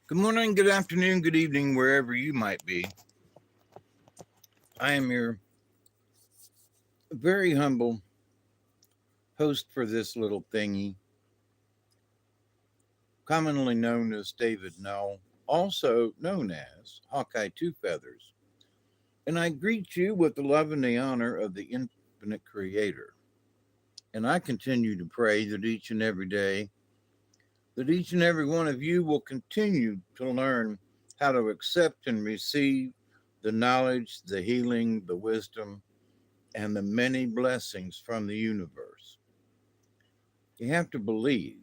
Good morning, good afternoon, good evening, wherever you might be. I am your very humble host for this little thingy, commonly known as David Null, also known as Hawkeye Two Feathers. And I greet you with the love and the honor of the infinite creator. And I continue to pray that each and every day, that each and every one of you will continue to learn how to accept and receive the knowledge, the healing, the wisdom, and the many blessings from the universe. You have to believe.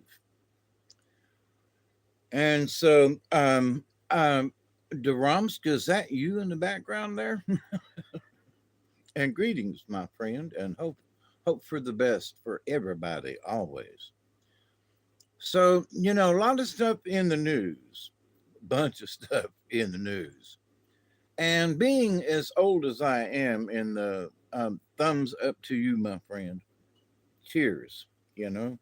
And so, Duromska, is that you in the background there? And greetings, my friend, and hope for the best for everybody always. So, a lot of stuff in the news, bunch of stuff in the news. And being as old as I am, in the thumbs up to you, my friend. Cheers, you know.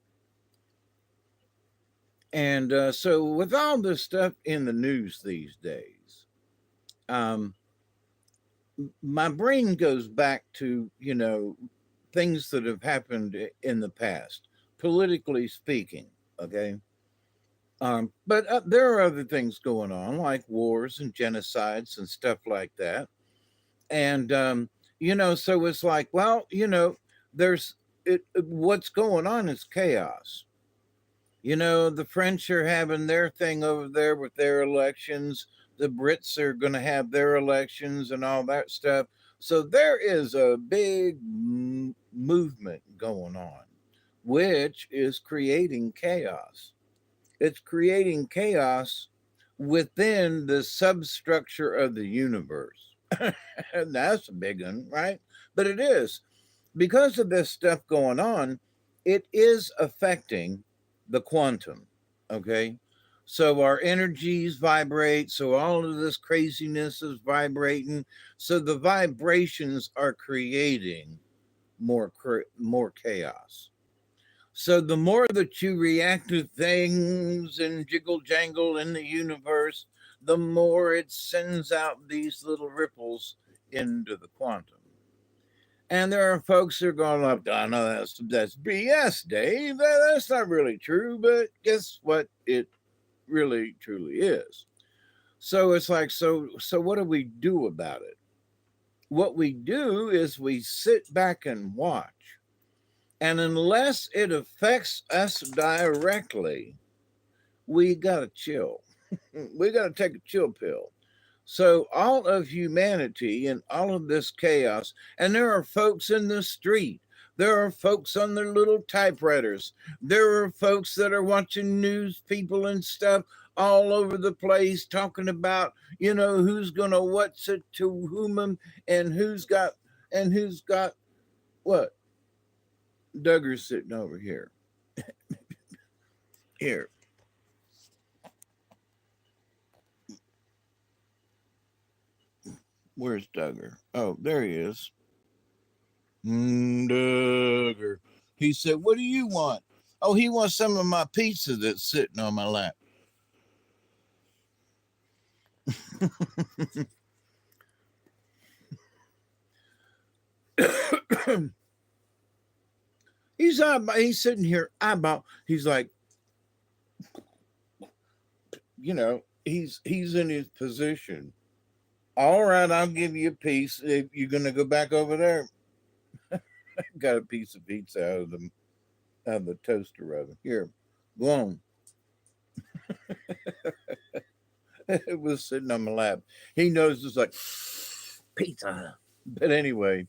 And so, with all this stuff in the news these days, um, my brain goes back to, things that have happened in the past, politically speaking. Okay. But there are other things going on, like wars and genocides and stuff like that. And, so it's like, well, there's what's going on is chaos. The French are having their thing over there with their elections. The Brits are going to have their elections and all that stuff. So there is a big movement going on, which is creating chaos. It's creating chaos within the substructure of the universe. And that's a big one, right? But it is because of this stuff going on, it is affecting the quantum. Okay. So our energies vibrate. So all of this craziness is vibrating. So the vibrations are creating more chaos. So the more that you react to things and jiggle jangle in the universe, the more it sends out these little ripples into the quantum. And there are folks that are going up, I know that's BS, Dave. That's not really true, but guess what? It really truly is. So it's like, so what do we do about it? What we do is we sit back and watch. And unless it affects us directly, we gotta chill. We gotta take a chill pill. So all of humanity and all of this chaos, and there are folks in the street. There are folks on their little typewriters. There are folks that are watching news people and stuff all over the place talking about, who's gonna what's it to whom and who's got what. Duggar's sitting over here. Here. Where's Duggar? Oh, there he is. Duggar. He said, "What do you want?" Oh, he wants some of my pizza that's sitting on my lap. He's sitting here eyeball. He's like, he's in his position. All right, I'll give you a piece. If you're gonna go back over there, got a piece of pizza out of the toaster oven. Here, go on. It was sitting on my lap. He knows it's like pizza. But anyway,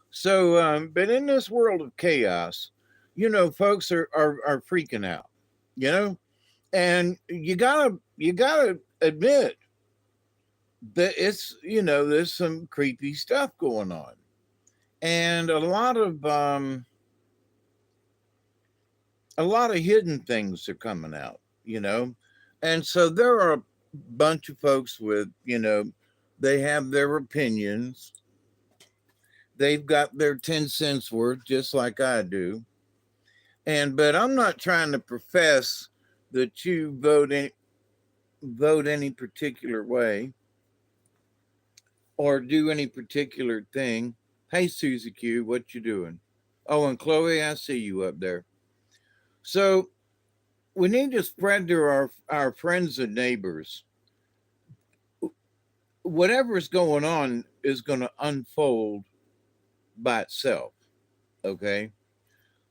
so but in this world of chaos, folks are freaking out, you know, and you gotta admit that it's there's some creepy stuff going on, and a lot of hidden things are coming out, and so there are a bunch of folks with they have their opinions. They've got their 10 cents worth, just like I do. But I'm not trying to profess that you vote vote any particular way or do any particular thing. Hey, Susie Q, what you doing? Oh, and Chloe, I see you up there. So we need to spread to our friends and neighbors. Whatever's going on is going to unfold by itself. Okay.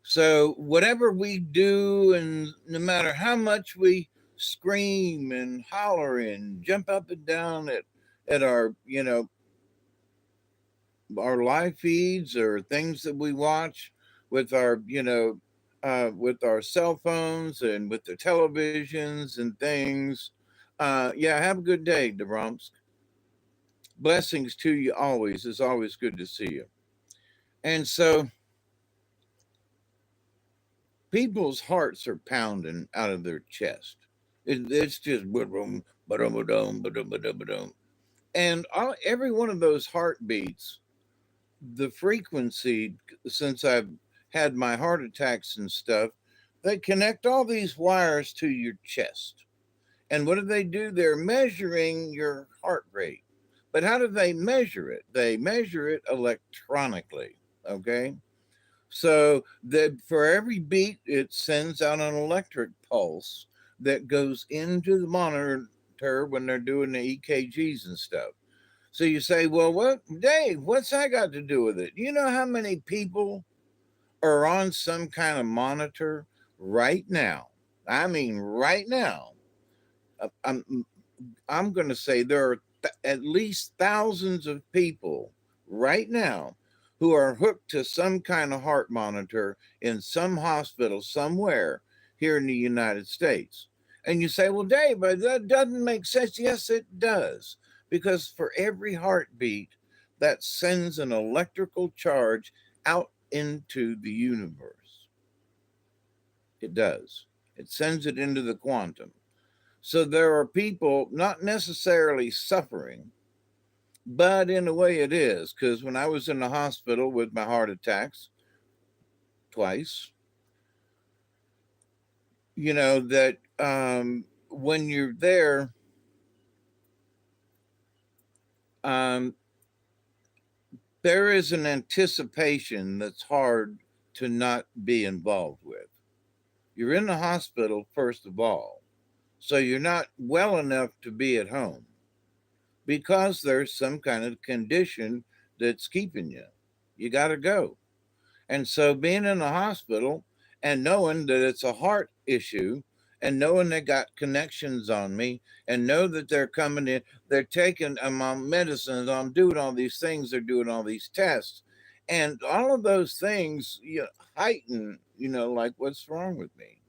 So whatever we do, and no matter how much we scream and holler and jump up and down at our, our live feeds or things that we watch with our, with our cell phones and with the televisions and things. Yeah, have a good day, DeBromsk. Blessings to you always. It's always good to see you. And so people's hearts are pounding out of their chest. It's just ba-dum, ba-dum, ba-dum, ba-dum, ba-dum, ba-dum. And every one of those heartbeats, the frequency, since I've had my heart attacks and stuff, they connect all these wires to your chest. And what do they do? They're measuring your heart rate. But how do they measure it? They measure it electronically. Okay. So that for every beat, it sends out an electric pulse that goes into the monitor when they're doing the EKGs and stuff. So you say, well, what, Dave, what's that got to do with it? You know how many people are on some kind of monitor right now? I mean, right now. I'm I'm going to say there are at least thousands of people right now who are hooked to some kind of heart monitor in some hospital somewhere here in the United States. And you say, well, Dave, but that doesn't make sense. Yes, it does. Because for every heartbeat, that sends an electrical charge out into the universe. It does. It sends it into the quantum. So there are people not necessarily suffering, but in a way it is. Because when I was in the hospital with my heart attacks twice, that when you're there, um, there is an anticipation that's hard to not be involved with. You're in the hospital, first of all, so you're not well enough to be at home because there's some kind of condition that's keeping you. You got to go. And so being in the hospital and knowing that it's a heart issue and knowing they got connections on me and know that they're coming in, they're taking my medicines, I'm doing all these things, they're doing all these tests. And all of those things heighten, like what's wrong with me.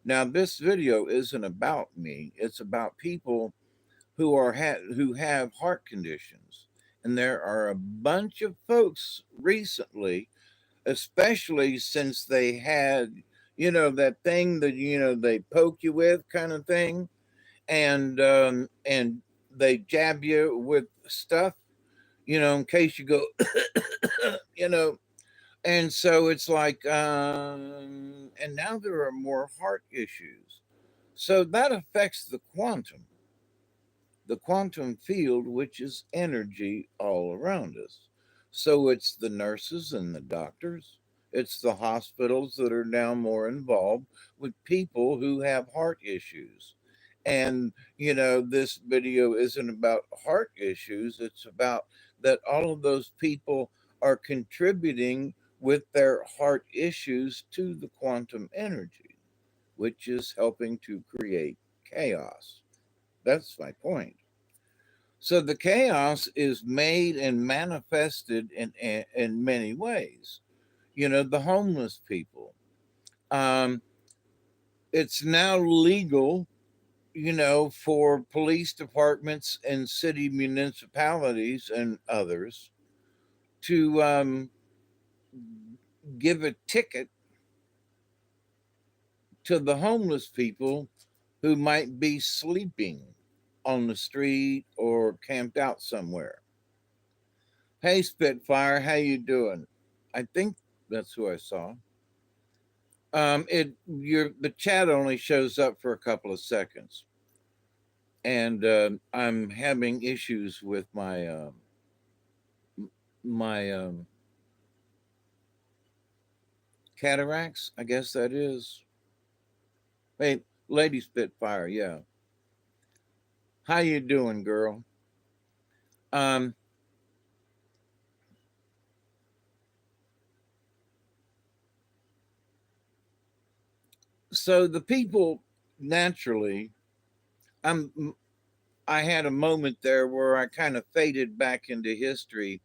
Now, this video isn't about me. It's about people who have heart conditions. And there are a bunch of folks recently, especially since they had, that thing that they poke you with, kind of thing, and they jab you with stuff, in case you go, you know. And so it's like, and now there are more heart issues. So that affects the quantum field, which is energy all around us. So it's the nurses and the doctors, it's the hospitals that are now more involved with people who have heart issues. And, this video isn't about heart issues, it's about that all of those people are contributing with their heart issues to the quantum energy, which is helping to create chaos. That's my point. So the chaos is made and manifested in many ways. The homeless people. Um, it's now legal, for police departments and city municipalities and others to give a ticket to the homeless people who might be sleeping on the street or camped out somewhere. Hey Spitfire, how you doing? I think that's who I saw. The chat only shows up for a couple of seconds. and I'm having issues with my cataracts. I guess that is. Hey, Lady Spitfire, yeah. How you doing, girl? Um, so the people naturally, I'm. I had a moment there where I kind of faded back into history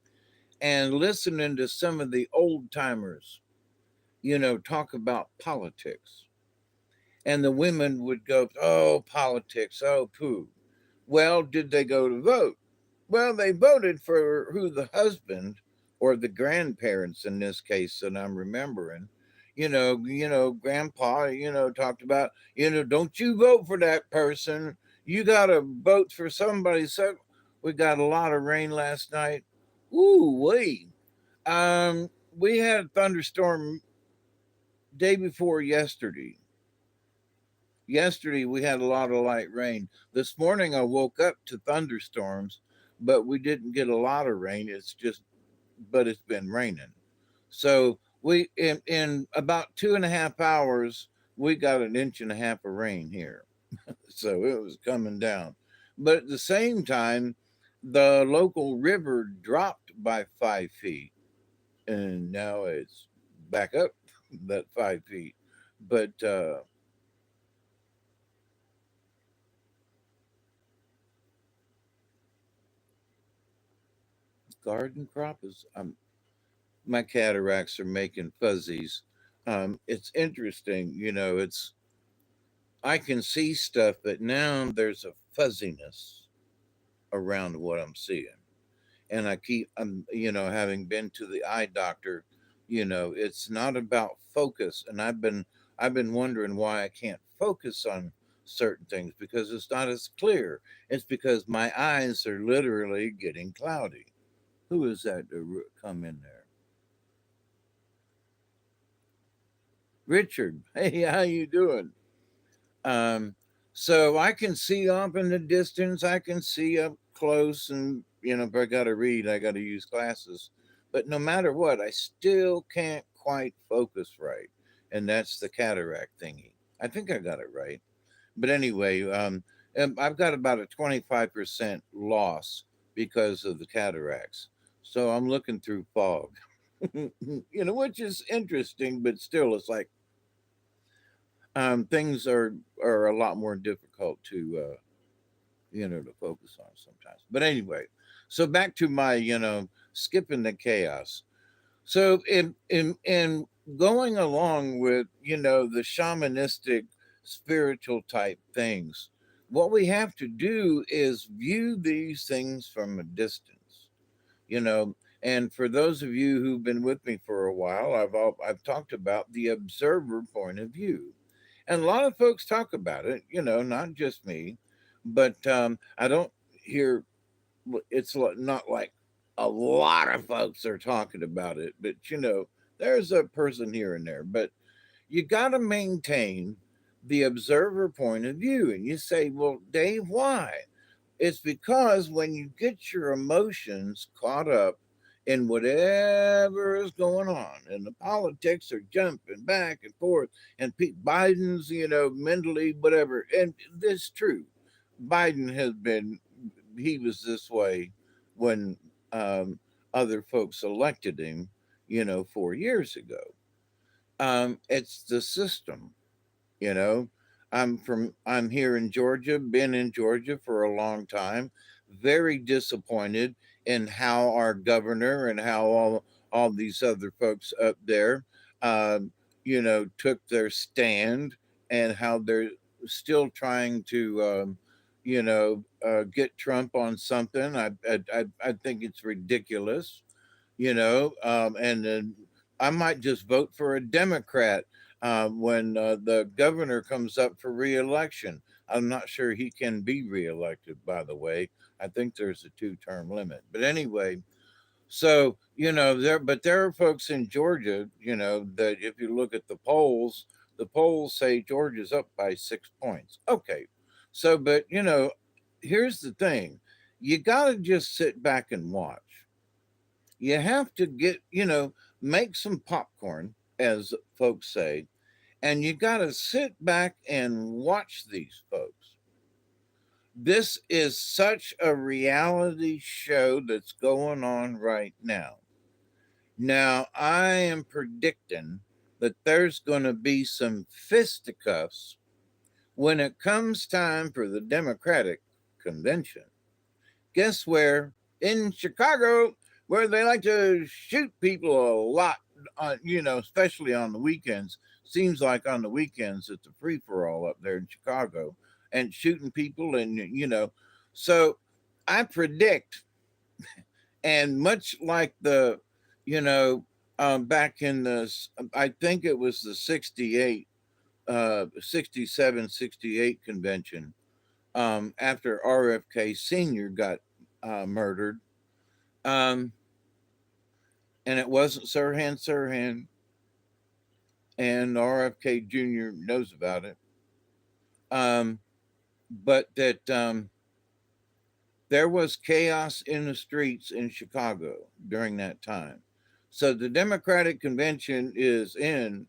and listening to some of the old timers, talk about politics. And the women would go, "Oh, politics, oh, poo." Well, did they go to vote? Well, they voted for who the husband or the grandparents in this case that I'm remembering. Grandpa, talked about, don't you vote for that person. You gotta vote for somebody. So we got a lot of rain last night. Ooh, wait. We had a thunderstorm day before yesterday. Yesterday we had a lot of light rain. This morning I woke up to thunderstorms, but we didn't get a lot of rain. But it's been raining. So we in about 2.5 hours we got an inch and a half of rain here. So it was coming down. But at the same time, the local river dropped by 5 feet, and now it's back up that 5 feet. But garden crop is my cataracts are making fuzzies. It's interesting, it's I can see stuff, but now there's a fuzziness around what I'm seeing. And having been to the eye doctor, it's not about focus. And I've been wondering why I can't focus on certain things because it's not as clear. It's because my eyes are literally getting cloudy. Who is that to come in there? Richard. Hey, how you doing? Um, so I can see off in the distance. I can see up close, and if I got to read, I got to use glasses. But no matter what, I still can't quite focus right, and that's the cataract thingy. I think I got it right. But anyway, I've got about a 25% loss because of the cataracts. So I'm looking through fog, which is interesting, but still, it's like things are a lot more difficult to focus on sometimes. But anyway, so back to my skipping the chaos. So in going along with the shamanistic spiritual type things, what we have to do is view these things from a distance. you know and for those of you who've been with me for a while, I've talked about the observer point of view, and a lot of folks talk about it, not just me, but I don't hear not like a lot of folks are talking about it, but there's a person here and there. But you got to maintain the observer point of view. And you say, well, Dave, why? It's because when you get your emotions caught up in whatever is going on, and the politics are jumping back and forth, and Pete Biden's, mentally whatever, and this is true. Biden has been, he was this way when other folks elected him, 4 years ago. It's the system. you know I'm here in Georgia, been in Georgia for a long time, very disappointed in how our governor and how all these other folks up there took their stand, and how they're still trying to get Trump on something. I think it's ridiculous, and then I might just vote for a Democrat when the governor comes up for reelection. I'm not sure he can be reelected, by the way. I think there's a two-term limit. But anyway, so there are folks in Georgia, that if you look at the polls say Georgia's up by 6 points. Okay, so but here's the thing, you got to just sit back and watch. You have to get, make some popcorn, as folks say, and you got to sit back and watch these folks. This is such a reality show that's going on right now. Now, I am predicting that there's going to be some fisticuffs when it comes time for the Democratic convention. Guess where? In Chicago, where they like to shoot people a lot, especially on the weekends. Seems like on the weekends it's a free for all up there in Chicago and shooting people, and. So I predict, and much like you know, back in I think it was the 68, 67, 68 convention, after RFK Sr. got murdered. Um, and it wasn't Sirhan, and RFK Jr. knows about it. Um, but that there was chaos in the streets in Chicago during that time. So the Democratic convention is in,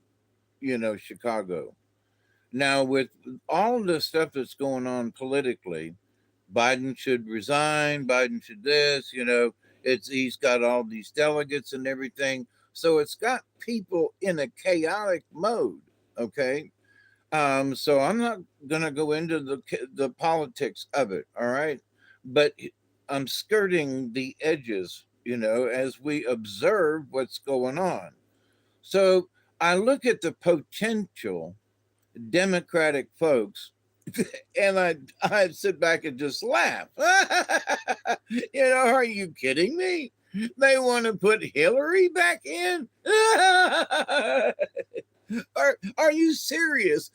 Chicago. Now, with all the stuff that's going on politically, Biden should resign, Biden should this, he's got all these delegates and everything. So it's got people in a chaotic mode, okay? So I'm not going to go into the politics of it, all right? But I'm skirting the edges, as we observe what's going on. So I look at the potential Democratic folks, and I sit back and just laugh. Are you kidding me? They want to put Hillary back in? Are you serious?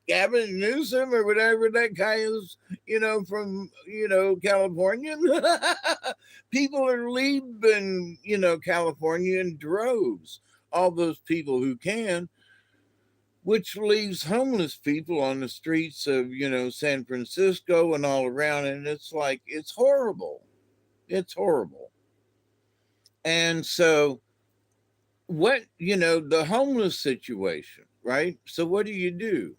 Gavin Newsom or whatever that guy is, from, California. People are leaving, California in droves. All those people who can, which leaves homeless people on the streets of, San Francisco and all around. And it's like, it's horrible. It's horrible. And so, the homeless situation, right? So, what do?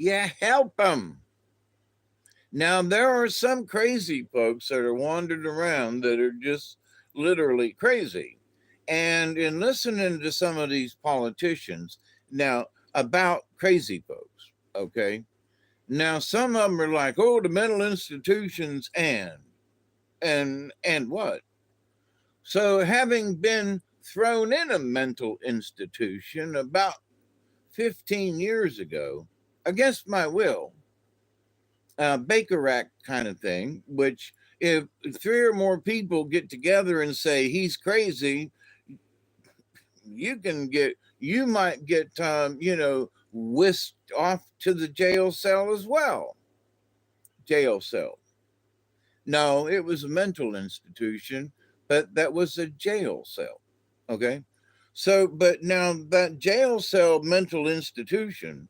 You help them. Now, there are some crazy folks that are wandering around that are just literally crazy. And in listening to some of these politicians now about crazy folks, okay? Now, some of them are like, oh, the mental institutions and what? So, having been thrown in a mental institution about 15 years ago, against my will, Baker Act kind of thing, which if three or more people get together and say he's crazy, you might get, whisked off to the jail cell as well. Jail cell. No, it was a mental institution, but that was a jail cell. Okay. So, but now that jail cell mental institution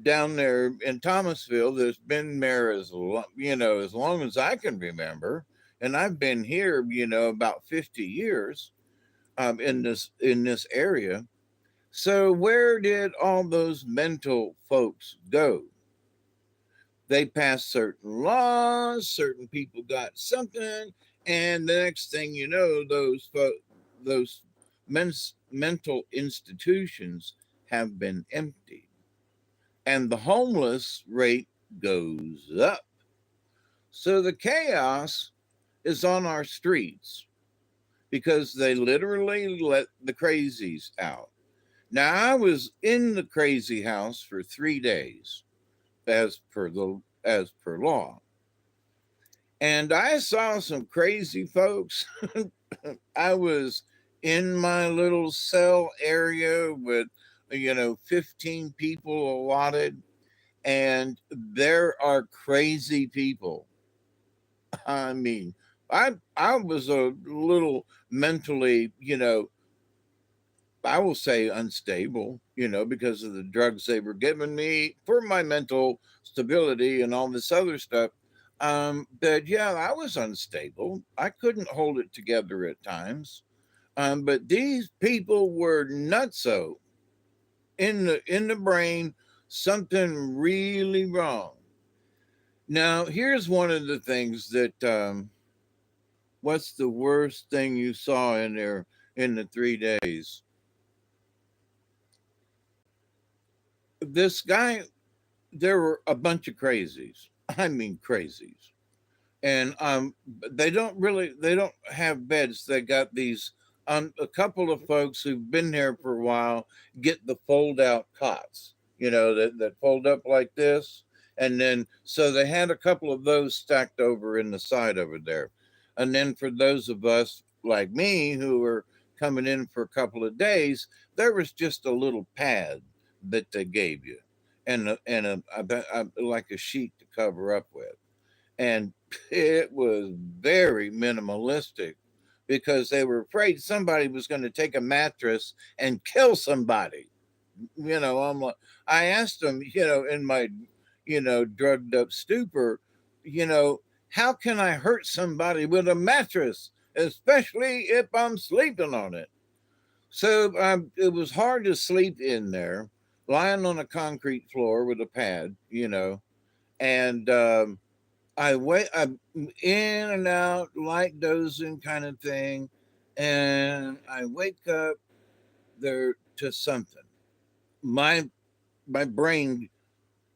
down there in Thomasville that's been there as long as I can remember, and I've been here, about 50 years in this area. So where did all those mental folks go? They passed certain laws, certain people got something, and the next thing you know, those mental institutions have been emptied, and the homeless rate goes up. So the chaos is on our streets because they literally let the crazies out. Now, I was in the crazy house for 3 days as per law. And I saw some crazy folks. I was in my little cell area with 15 people allotted, and there are crazy people. I mean, I was a little mentally, I will say unstable, because of the drugs they were giving me for my mental stability and all this other stuff. But yeah, I was unstable. I couldn't hold it together at times. But these people were nutso in the brain, something really wrong. Now, here's one of the things that what's the worst thing you saw in there in the 3 days? This guy, there were a bunch of crazies. I mean, crazies. And they don't have beds. They got these a couple of folks who've been there for a while get the fold out cots, that fold up like this. And then so they had a couple of those stacked over in the side over there. And then for those of us like me who were coming in for a couple of days, there was just a little pad that they gave you, like a sheet to cover up with. And it was very minimalistic because they were afraid somebody was going to take a mattress and kill somebody. I'm like, I asked them, in my, drugged up stupor, you know, how can I hurt somebody with a mattress, especially if I'm sleeping on it? So it was hard to sleep in there, lying on a concrete floor with a pad, and I'm in and out, light dozing kind of thing, and I wake up there to something. My my brain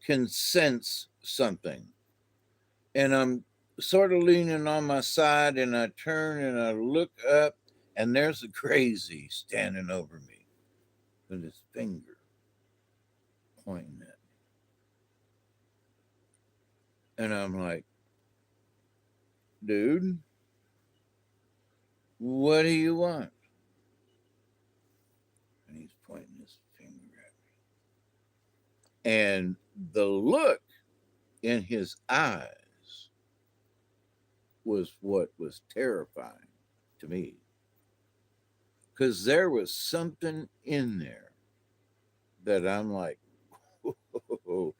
can sense something, and I'm sort of leaning on my side, and I turn and I look up, and there's a crazy standing over me with his finger pointing at me, and I'm like, dude, what do you want? And he's pointing his finger at me. And the look in his eyes was what was terrifying to me. Because there was something in there that I'm like, oh,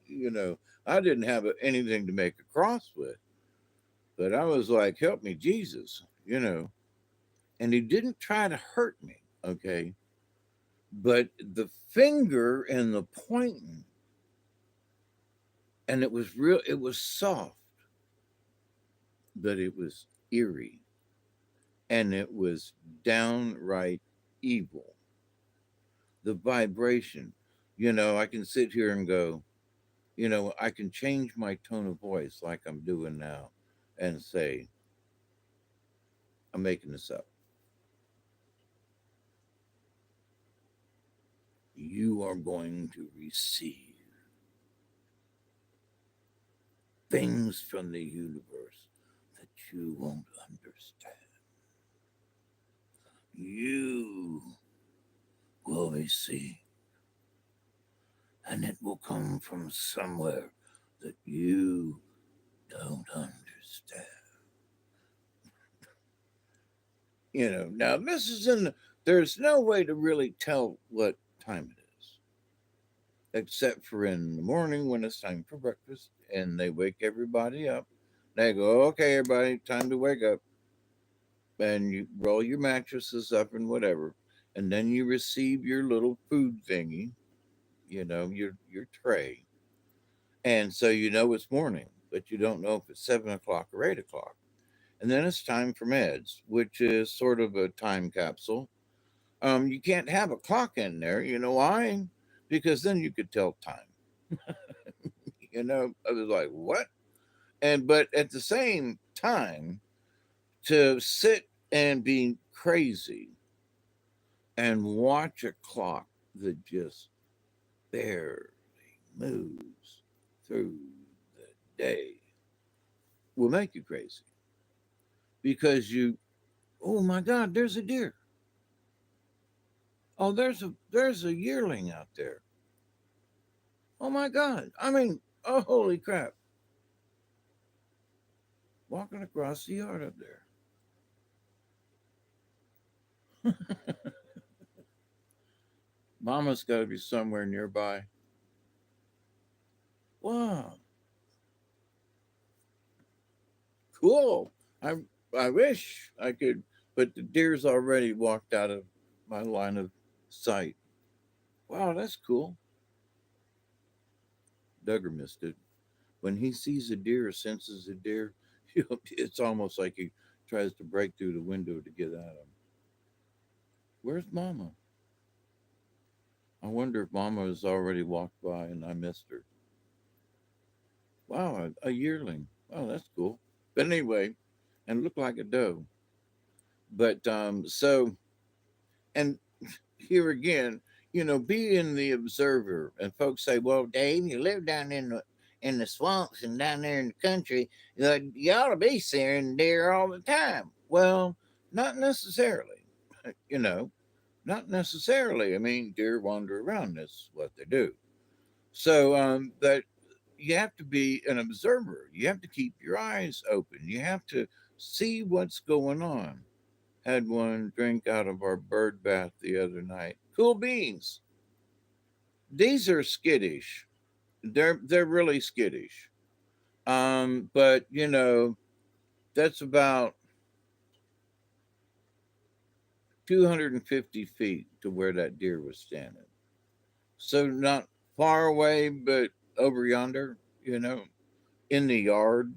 you know, I didn't have anything to make a cross with, but I was like, help me, Jesus. And he didn't try to hurt me, okay? But the finger and the pointing, and it was soft, but it was eerie, and it was downright evil. The vibration, I can sit here and go, I can change my tone of voice like I'm doing now and say, I'm making this up. You are going to receive things from the universe that you won't understand. You will receive, and it will come from somewhere that you don't understand. Now this is there's no way to really tell what time it is, except for in the morning when it's time for breakfast and they wake everybody up. They go, okay, everybody, time to wake up. And you roll your mattresses up and whatever. And then you receive your little food thingy, your tray. And so it's morning, but you don't know if it's 7 o'clock or 8 o'clock. And then it's time for meds, which is sort of a time capsule. You can't have a clock in there. You know why? Because then you could tell time. I was like, what? But at the same time, to sit and be crazy and watch a clock that just barely moves through the day will make you crazy because oh my God, there's a deer. Oh, there's a yearling out there. Oh my God. I mean, oh, holy crap. Walking across the yard up there. Mama's got to be somewhere nearby. Wow, cool. I wish I could, but the deer's already walked out of my line of sight. Wow, that's cool. Duggar missed it. When he sees a deer or senses a deer, it's almost like he tries to break through the window to get at him. Where's Mama? I wonder if Mama has already walked by and I missed her. Wow, a yearling. Wow, that's cool. But anyway, and looked like a doe. But and here again, being the observer, and folks say, "Well, Dave, you live down in the swamps and down there in the country. You ought to be seeing deer all the time." Well, not necessarily. You know, not necessarily. I mean, deer wander around. That's what they do. So that you have to be an observer. You have to keep your eyes open. You have to see what's going on. Had one drink out of our bird bath the other night. Cool beans. These are skittish. They're really skittish. But that's about 250 feet to where that deer was standing. So not far away, but over yonder, in the yard,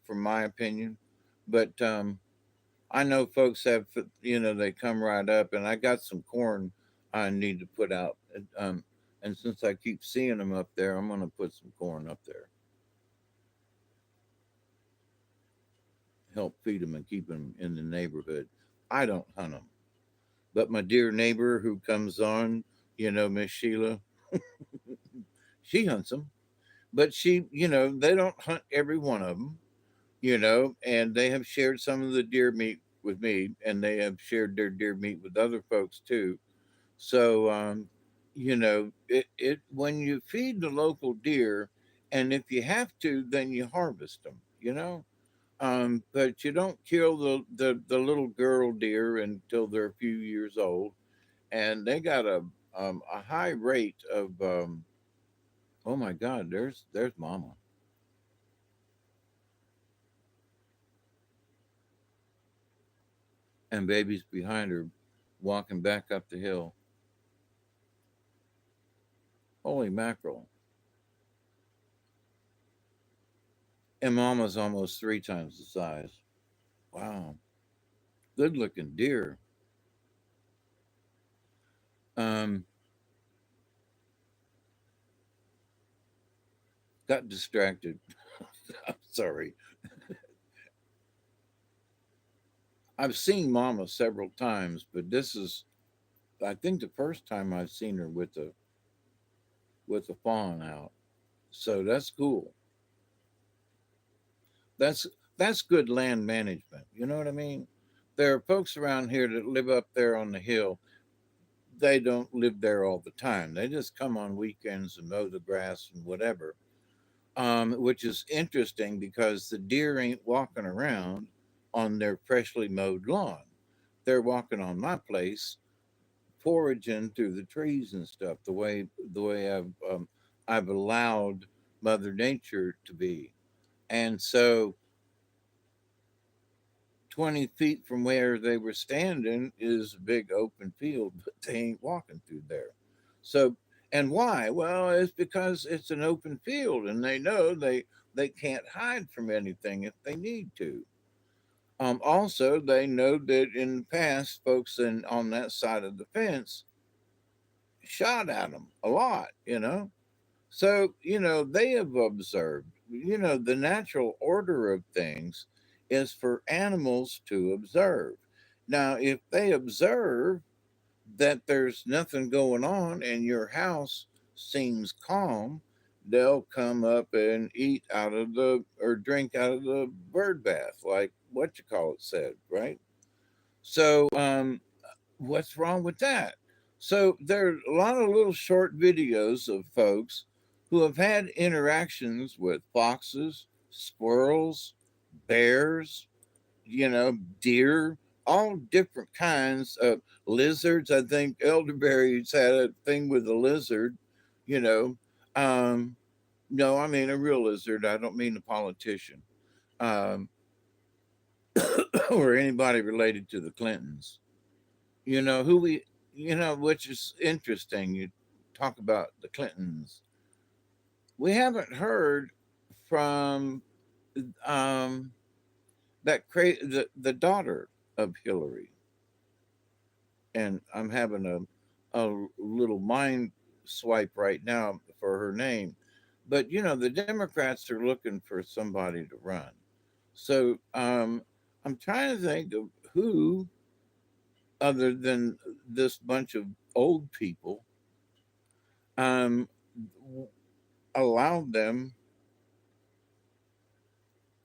from my opinion. But I know folks have, they come right up, and I got some corn I need to put out. And since I keep seeing them up there, I'm going to put some corn up there, help feed them and keep them in the neighborhood. I don't hunt them, but my dear neighbor who comes on, Miss Sheila, she hunts them. But they don't hunt every one of them, and they have shared some of the deer meat with me, and they have shared their deer meat with other folks too. So, it when you feed the local deer, and if you have to, then you harvest them. But you don't kill the little girl deer until they're a few years old, and they got a high rate of oh my God, there's Mama, and baby's behind her, walking back up the hill. Holy mackerel! And Mama's almost three times the size. Wow, good looking deer. Um, got distracted. I'm sorry. I've seen Mama several times, but this is, I think, the first time I've seen her with a fawn out. So that's cool. That's that's good land management. You know what I mean? There are folks around here that live up there on the hill. They don't live there all the time. They just come on weekends and mow the grass and whatever. Which is interesting because the deer ain't walking around on their freshly mowed lawn. They're walking on my place, foraging through the trees and stuff. The way I've allowed Mother Nature to be, and so 20 feet from where they were standing is a big open field, but they ain't walking through there. So, and why? Well, it's because it's an open field, and they know they can't hide from anything if they need to. Also, they know that in the past, folks on that side of the fence shot at them a lot. So, they have observed, the natural order of things is for animals to observe. Now, if they observe that there's nothing going on and your house seems calm, they'll come up and eat out of the or drink out of the bird bath, like what you call it said, right? So, what's wrong with that? So there are a lot of little short videos of folks who have had interactions with foxes, squirrels, bears, deer. all different kinds of lizards. I think elderberries had a thing with a lizard, you know. Um, no, I mean a real lizard. I don't mean a politician um, or anybody related to the Clintons. You know who we, which is interesting. You talk about the Clintons. We haven't heard from um, the daughter of Hillary, and I'm having a little mind swipe right now for her name. But the Democrats are looking for somebody to run. So I'm trying to think of who, other than this bunch of old people, um, allowed them,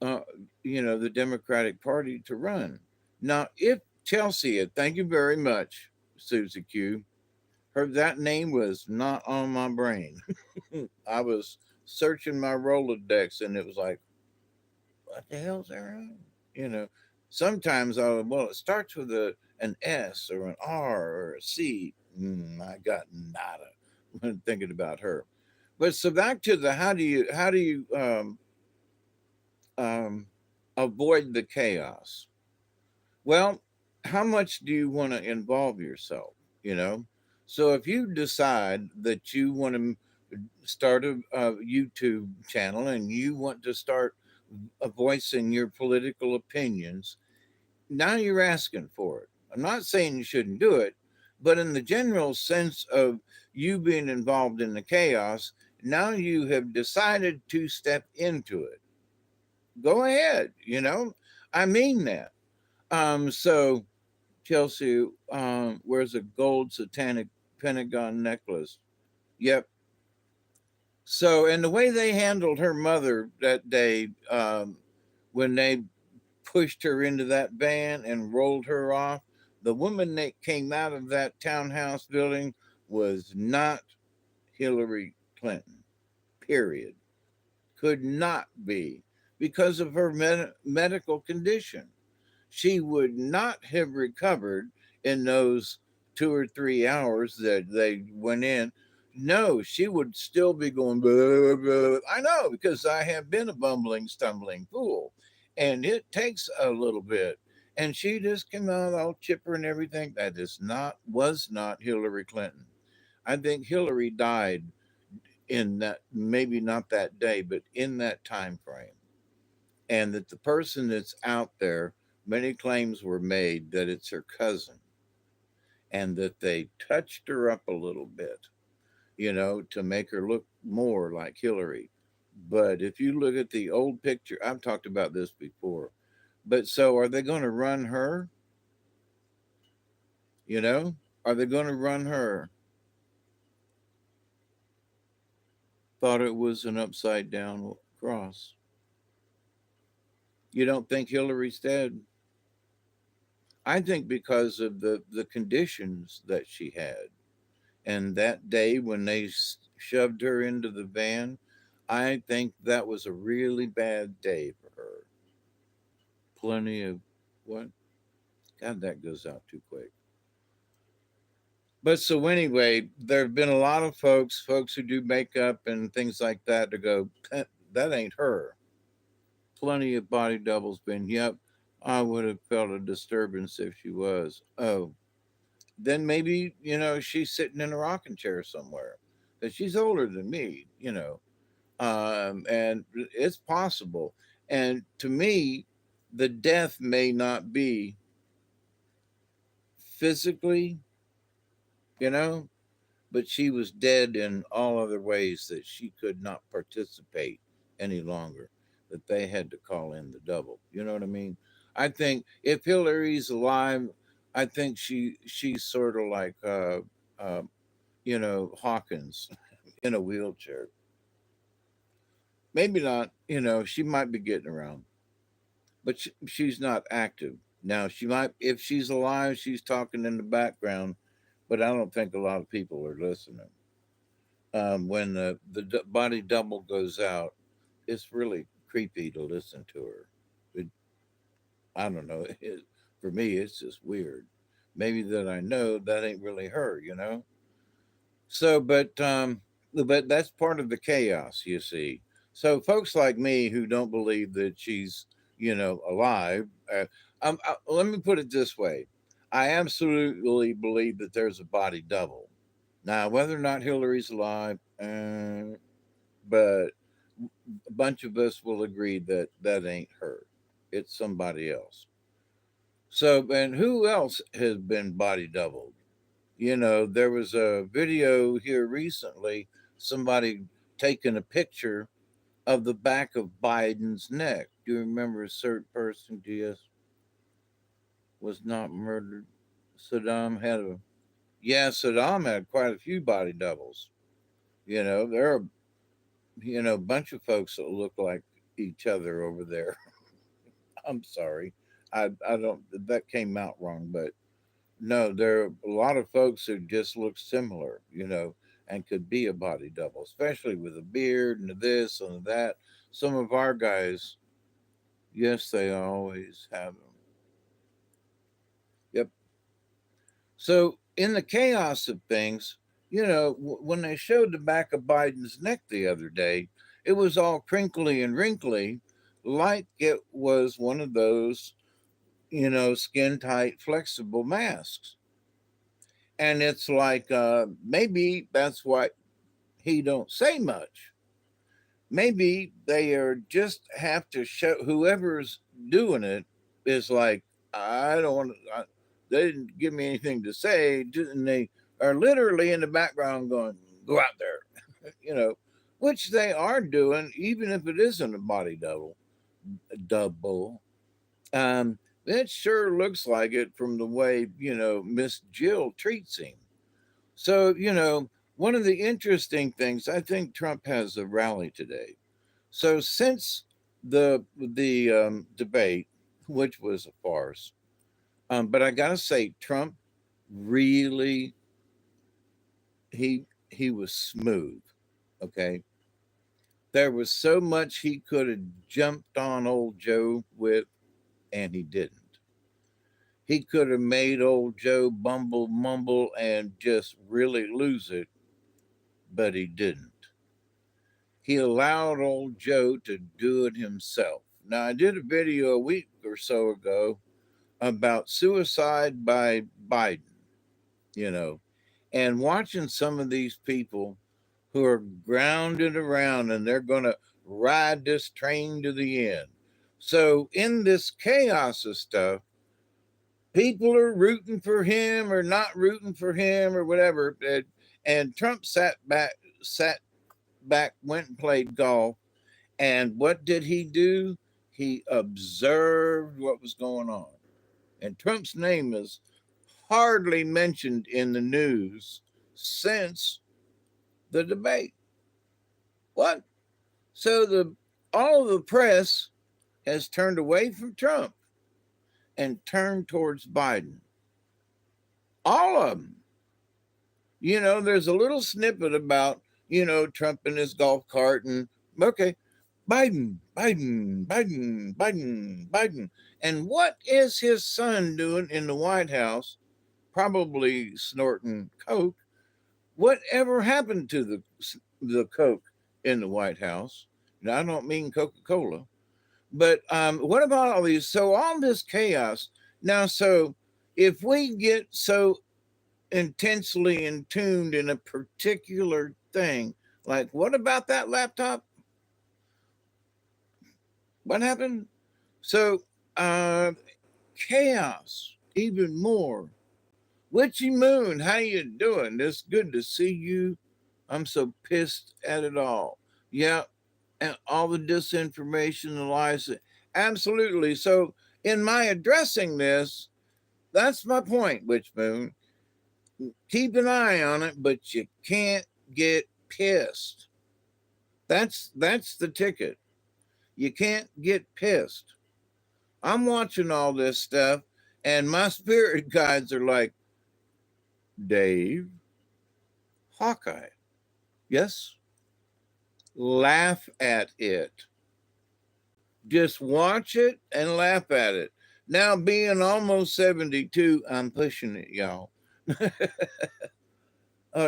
uh, the Democratic Party to run. Now, if Chelsea, thank you very much, Susie Q. Her that name was not on my brain. I was searching my Rolodex, and it was like, what the hell's there? You know, sometimes well, it starts with an S or an R or a C. I got nada when thinking about her. But so back to the how do you um, avoid the chaos? Well, how much do you want to involve yourself? You know, so if you decide that you want to start a YouTube channel and you want to start voicing your political opinions, now you're asking for it. I'm not saying you shouldn't do it, but in the general sense of you being involved in the chaos, now you have decided to step into it. Go ahead, I mean that. So Chelsea wears a gold satanic pentagon necklace. Yep. So, and the way they handled her mother that day, when they pushed her into that van and rolled her off, the woman that came out of that townhouse building was not Hillary Clinton, period. Could not be, because of her medical condition. She would not have recovered in those 2 or 3 hours that they went in. No, she would still be going, blah, blah. I know, because I have been a bumbling, stumbling fool. And it takes a little bit. And she just came out all chipper and everything. That was not Hillary Clinton. I think Hillary died in that, maybe not that day, but in that time frame. And that the person that's out there, many claims were made that it's her cousin, and that they touched her up a little bit, to make her look more like Hillary. But if you look at the old picture, I've talked about this before. But so are they going to run her? You know, are they going to run her? Thought it was an upside down cross. You don't think Hillary's dead? I think because of the conditions that she had. And that day when they shoved her into the van, I think that was a really bad day for her. Plenty of what? God, that goes out too quick. But so anyway, there have been a lot of folks who do makeup and things like that, to go, that ain't her. Plenty of body doubles been, yep, I would have felt a disturbance if she was. Oh, then maybe, she's sitting in a rocking chair somewhere. Because she's older than me, and it's possible. And to me, the death may not be physically, you know, but she was dead in all other ways, that she could not participate any longer, that they had to call in the double. You know what I mean? I think if Hillary's alive, I think she's sort of like uh, Hawkins in a wheelchair. Maybe not. She might be getting around, but she's not active now. She might, if she's alive, she's talking in the background, but I don't think a lot of people are listening. When the body double goes out, it's really creepy to listen to her. It, I don't know. For me, it's just weird. Maybe that I know that ain't really her, you know. So, but that's part of the chaos, you see. So, folks like me who don't believe that she's, alive. Let me put it this way: I absolutely believe that there's a body double. Now, whether or not Hillary's alive, but a bunch of us will agree that that ain't her. It's somebody else. So, and who else has been body doubled? There was a video here recently, somebody taking a picture of the back of Biden's neck. Do you remember a certain person, DS, was not murdered? Saddam had a, yeah, Saddam had quite a few body doubles. There are, a bunch of folks that look like each other over there. I'm sorry. I don't, that came out wrong, but no, there are a lot of folks who just look similar, and could be a body double, especially with a beard and this and that. Some of our guys, yes, they always have them. Yep. So, in the chaos of things, when they showed the back of Biden's neck the other day, it was all crinkly and wrinkly, like it was one of those, skin tight, flexible masks. And it's like, maybe that's why he don't say much. Maybe they are just have to show whoever's doing it is like, I don't want to. They didn't give me anything to say, and they are literally in the background going, "Go out there," which they are doing, even if it isn't a body double. Double. It sure looks like it from the way Miss Jill treats him. So, one of the interesting things, I think Trump has a rally today. So since the debate, which was a farce, but I gotta say, Trump really he was smooth. Okay, there was so much he could have jumped on old Joe with, and he didn't. He could have made old Joe bumble, mumble, and just really lose it, but he didn't. He allowed old Joe to do it himself. Now, I did a video a week or so ago about suicide by Biden, you know, and watching some of these people who are grounded around and they're going to ride this train to the end. So, in this chaos of stuff, people are rooting for him or not rooting for him or whatever. And Trump sat back, went and played golf. And what did he do? He observed what was going on. And Trump's name is hardly mentioned in the news since the debate. What? So the all of the press has turned away from Trump and turned towards Biden. All of them. There's a little snippet about, Trump in his golf cart and okay, Biden, Biden, Biden, Biden, Biden. And what is his son doing in the White House? Probably snorting coke. Whatever happened to the coke in the White House? Now, I don't mean Coca Cola, but what about all these? So all this chaos now. So if we get so intensely in tuned in a particular thing, like what about that laptop? What happened? So uh, chaos even more. Witchy Moon, how you doing? It's good to see you. I'm so pissed at it all. Yeah, and all the disinformation, the lies. Absolutely. So, in my addressing this, that's my point, Witch Moon. Keep an eye on it, but you can't get pissed. That's the ticket. You can't get pissed. I'm watching all this stuff, and my spirit guides are like, Dave, Hawkeye. Yes, laugh at it. Just watch it and laugh at it. Now, being almost 72, I'm pushing it, y'all.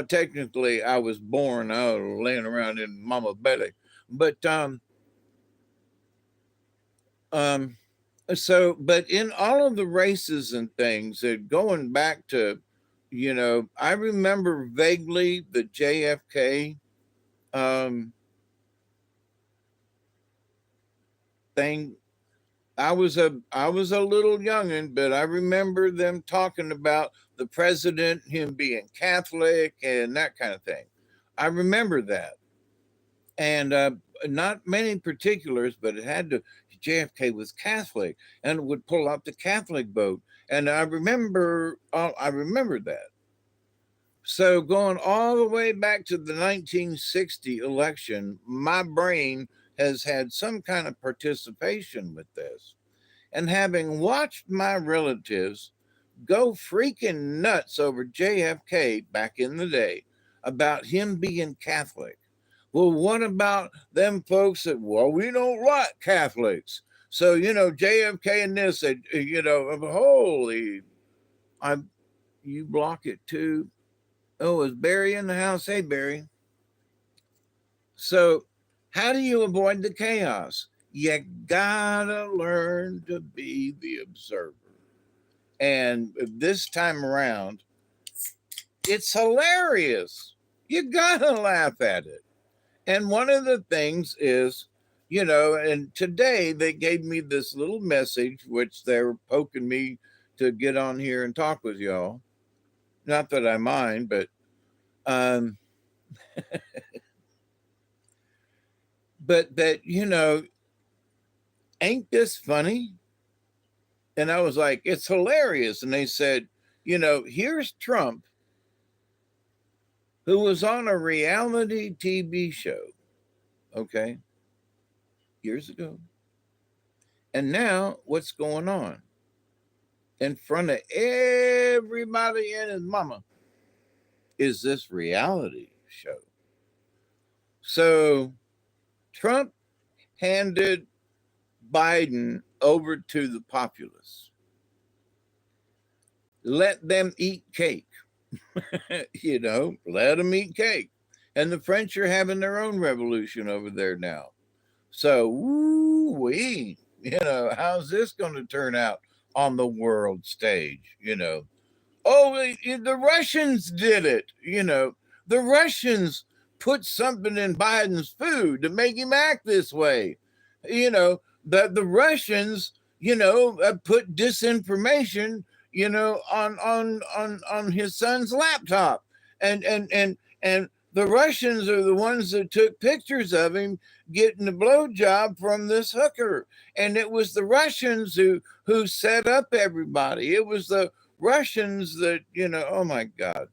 Technically, I was born laying around in mama belly. But um, but in all of the races and things, going back to, I remember vaguely the JFK um, thing. I was a little youngin', but I remember them talking about the president, him being Catholic and that kind of thing. I remember that, and not many particulars, but it had to. JFK was Catholic, and would pull out the Catholic vote, and I remember that. So going all the way back to the 1960 election, my brain has had some kind of participation with this. And having watched my relatives go freaking nuts over JFK back in the day about him being Catholic. Well, what about them folks that, well, we don't like Catholics? So, JFK and this, holy, I, you block it too. Oh, is Barry in the house? Hey, Barry. So, how do you avoid the chaos? You gotta learn to be the observer. And this time around, it's hilarious. You gotta laugh at it. And one of the things is, and today they gave me this little message, which they're poking me to get on here and talk with y'all. Not that I mind, but um, that ain't this funny? And I was like, it's hilarious. And they said, here's Trump, who was on a reality TV show, okay, years ago. And now what's going on? In front of everybody and his mama is this reality show. So Trump handed Biden over to the populace. Let them eat cake. Let them eat cake. And the French are having their own revolution over there now. So, woo wee, how's this going to turn out on the world stage? Oh, the Russians did it. The Russians put something in Biden's food to make him act this way. The Russians, put disinformation, on his son's laptop, and the Russians are the ones that took pictures of him getting a blowjob from this hooker, and it was the Russians who set up everybody. It was the Russians that, oh my God.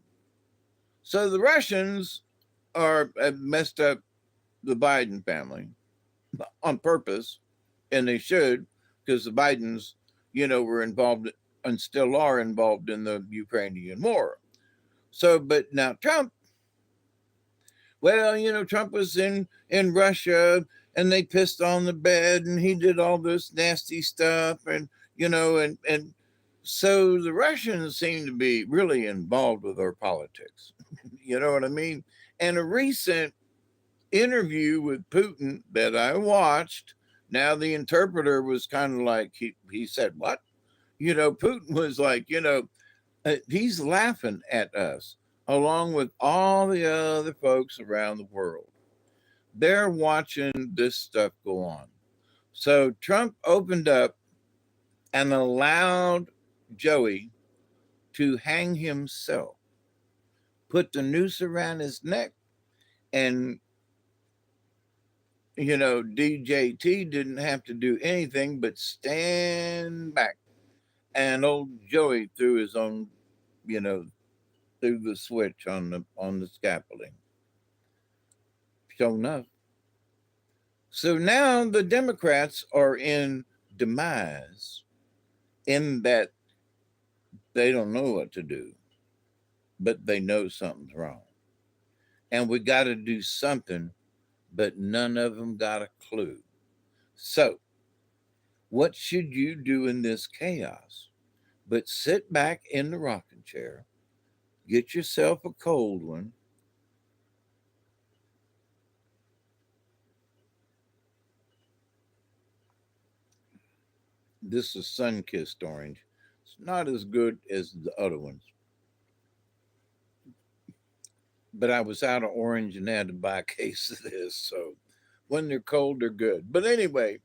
So the Russians have messed up the Biden family on purpose, and they should, because the Bidens, were involved and still are involved in the Ukrainian war. So, but now Trump, well, Trump was in Russia, and they pissed on the bed, and he did all this nasty stuff, and and so the Russians seem to be really involved with our politics. You know what I mean? And a recent interview with Putin that I watched, now the interpreter was kind of like, he said, what? Putin was like, he's laughing at us along with all the other folks around the world. They're watching this stuff go on. So Trump opened up and allowed Joey to hang himself, put the noose around his neck, and DJT didn't have to do anything but stand back. And old Joey threw his own, threw the switch on the scaffolding. Sure enough. So now the Democrats are in demise in that they don't know what to do, but they know something's wrong. And we got to do something, but none of them got a clue. So What should you do in this chaos? But sit back in the rocking chair, get yourself a cold one. This is sun kissed orange. It's not as good as the other ones, but I was out of orange and had to buy a case of this. So when they're cold, they're good. But anyway,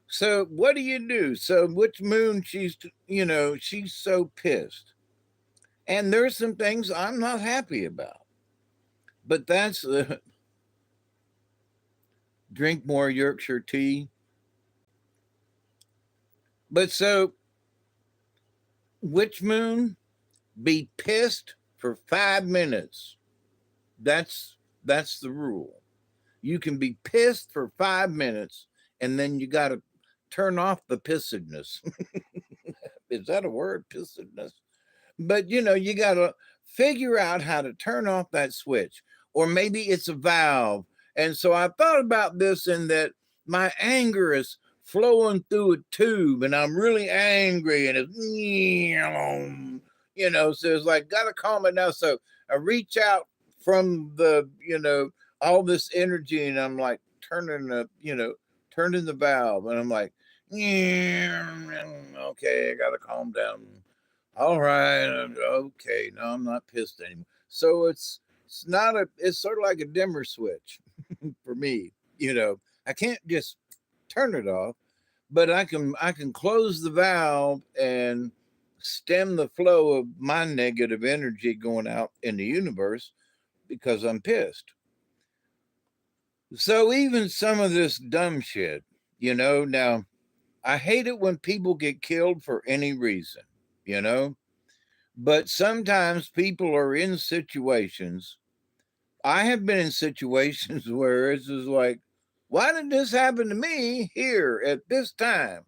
so what do you do? So which moon she's so pissed. And there's some things I'm not happy about. But that's drink more Yorkshire tea. But so which moon? Be pissed for 5 minutes. That's the rule. You can be pissed for 5 minutes, and then you got to turn off the pissedness. Is that a word, pissedness? But you got to figure out how to turn off that switch, or maybe it's a valve. And so I thought about this in that my anger is flowing through a tube, and I'm really angry, and it's so it's like gotta calm it down. So I reach out from the all this energy, and I'm like turning the valve, and I'm like, okay, I gotta calm down. All right, okay, no, I'm not pissed anymore. So it's not a it's sort of like a dimmer switch for me. I can't just turn it off, but I can close the valve and stem the flow of my negative energy going out in the universe because I'm pissed. So even some of this dumb shit, now I hate it when people get killed for any reason, you know? But sometimes people are in situations. I have been in situations where it's just like, why did this happen to me here at this time?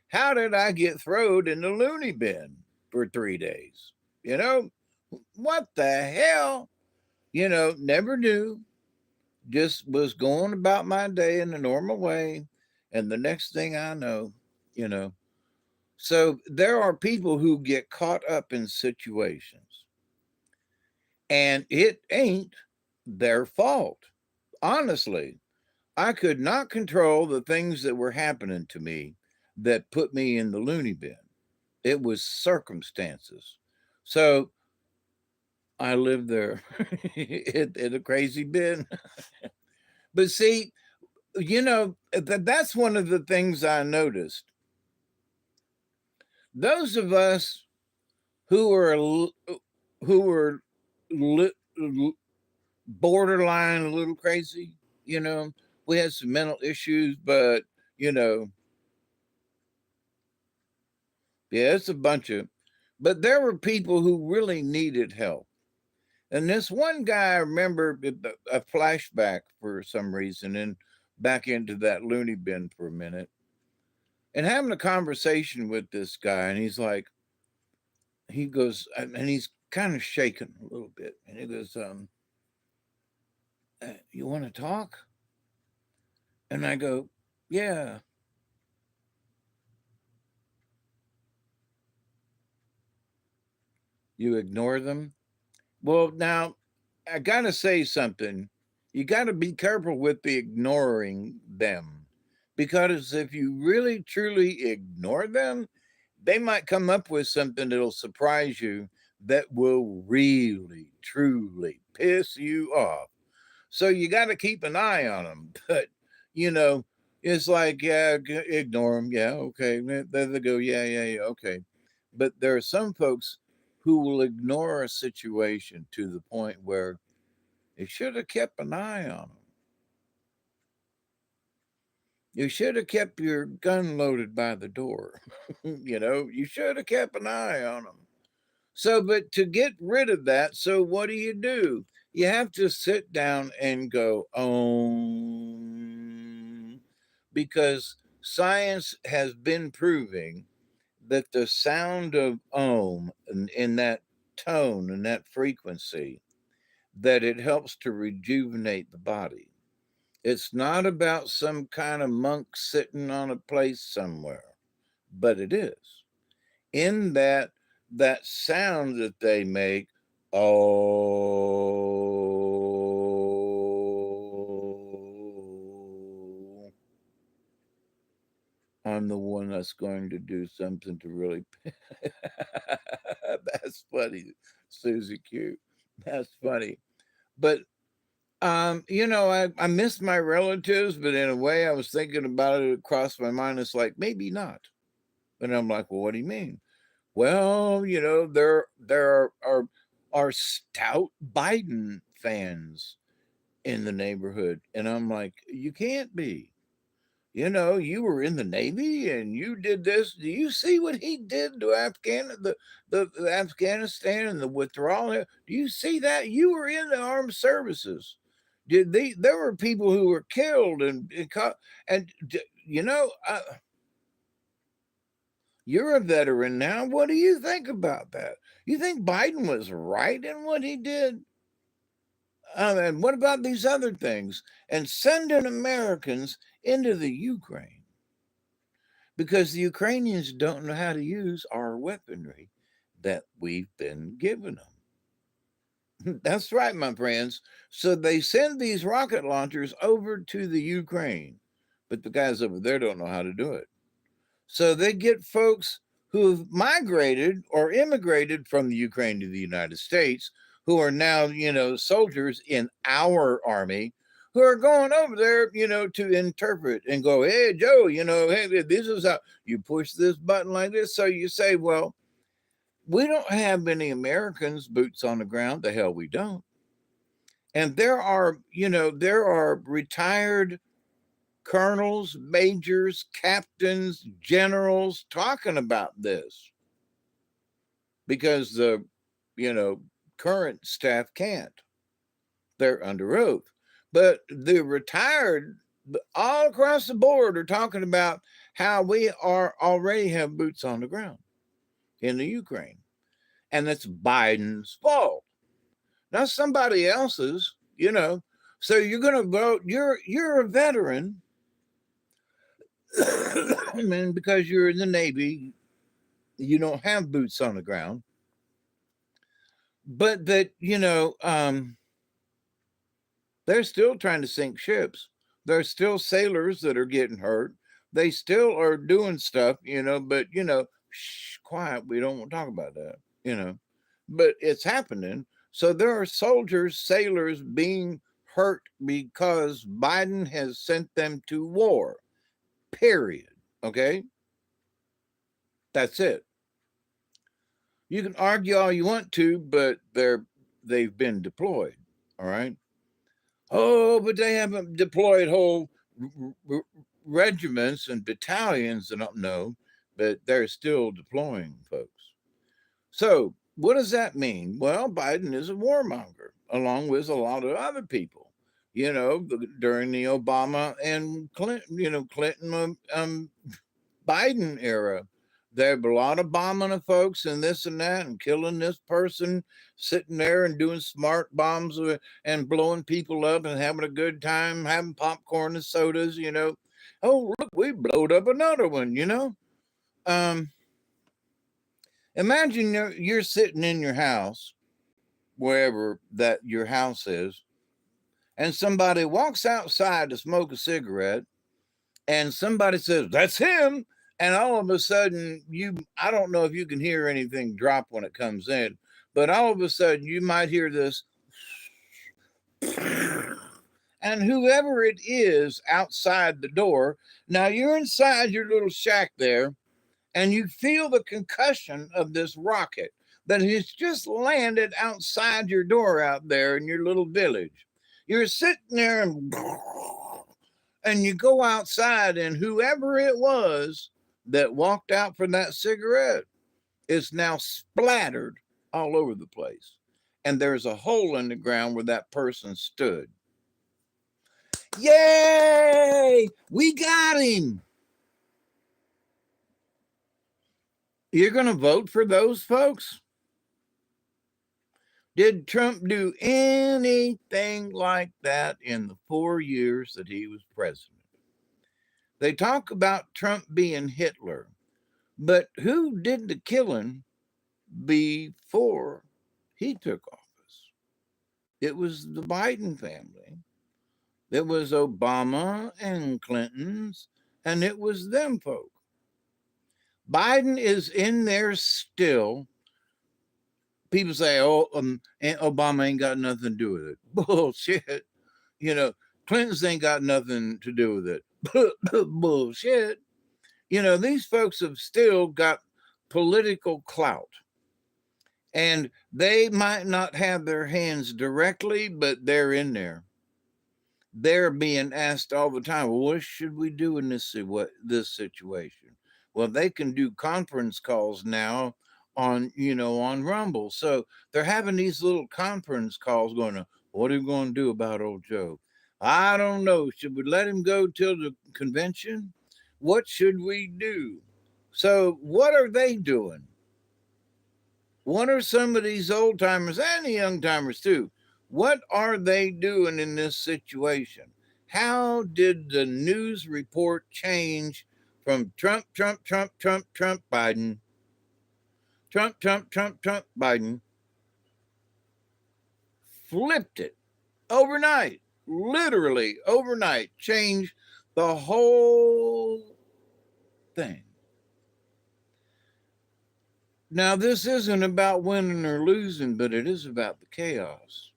How did I get thrown in the loony bin for 3 days? You know, what the hell? Never knew. Just was going about my day in the normal way. And the next thing I know, you know, so there are people who get caught up in situations and it ain't their fault. Honestly, I could not control the things that were happening to me that put me in the loony bin. It was circumstances. So I lived there in a crazy bin. But see, that's one of the things I noticed. Those of us who are who are li- borderline a little crazy, we had some mental issues, but you know, yeah, it's a bunch of. But there were people who really needed help. And this one guy, I remember a flashback for some reason, and back into that loony bin for a minute, and having a conversation with this guy, and he goes, and he's kind of shaking a little bit, and he goes, "You want to talk?" And I go, "Yeah." You ignore them. Well, now I gotta say something. You gotta be careful with the ignoring them, because if you really truly ignore them, they might come up with something that'll surprise you that will really truly piss you off. So you got to keep an eye on them. But you know, it's like, yeah, ignore them. Yeah, okay. There they go. Yeah, yeah, yeah. Okay. But there are some folks who will ignore a situation to the point where you should have kept an eye on them. You should have kept your gun loaded by the door. You should have kept an eye on them. So, but to get rid of that, so what do? You have to sit down and go, because science has been proving that the sound of in that tone and that frequency, that it helps to rejuvenate the body. It's not about some kind of monk sitting on a place somewhere, but it is. In that sound that they make, oh, I'm the one that's going to do something to really. That's funny, Susie Q. That's funny. But I miss my relatives, but in a way, I was thinking about it. It crossed my mind. It's like maybe not. And I'm like, well, what do you mean? Well, there are stout Biden fans in the neighborhood, and I'm like, you can't be. You were in the Navy and you did this. Do you see what he did to the Afghanistan and the withdrawal? Do you see that? You were in the armed services. There were people who were killed and you know, uh, you're a veteran now. What do you think about that? You think Biden was right in what he did? And what about these other things? And sending Americans into the Ukraine because the Ukrainians don't know how to use our weaponry that we've been giving them. That's right, my friends. So they send these rocket launchers over to the Ukraine, but the guys over there don't know how to do it. So they get folks who've migrated or immigrated from the Ukraine to the United States, who are now, soldiers in our army, who are going over there, to interpret and go, hey, Joe, hey, this is how you push this button like this. So you say, well, we don't have any Americans boots on the ground. The hell we don't. And there are retired colonels, majors, captains, generals talking about this because the you know current staff can't. They're under oath. But the retired all across the board are talking about how we are already have boots on the ground in the Ukraine. And that's Biden's fault. Not somebody else's. So you're gonna vote, you're a veteran. I mean, because you're in the Navy, you don't have boots on the ground. But they're still trying to sink ships. There's still sailors that are getting hurt. They still are doing stuff, but shh, quiet. We don't want to talk about that. But it's happening. So there are soldiers, sailors being hurt because Biden has sent them to war. Period. Okay? That's it. You can argue all you want to, but they've been deployed. All right. Oh, but they haven't deployed whole regiments and battalions. And no, but they're still deploying folks. So what does that mean? Well, Biden is a warmonger, along with a lot of other people. During the Obama and Clinton Biden era, there were a lot of bombing of folks and this and that and killing this person, sitting there and doing smart bombs and blowing people up and having a good time, having popcorn and sodas. Oh, look, we blowed up another one. Um, Imagine you're sitting in your house, wherever that your house is, and somebody walks outside to smoke a cigarette and somebody says, that's him. And all of a sudden, I don't know if you can hear anything drop when it comes in, but all of a sudden, you might hear this. And whoever it is outside the door, now you're inside your little shack there, and you feel the concussion of this rocket that has just landed outside your door out there in your little village. You're sitting there and you go outside, and whoever it was that walked out for that cigarette is now splattered all over the place. And there's a hole in the ground where that person stood. Yay! We got him. You're going to vote for those folks? Did Trump do anything like that in the 4 years that he was president? They talk about Trump being Hitler, but who did the killing before he took office? It was the Biden family. It was Obama and Clinton's, and it was them folk. Biden is in there still. People say, "Oh, Obama ain't got nothing to do with it." Bullshit. You know, Clinton's ain't got nothing to do with it. Bullshit. You know, these folks have still got political clout. And they might not have their hands directly, but they're in there. They're being asked all the time, well, what should we do in this situation? Well, they can do conference calls now on, on Rumble. So they're having these little conference calls going, what are we going to do about old Joe? I don't know. Should we let him go till the convention? What should we do? So what are they doing? What are some of these old timers and the young timers too? What are they doing in this situation? How did the news report change from Trump, Trump, Trump, Trump, Trump, Biden, Trump, Trump, Trump, Trump, Biden? Flipped it overnight, literally overnight, changed the whole thing. Now, this isn't about winning or losing, but it is about the chaos.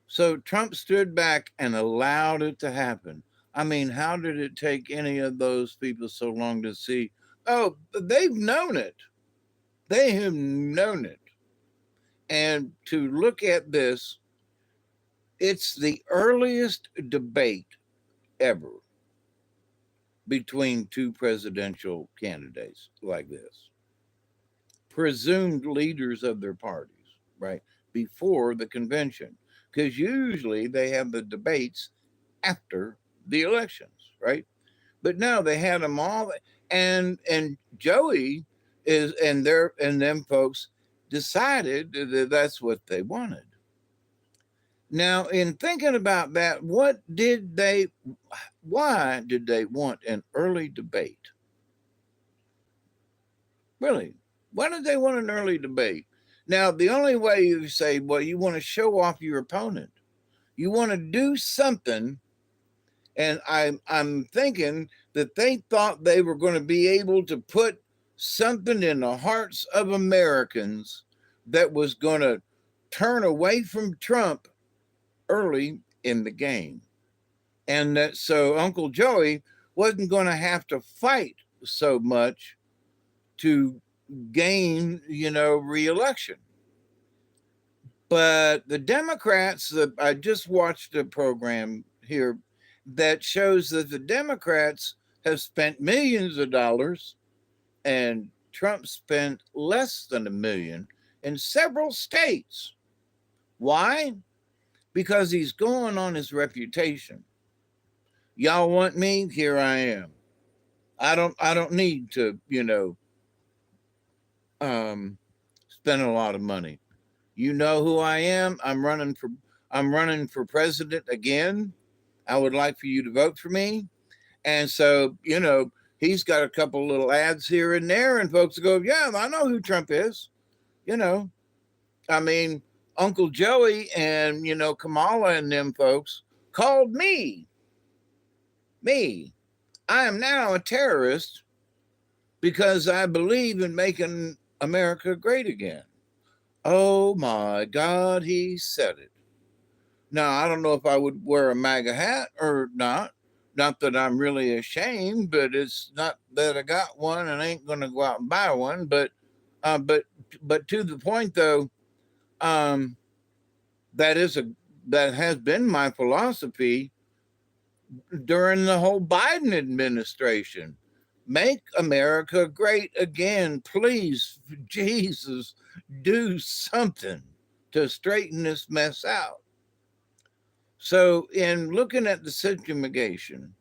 So Trump stood back and allowed it to happen. I mean, how did it take any of those people so long to see? Oh, they've known it. They have known it. And to look at this, it's the earliest debate ever between two presidential candidates like this, presumed leaders of their parties, right? Before the convention. Because usually they have the debates after the elections, right? But no, they had them all, and Joey is and them folks decided that that's what they wanted. Now, in thinking about that, why did they want an early debate? Really, why did they want an early debate? Now, the only way you say, well, you want to show off your opponent, you want to do something. And I'm thinking that they thought they were going to be able to put something in the hearts of Americans that was going to turn away from Trump early in the game. And that so Uncle Joey wasn't going to have to fight so much to gain, reelection. But the Democrats, I just watched a program here that shows that the Democrats have spent millions of dollars and Trump spent less than $1 million in several states. Why? Because he's going on his reputation. Y'all want me? Here I am. I don't need to, spend a lot of money. You know who I am. I'm running for president again. I would like for you to vote for me. And so, he's got a couple little ads here and there, and folks go, yeah, I know who Trump is. You know, I mean, Uncle Joey and, Kamala and them folks called me. Me. I am now a terrorist because I believe in making America great again. Oh my God, he said it. Now, I don't know if I would wear a MAGA hat or not. Not that I'm really ashamed, but it's not that I got one and ain't going to go out and buy one. Uh, but, but to the point though, um, that is that has been my philosophy during the whole Biden administration. Make America great again, please, Jesus, do something to straighten this mess out. So, in looking at the situation,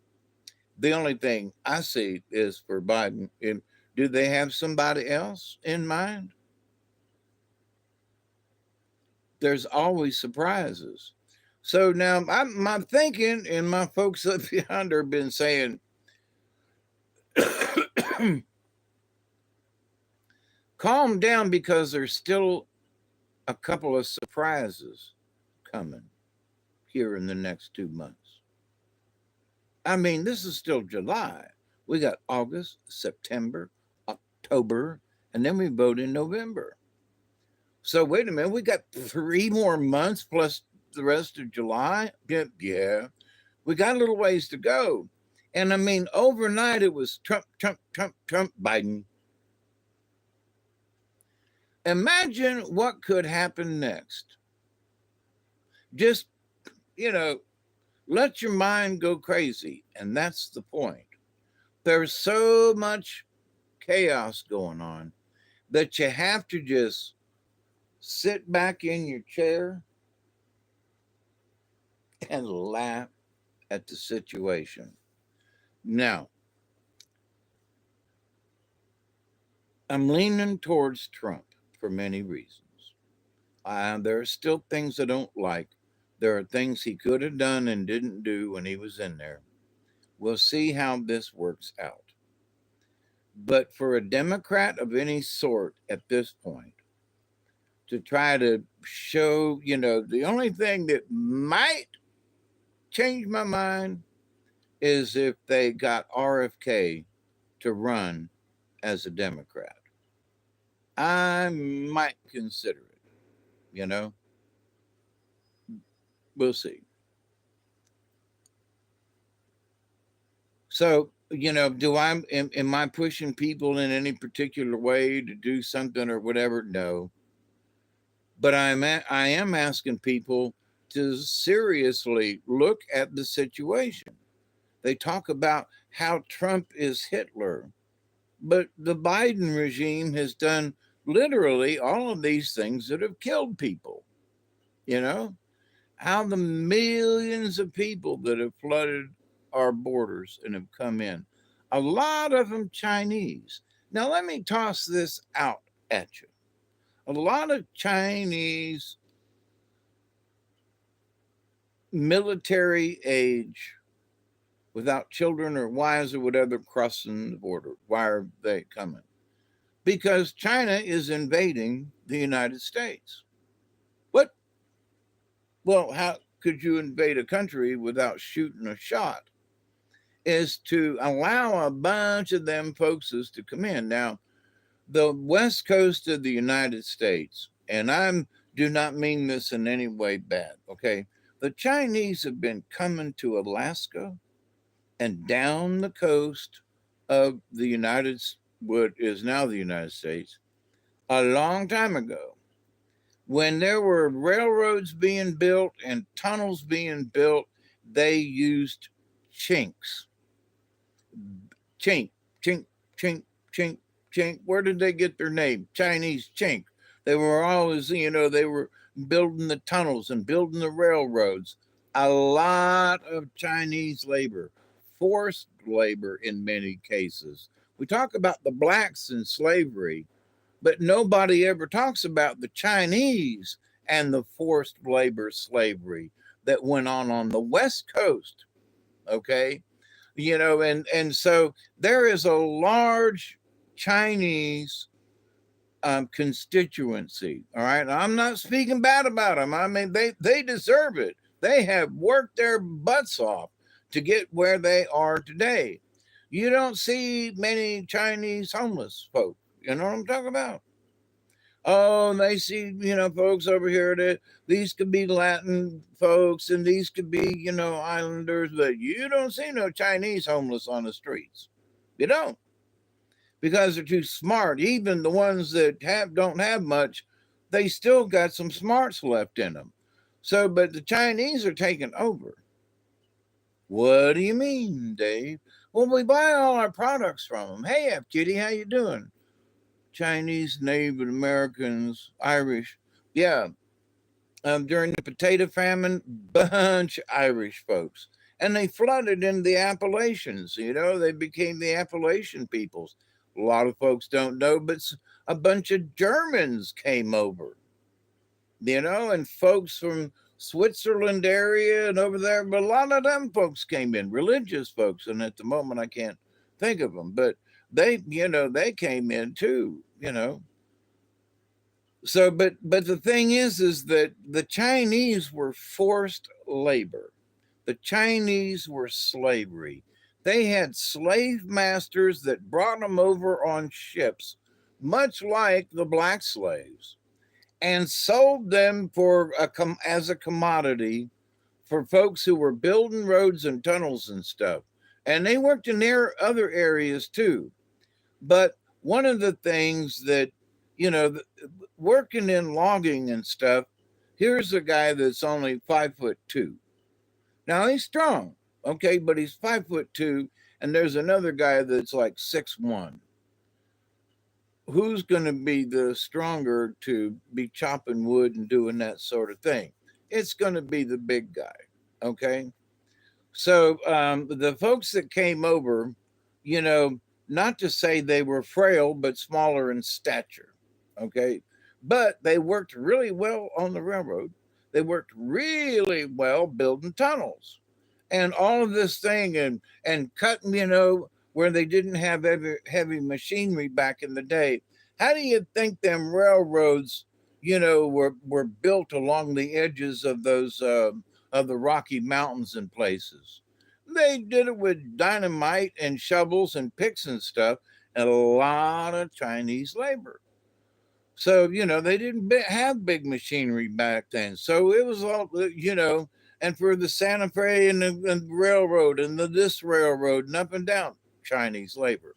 the only thing I see is for Biden. Do they have somebody else in mind? there's always surprises. So now my thinking and my folks up yonder have been saying, calm down because there's still a couple of surprises coming here in the next 2 months. I mean, this is still July. We got August, September, October, and then we vote in November. So wait a minute, we got 3 more months plus the rest of July. Yeah, we got a little ways to go. And I mean, overnight it was Trump, Trump, Trump, Trump, Biden. Imagine what could happen next. Just, you know, let your mind go crazy. And that's the point. There's so much chaos going on that you have to just sit back in your chair and laugh at the situation. Now, I'm leaning towards Trump for many reasons. There are still things I don't like. There are things he could have done and didn't do when he was in there. We'll see how this works out. But for a Democrat of any sort at this point, to try to show, the only thing that might change my mind is if they got RFK to run as a Democrat. I might consider it, you know. We'll see. So, am I pushing people in any particular way to do something or whatever? No. But I am asking people to seriously look at the situation. They talk about how Trump is Hitler, but the Biden regime has done literally all of these things that have killed people. You know, how the millions of people that have flooded our borders and have come in, a lot of them Chinese. Now, let me toss this out at you. A lot of Chinese military age without children or wives or whatever crossing the border. Why are they coming? Because China is invading the United States. What? Well, how could you invade a country without shooting a shot? Is to allow a bunch of them folkses to come in. Now, the west coast of the United States, and I do not mean this in any way bad, okay? The Chinese have been coming to Alaska and down the coast of the what is now the United States, a long time ago, when there were railroads being built and tunnels being built, they used chinks. Chink, chink, chink, chink, chink. Where did they get their name? Chinese chink. They were always, they were building the tunnels and building the railroads. A lot of Chinese labor, forced labor in many cases. We talk about the blacks in slavery, but nobody ever talks about the Chinese and the forced labor slavery that went on the West Coast. Okay. And so there is a large Chinese constituency. All right. I'm not speaking bad about them. I mean, they deserve it. They have worked their butts off to get where they are today. You don't see many Chinese homeless folk. You know what I'm talking about? Oh, and they see, folks over here that these could be Latin folks and these could be, islanders, but you don't see no Chinese homeless on the streets. You don't. Because they're too smart. Even the ones that don't have much, they still got some smarts left in them. So, but the Chinese are taking over. What do you mean, Dave? Well, we buy all our products from them. Hey, F Kitty, how you doing? Chinese, Native Americans, Irish. Yeah. During the potato famine, bunch of Irish folks. And they flooded in the Appalachians. They became the Appalachian peoples. A lot of folks don't know, but a bunch of Germans came over. And folks from Switzerland area and over there, but a lot of them folks came in, religious folks, and at the moment I can't think of them, but they came in too. So, but the thing is that the Chinese were forced labor. The Chinese were slavery. They had slave masters that brought them over on ships, much like the black slaves, and sold them as a commodity for folks who were building roads and tunnels and stuff. And they worked in their other areas too. But one of the things that, you know, working in logging and stuff, here's a guy that's only 5'2". Now he's strong, okay, but he's 5'2", and there's another guy that's like 6'1". Who's going to be the stronger to be chopping wood and doing that sort of thing? It's going to be the big guy, okay? So the folks that came over, you know, not to say they were frail, but smaller in stature, okay? But they worked really well on the railroad. They worked really well building tunnels and all of this thing and cutting, where they didn't have heavy machinery back in the day. How do you think them railroads, were built along the edges of those of the Rocky Mountains and places? They did it with dynamite and shovels and picks and stuff, and a lot of Chinese labor. So, they didn't have big machinery back then. So it was all, and for the Santa Fe and railroad and this railroad and up and down, Chinese labor,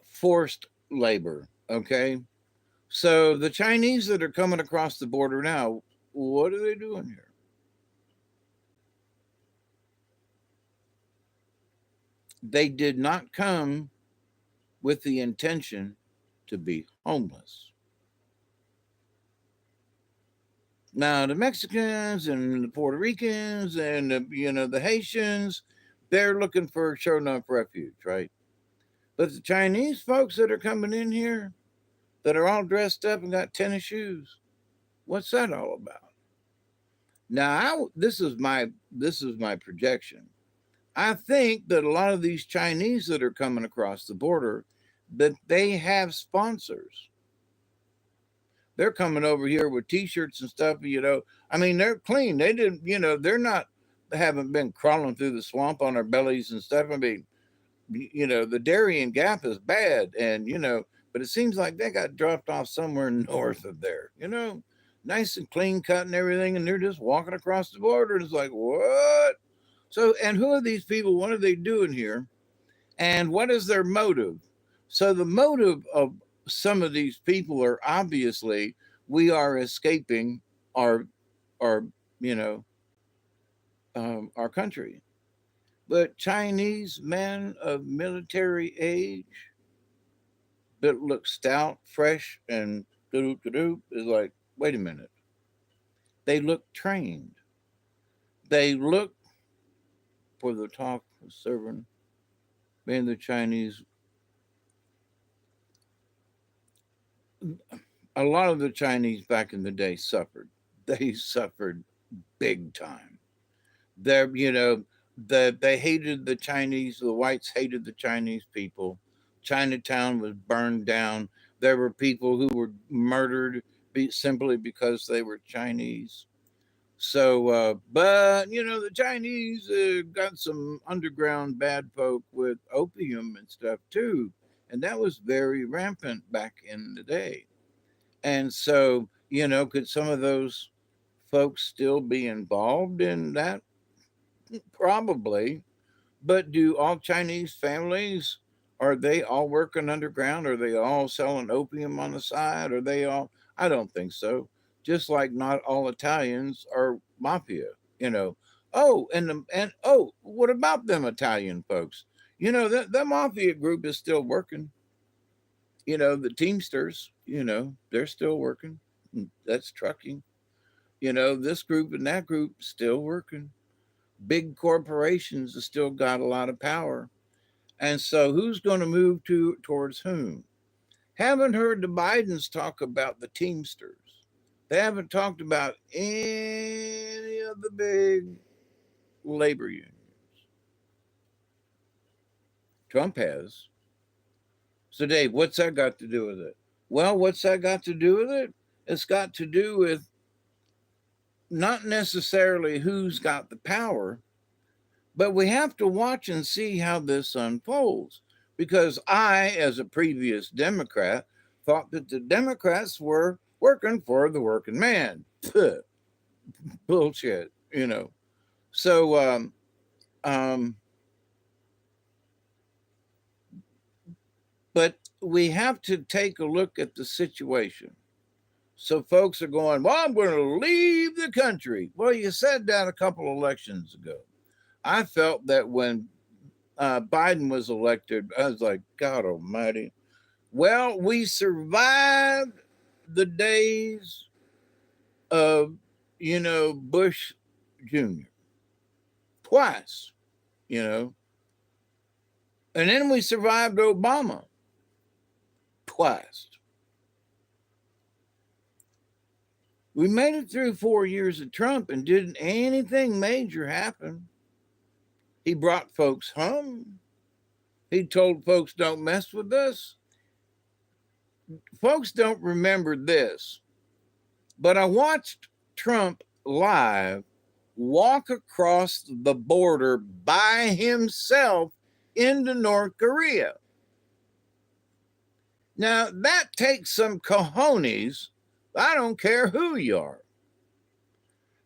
forced labor. Okay. So the Chinese that are coming across the border now, what are they doing here? They did not come with the intention to be homeless. Now, the Mexicans and the Puerto Ricans and the Haitians, they're looking for sure enough refuge, right? But the Chinese folks that are coming in here that are all dressed up and got tennis shoes, what's that all about? Now, this is my projection. I think that a lot of these Chinese that are coming across the border, that they have sponsors. They're coming over here with T-shirts and stuff. I mean, they're clean. They didn't, they're not, they haven't been crawling through the swamp on their bellies and stuff. I mean, the Darien Gap is bad, and but it seems like they got dropped off somewhere north of there. Nice and clean cut and everything, and they're just walking across the border. It's like, what? So, and who are these people? What are they doing here? And what is their motive? So, the motive of some of these people are obviously we are escaping our our you know our country. But Chinese men of military age that look stout, fresh, and doo is like, wait a minute. They look trained. They look for the talk of serving. Man, the Chinese, a lot of the Chinese back in the day suffered. They suffered big time. They hated the Chinese. The whites hated the Chinese people. Chinatown was burned down. There were people who were murdered simply because they were Chinese. So, but the Chinese got some underground bad folk with opium and stuff too, and that was very rampant back in the day. And so, could some of those folks still be involved in that? Probably. But do all Chinese families, are they all working underground? Are they all selling opium on the side? Are they all? I don't think so. Just like not all Italians are mafia. Oh, and what about them Italian folks? That mafia group is still working. The Teamsters, they're still working. That's trucking. This group and that group still working. Big corporations have still got a lot of power. And so who's going to move towards whom? Haven't heard the Bidens talk about the Teamsters. They haven't talked about any of the big labor unions. Trump has. So, Dave, what's that got to do with it? Well, what's that got to do with it? It's got to do with not necessarily who's got the power, but we have to watch and see how this unfolds. Because I, as a previous Democrat, thought that the Democrats were working for the working man. Bullshit, you know. So, um, but we have to take a look at the situation. So folks are going, well, I'm going to leave the country. Well, you said that a couple elections ago. I felt that when Biden was elected, I was like, God almighty. Well, we survived the days of, Bush Jr. twice, you know, and then we survived Obama twice. We made it through 4 years of Trump and didn't anything major happen. He brought folks home. He told folks don't mess with us. Folks don't remember this, but I watched Trump live walk across the border by himself into North Korea. Now, that takes some cojones. I don't care who you are.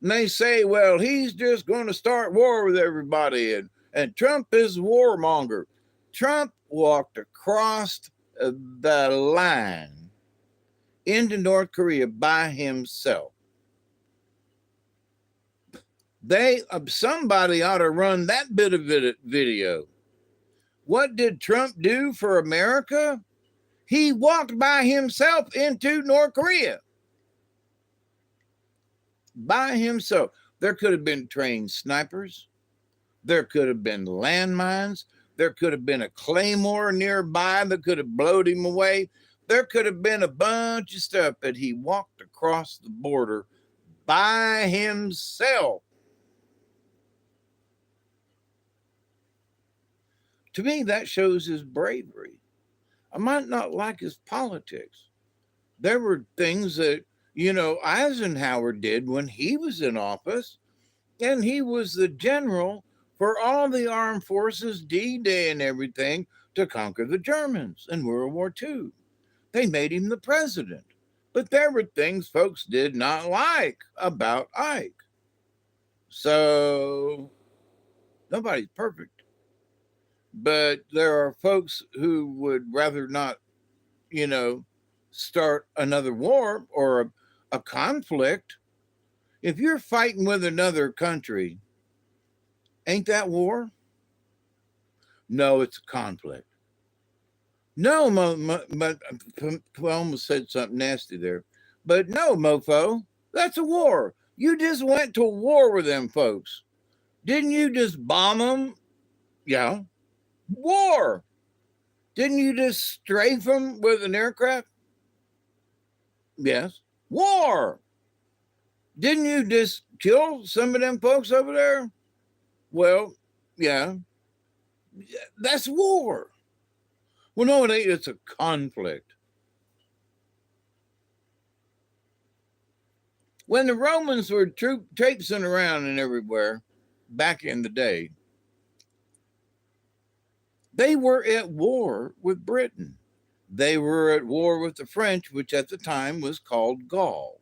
And they say, well, he's just going to start war with everybody, and Trump is a warmonger. Trump walked across the line into North Korea by himself. Somebody ought to run that bit of video. What did Trump do for America? He walked by himself into North Korea. By himself. There could have been trained snipers. There could have been landmines. There could have been a claymore nearby that could have blown him away. There could have been a bunch of stuff, but he walked across the border by himself. To me, that shows his bravery. I might not like his politics. There were things that, Eisenhower did when he was in office, and he was the general for all the armed forces, D-Day and everything, to conquer the Germans in World War II. They made him the president. But there were things folks did not like about Ike. So nobody's perfect. But there are folks who would rather not, start another war or a conflict. If you're fighting with another country, ain't that war? No, it's a conflict. No, I almost said something nasty there. But no, mofo, that's a war. You just went to war with them folks. Didn't you just bomb them? Yeah. War. Didn't you just strafe them with an aircraft? Yes. War. Didn't you just kill some of them folks over there? Well, yeah. That's war. Well, no, it ain't. It's a conflict. When the Romans were traipsing around and everywhere back in the day, they were at war with Britain. They were at war with the French, which at the time was called Gaul.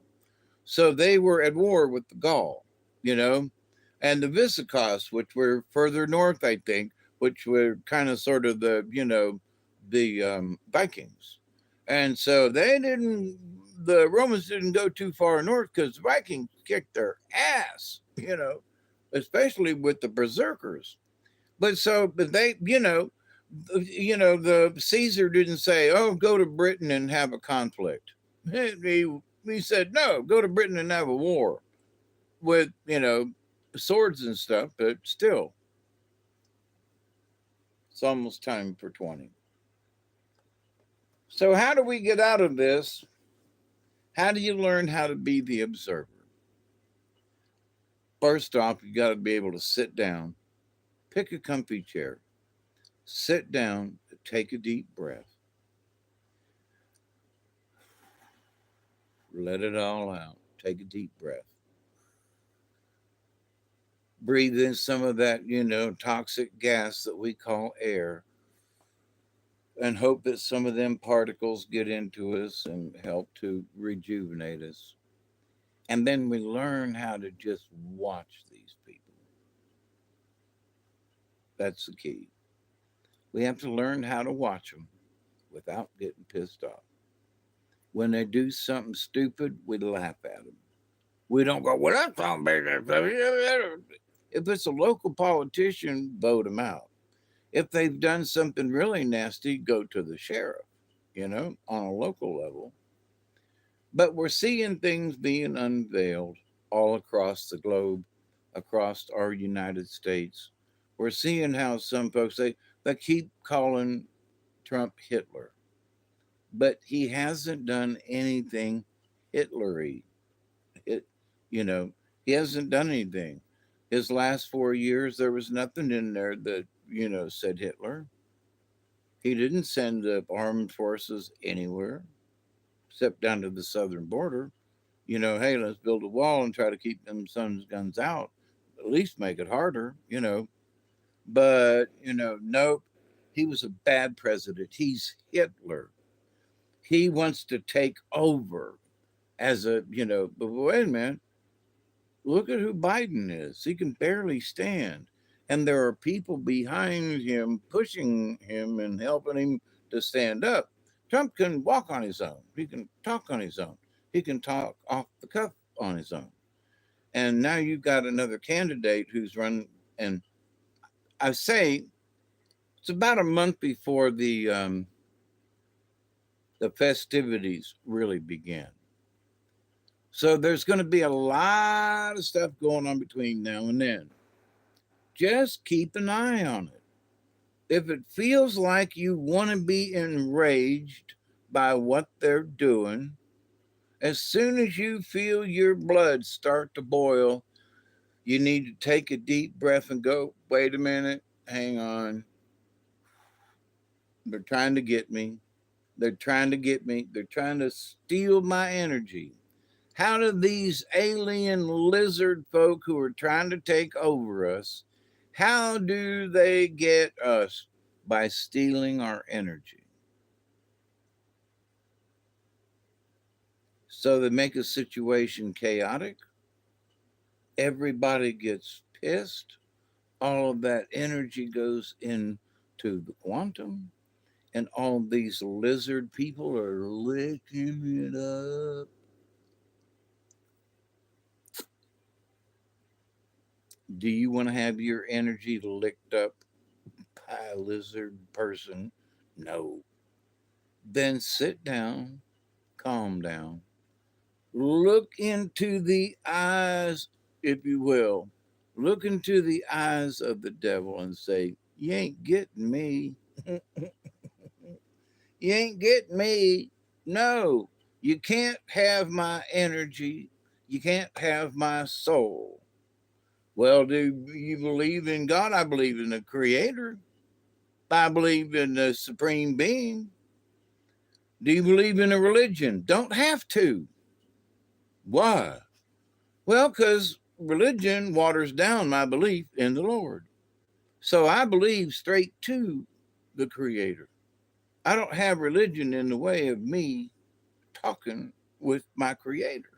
So they were at war with the Gaul, and the Visigoths, which were further north, I think, which were kind of sort of the Vikings. And so the Romans didn't go too far north because the Vikings kicked their ass, especially with the Berserkers. But they, the Caesar didn't say, oh, go to Britain and have a conflict. He said, no, go to Britain and have a war with, swords and stuff, but still. It's almost time for 20. So how do we get out of this How do you learn how to be the observer? First off, you got to be able to sit down, pick a comfy chair, sit down, take a deep breath, let it all out. Take a deep breath. Breathe in some of that, toxic gas that we call air, and hope that some of them particles get into us and help to rejuvenate us. And then we learn how to just watch these people. That's the key. We have to learn how to watch them without getting pissed off. When they do something stupid, we laugh at them. We don't go, well, that's not big. If it's a local politician, vote them out. If they've done something really nasty, go to the sheriff, on a local level. But we're seeing things being unveiled all across the globe, across our United States. We're seeing how some folks they keep calling Trump Hitler, but he hasn't done anything Hitlery. It, you know, he hasn't done anything. His last 4 years, there was nothing in there that said Hitler. He didn't send the armed forces anywhere except down to the southern border. Hey, let's build a wall and try to keep them sons' guns out. At least make it harder. But, nope. He was a bad president. He's Hitler. He wants to take over but wait a minute. Look at who Biden is. He can barely stand. And there are people behind him pushing him and helping him to stand up. Trump can walk on his own. He can talk on his own. He can talk off the cuff on his own. And now you've got another candidate who's run. And I say it's about a month before the festivities really begin. So there's going to be a lot of stuff going on between now and then. Just keep an eye on it. If it feels like you want to be enraged by what they're doing, as soon as you feel your blood start to boil, you need to take a deep breath and go, wait a minute, hang on. They're trying to get me. They're trying to get me. They're trying to steal my energy. How do these alien lizard folk who are trying to take over us, how do they get us? By stealing our energy. So they make a situation chaotic. Everybody gets pissed. All of that energy goes into the quantum. And all these lizard people are licking it up. Do you want to have your energy licked up by a lizard person? No. Then sit down, calm down, look into the eyes, if you will, look into the eyes of the devil and say, you ain't getting me. You ain't getting me. No, you can't have my energy. You can't have my soul. Well, do you believe in God? I believe in the Creator. I believe in the Supreme Being. Do you believe in a religion? Don't have to. Why? Well, because religion waters down my belief in the Lord. So I believe straight to the Creator. I don't have religion in the way of me talking with my Creator.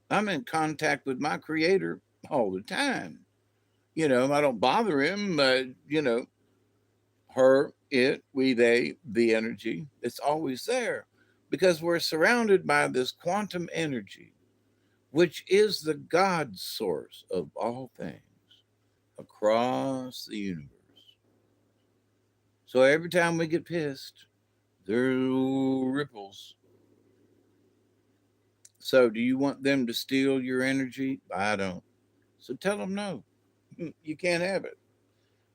I'm in contact with my Creator all the time. I don't bother him, but, her, it, we, they, the energy, it's always there because we're surrounded by this quantum energy, which is the God source of all things across the universe. So every time we get pissed, there are ripples. So do you want them to steal your energy? I don't. So tell them no. You can't have it.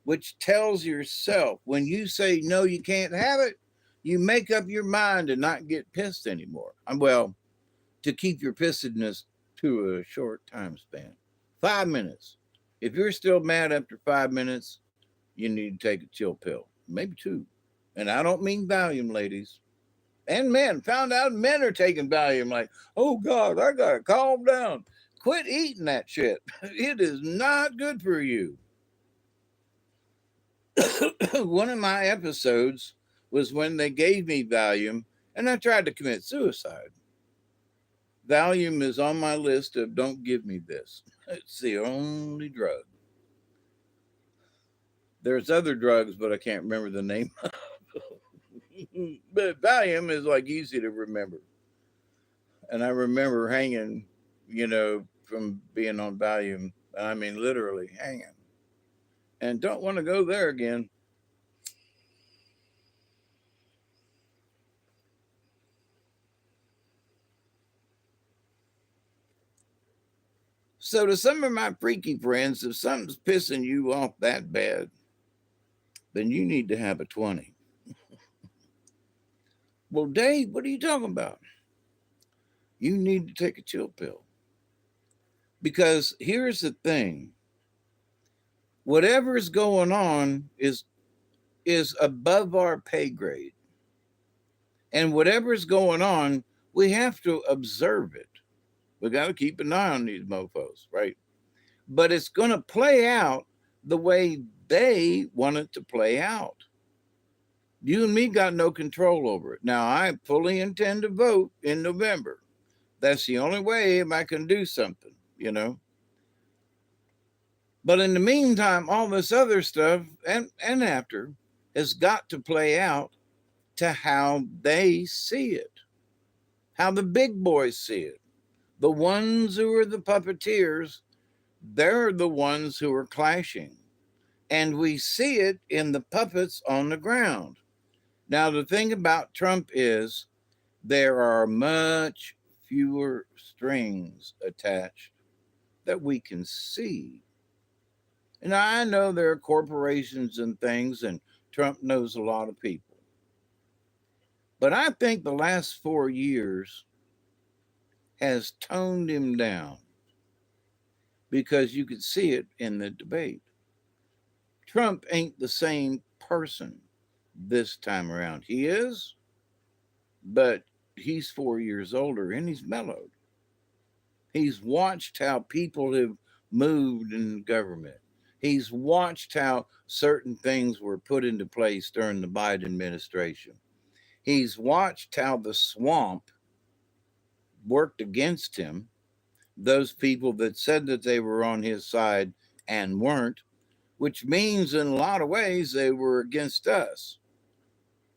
Which tells yourself when you say no, you can't have it, you make up your mind to not get pissed anymore. Well, to keep your pissedness to a short time span. 5 minutes. If you're still mad after 5 minutes, you need to take a chill pill, maybe two. And I don't mean Valium, ladies. And men, found out men are taking Valium like, oh God, I gotta calm down. Quit eating that shit. It is not good for you. One of my episodes was when they gave me Valium and I tried to commit suicide. Valium is on my list of don't give me this. It's the only drug. There's other drugs, but I can't remember the name. But Valium is like easy to remember. And I remember hanging, from being on Valium. I mean, literally hanging. And don't want to go there again. So, to some of my freaky friends, if something's pissing you off that bad, then you need to have a 20. Well, Dave, what are you talking about? You need to take a chill pill. Because here's the thing, whatever's going on is above our pay grade. And whatever's going on, we have to observe it. We got to keep an eye on these mofos, right? But it's going to play out the way they want it to play out. You and me got no control over it. Now, I fully intend to vote in November. That's the only way I can do something. But in the meantime, all this other stuff and after has got to play out to how they see it, how the big boys see it. The ones who are the puppeteers, they're the ones who are clashing. And we see it in the puppets on the ground. Now, the thing about Trump is there are much fewer strings attached that we can see. And I know there are corporations and things, and Trump knows a lot of people. But I think the last 4 years has toned him down because you could see it in the debate. Trump ain't the same person this time around. He is, but he's 4 years older and he's mellowed. He's watched how people have moved in government. He's watched how certain things were put into place during the Biden administration. He's watched how the swamp worked against him. Those people that said that they were on his side and weren't, which means in a lot of ways they were against us.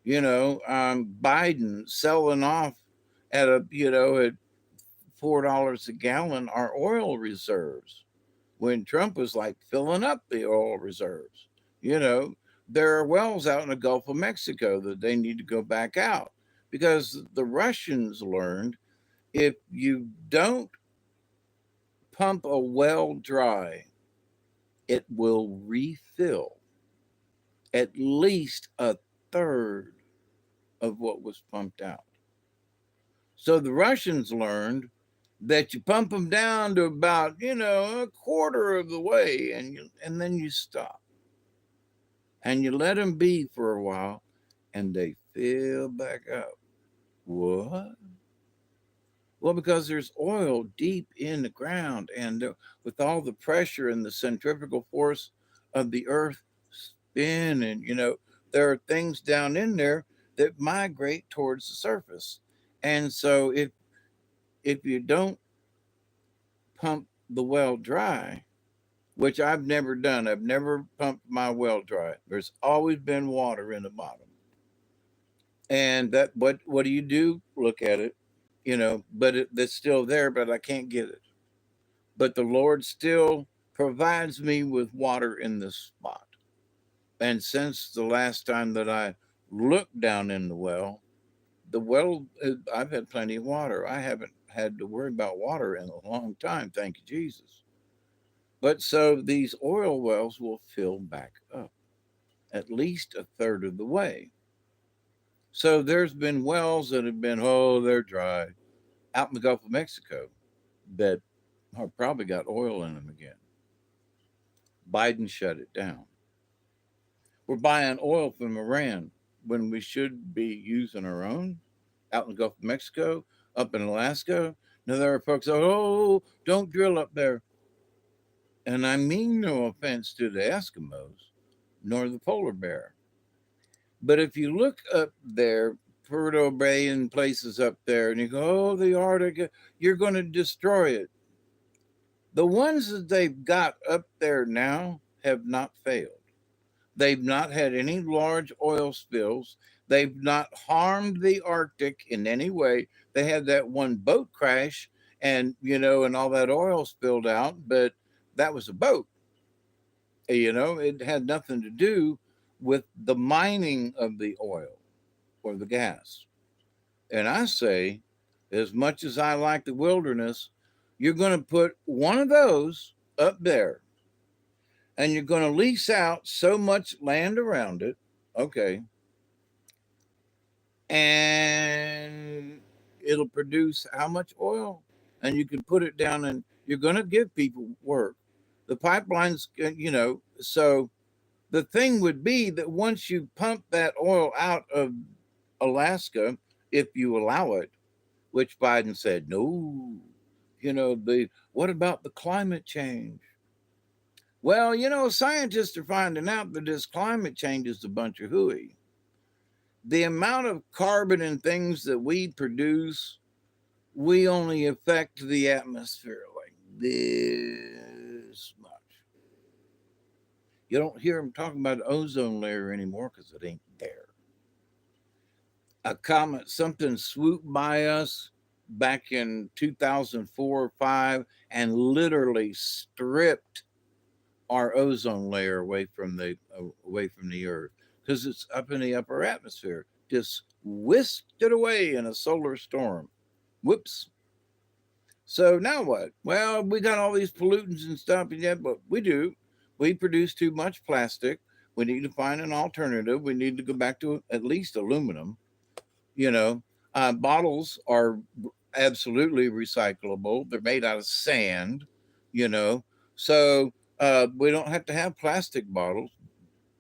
Biden selling off at $4 a gallon our oil reserves when Trump was like filling up the oil reserves. You know, there are wells out in the Gulf of Mexico that they need to go back out because the Russians learned if you don't pump a well dry, it will refill at least a third of what was pumped out. So the Russians learned that you pump them down to about, a quarter of the way and then you stop. And you let them be for a while and they fill back up. What? Well, because there's oil deep in the ground, and with all the pressure and the centrifugal force of the earth spinning, there are things down in there that migrate towards the surface. And so if you don't pump the well dry, which I've never done, I've never pumped my well dry. There's always been water in the bottom. And that what do you do? Look at it, but it's still there, but I can't get it. But the Lord still provides me with water in this spot. And since the last time that I looked down in the well, I've had plenty of water. I haven't had to worry about water in a long time. Thank you, Jesus. But so these oil wells will fill back up at least a third of the way. So there's been wells that have been, oh, they're dry. out in the Gulf of Mexico that have probably got oil in them again. Biden shut it down. We're buying oil from Iran when we should be using our own out in the Gulf of Mexico, up in Alaska. Now there are folks, oh, don't drill up there. And I mean no offense to the Eskimos nor the polar bear. But if you look up there, Prudhoe Bay and places up there, and you go, oh, the Arctic, you're going to destroy it. The ones that they've got up there now have not failed. They've not had any large oil spills. They've not harmed the Arctic in any way. They had that one boat crash and, and all that oil spilled out, but that was a boat. It had nothing to do with the mining of the oil or the gas. And I say, as much as I like the wilderness, you're going to put one of those up there and you're going to lease out so much land around it. Okay. And it'll produce how much oil? And you can put it down and you're going to give people work. The pipelines, so the thing would be that once you pump that oil out of Alaska, if you allow it, which Biden said, no, the what about the climate change? Well, scientists are finding out that this climate change is a bunch of hooey. The amount of carbon and things that we produce, we only affect the atmosphere like this much. You don't hear them talking about the ozone layer anymore because it ain't there. A comet, something swooped by us back in 2004 or 5 and literally stripped our ozone layer away from the earth because it's up in the upper atmosphere. Just whisked it away in a solar storm. Whoops. So now what? Well, we got all these pollutants and stuff, and yet, but we do. We produce too much plastic. We need to find an alternative. We need to go back to at least aluminum. You know, bottles are absolutely recyclable. They're made out of sand. You know, so we don't have to have plastic bottles,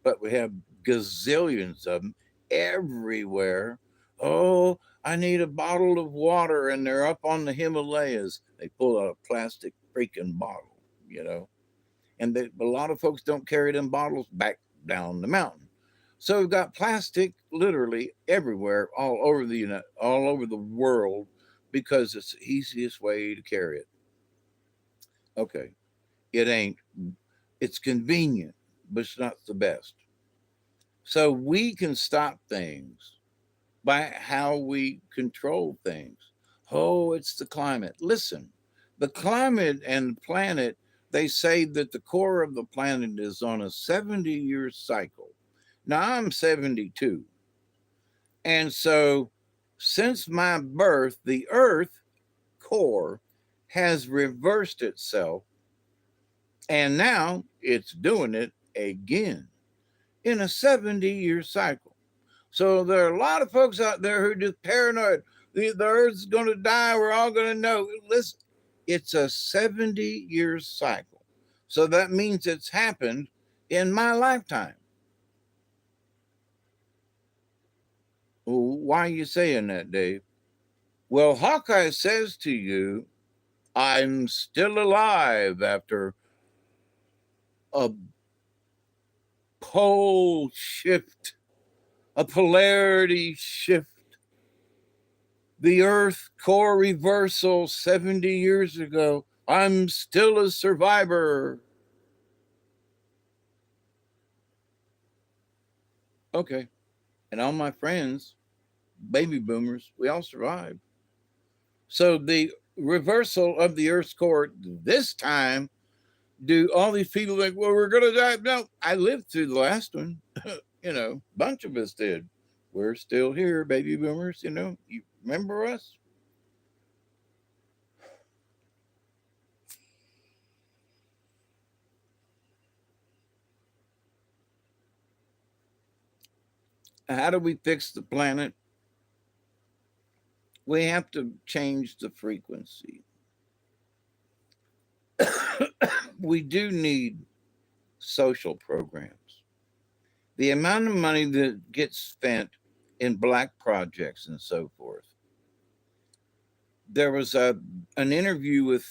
but we have gazillions of them everywhere. Oh, I need a bottle of water, and they're up on the Himalayas. They pull out a plastic freaking bottle, and a lot of folks don't carry them bottles back down the mountain. So we've got plastic literally everywhere, all over the world, because it's the easiest way to carry it. Okay, it ain't. It's convenient, but it's not the best. So we can stop things by how we control things. Oh, it's the climate. Listen, the climate and the planet, they say that the core of the planet is on a 70-year cycle. Now I'm 72. And so since my birth, the earth core has reversed itself and now it's doing it again in a 70-year cycle. So there are a lot of folks out there who are just paranoid. The earth's going to die. We're all going to know. Listen, it's a 70-year cycle. So that means it's happened in my lifetime. Well, why are you saying that, Dave? Well, Hawkeye says to you, I'm still alive after a pole shift, a polarity shift, the Earth core reversal 70 years ago. I'm still a survivor. Okay. And all my friends, baby boomers, we all survived. So the reversal of the Earth's core this time, do all these people think, well, we're going to die? No, I lived through the last one. Bunch of us did. We're still here, baby boomers. You remember us? How do we fix the planet? We have to change the frequency. We do need social programs. The amount of money that gets spent in black projects and so forth. There was an interview with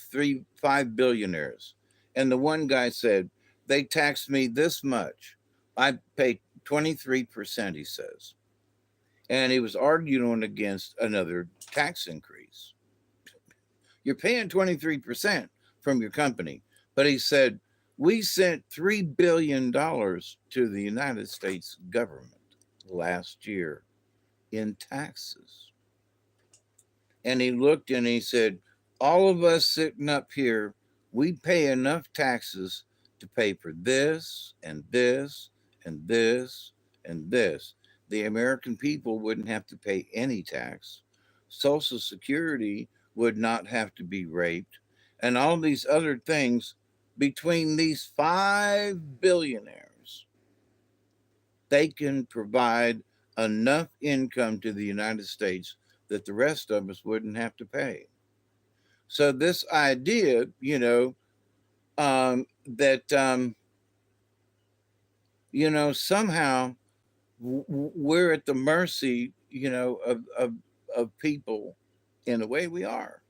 five billionaires, and the one guy said they taxed me this much. I pay 23%. He says, and he was arguing against another tax increase. You're paying 23% from your company, but he said we sent $3 billion to the United States government last year in taxes. And he looked and he said, all of us sitting up here, we pay enough taxes to pay for this and this and this and this. The American people wouldn't have to pay any tax. Social Security would not have to be raped. And all these other things between these five billionaires, they can provide enough income to the United States that the rest of us wouldn't have to pay. So this idea, that somehow we're at the mercy, of people, in a way we are,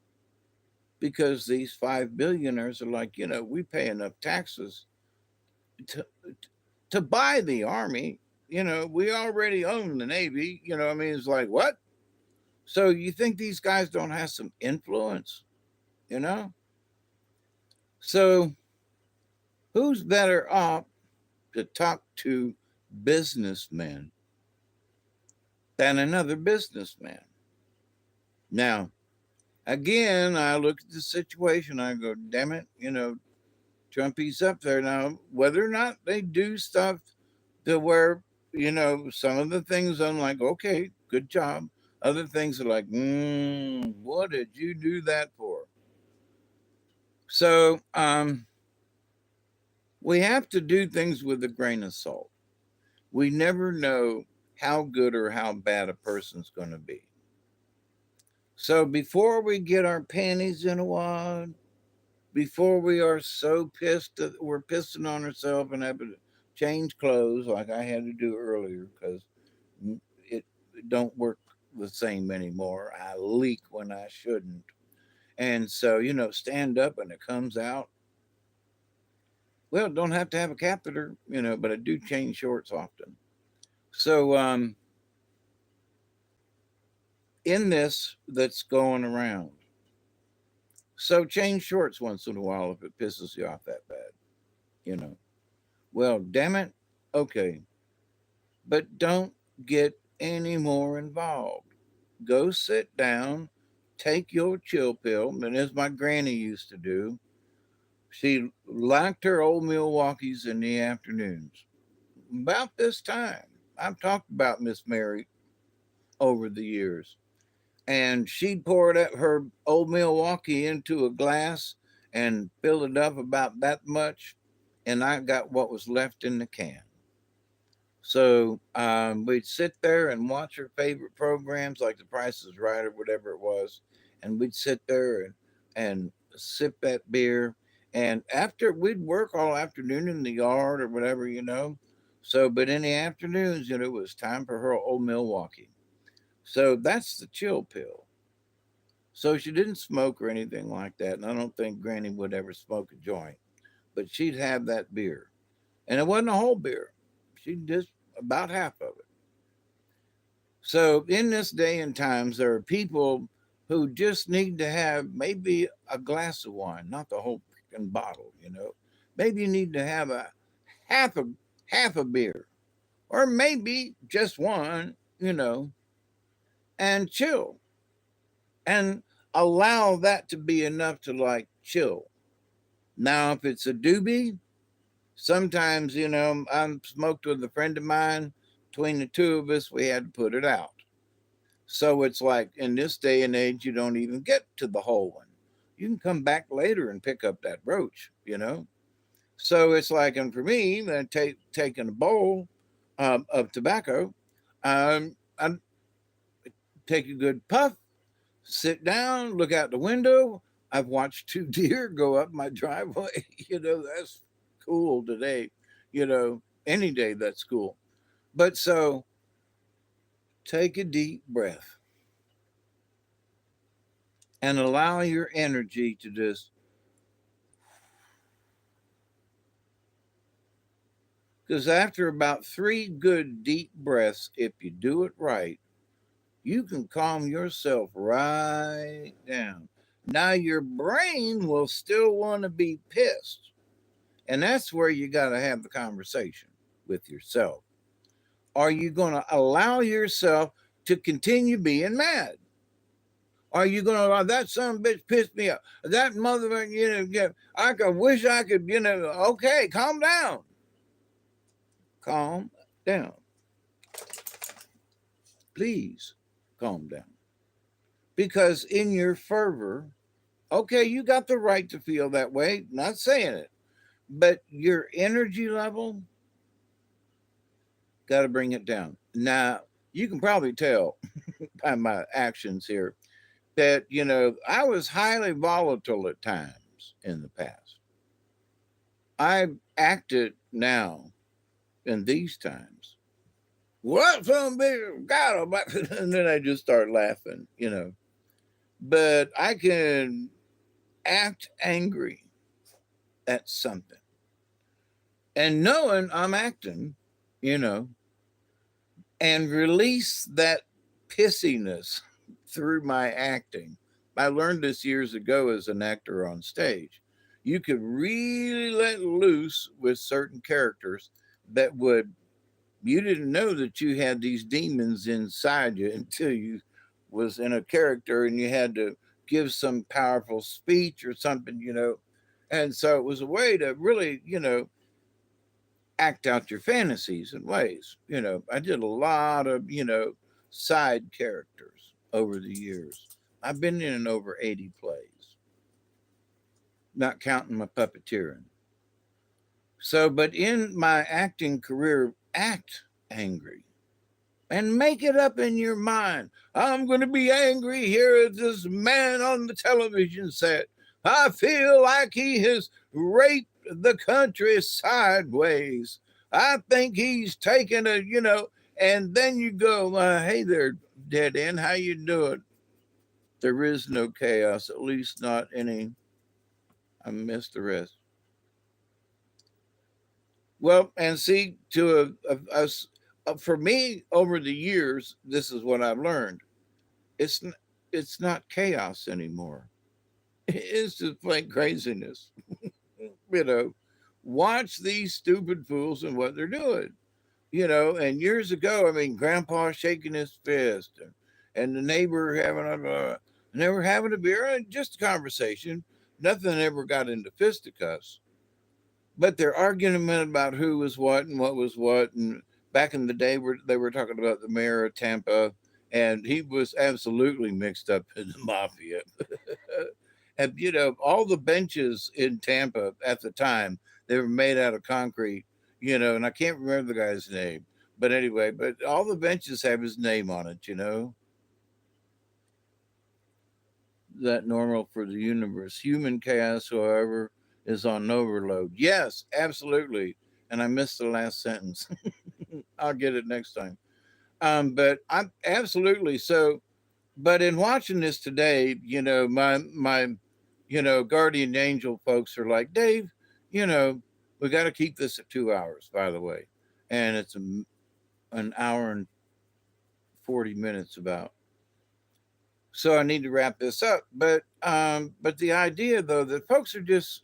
because these five billionaires are like, we pay enough taxes to to buy the army. We already own the Navy. I mean, it's like what? So you think these guys don't have some influence? You know? So who's better off to talk to businessmen than another businessman? Now, again, I look at the situation, I go, damn it, Trumpy's up there now. Whether or not they do stuff to where, some of the things I'm like, okay, good job. Other things are like, what did you do that for? So we have to do things with a grain of salt. We never know how good or how bad a person's going to be. So before we get our panties in a wad, before we are so pissed that we're pissing on ourselves and have to change clothes like I had to do earlier because it don't work the same anymore. I leak when I shouldn't. And so, stand up and it comes out. Well, don't have to have a catheter, but I do change shorts often. So, in this that's going around, so change shorts once in a while if it pisses you off that bad, you know. Well, damn it. Okay. But don't get any more involved. Go sit down, take your chill pill. And as my granny used to do, she liked her old Milwaukee's in the afternoons. About this time, I've talked about Miss Mary over the years. And she'd pour her old Milwaukee into a glass and fill it up about that much. And I got what was left in the can. So we'd sit there and watch her favorite programs like The Price is Right or whatever it was. And we'd sit there and sip that beer. And after we'd work all afternoon in the yard or whatever, So, but in the afternoons, it was time for her old Milwaukee. So that's the chill pill. So she didn't smoke or anything like that. And I don't think Granny would ever smoke a joint, but she'd have that beer. And it wasn't a whole beer, she'd just about half of it. So in this day and times, there are people who just need to have maybe a glass of wine, not the whole freaking bottle. Maybe you need to have half a half a beer, or maybe just one, and chill and allow that to be enough to like chill. Now, if it's a doobie, sometimes, I'm smoked with a friend of mine. Between the two of us, we had to put it out. So it's like in this day and age, you don't even get to the whole one. You can come back later and pick up that roach. So it's like, and for me, taking a bowl of tobacco, I take a good puff, sit down, look out the window. I've watched two deer go up my driveway. That's cool today. Any day that's cool. But so take a deep breath and allow your energy to just, because after about three good deep breaths, if you do it right, you can calm yourself right down. Now, your brain will still want to be pissed. And that's where you got to have the conversation with yourself. Are you going to allow yourself to continue being mad? Are you going to allow that son of a bitch pissed me off? That motherfucker, I could wish I could, okay, calm down. Calm down. Please calm down. Because in your fervor, okay, you got the right to feel that way, not saying it, but your energy level, got to bring it down. Now, you can probably tell by my actions here that, I was highly volatile at times in the past. I acted now in these times. What some big God? And then I just start laughing. But I can act angry at something. And knowing I'm acting, you know, and release that pissiness through my acting. I learned this years ago as an actor on stage. You could really let loose with certain characters that would, you didn't know that you had these demons inside you until you was in a character and you had to give some powerful speech or something. And so it was a way to really, act out your fantasies and ways. I did a lot of, side characters over the years. I've been in over 80 plays, not counting my puppeteering. So, but in my acting career, act angry and make it up in your mind. I'm going to be angry here at this man on the television set. I feel like he has raped the country sideways. I think he's taken and then you go, hey there, dead end, how you doing? There is no chaos, at least not any. I missed the rest. Well, and see, for me over the years, this is what I've learned. It's it's not chaos anymore. It's just plain craziness. you know, Watch these stupid fools and what they're doing. And years ago, I mean, Grandpa shaking his fist, and the neighbor having a beer, and just a conversation. Nothing ever got into fisticuffs, but they're arguing about who was what and what was what. And back in the day, they were talking about the mayor of Tampa, and he was absolutely mixed up in the mafia. And all the benches in Tampa at the time, they were made out of concrete. And I can't remember the guy's name, but anyway, but all the benches have his name on it. That normal for the universe. Human chaos, however, is on overload. Yes, absolutely. And I missed the last sentence. I'll get it next time. But I'm absolutely so. But in watching this today, my guardian angel folks are like, Dave, you know, we got to keep this at 2 hours, by the way, and it's an hour and 40 minutes about. So I need to wrap this up. But the idea though that folks are just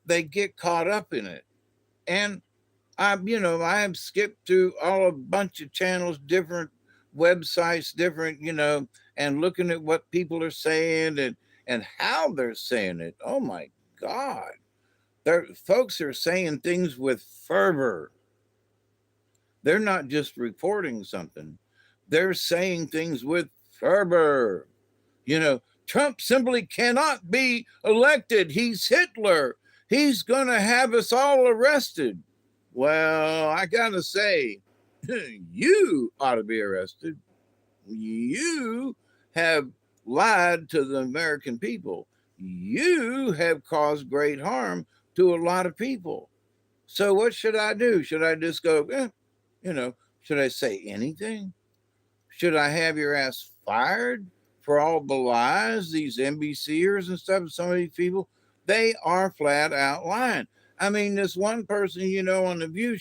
they get caught up in it, and I have skipped through all a bunch of channels, different websites, different and looking at what people are saying and how they're saying it. Oh my God, folks are saying things with fervor. They're not just reporting something; they're saying things with fervor. Trump simply cannot be elected. He's Hitler. He's going to have us all arrested. Well, I got to say, you ought to be arrested. You have lied to the American people. You have caused great harm to a lot of people. So what should I do? Should I just go, you know, should I say anything? Should I have your ass fired for all the lies, these NBCers and stuff? Some of these people, they are flat out lying. I mean, this one person, on the View,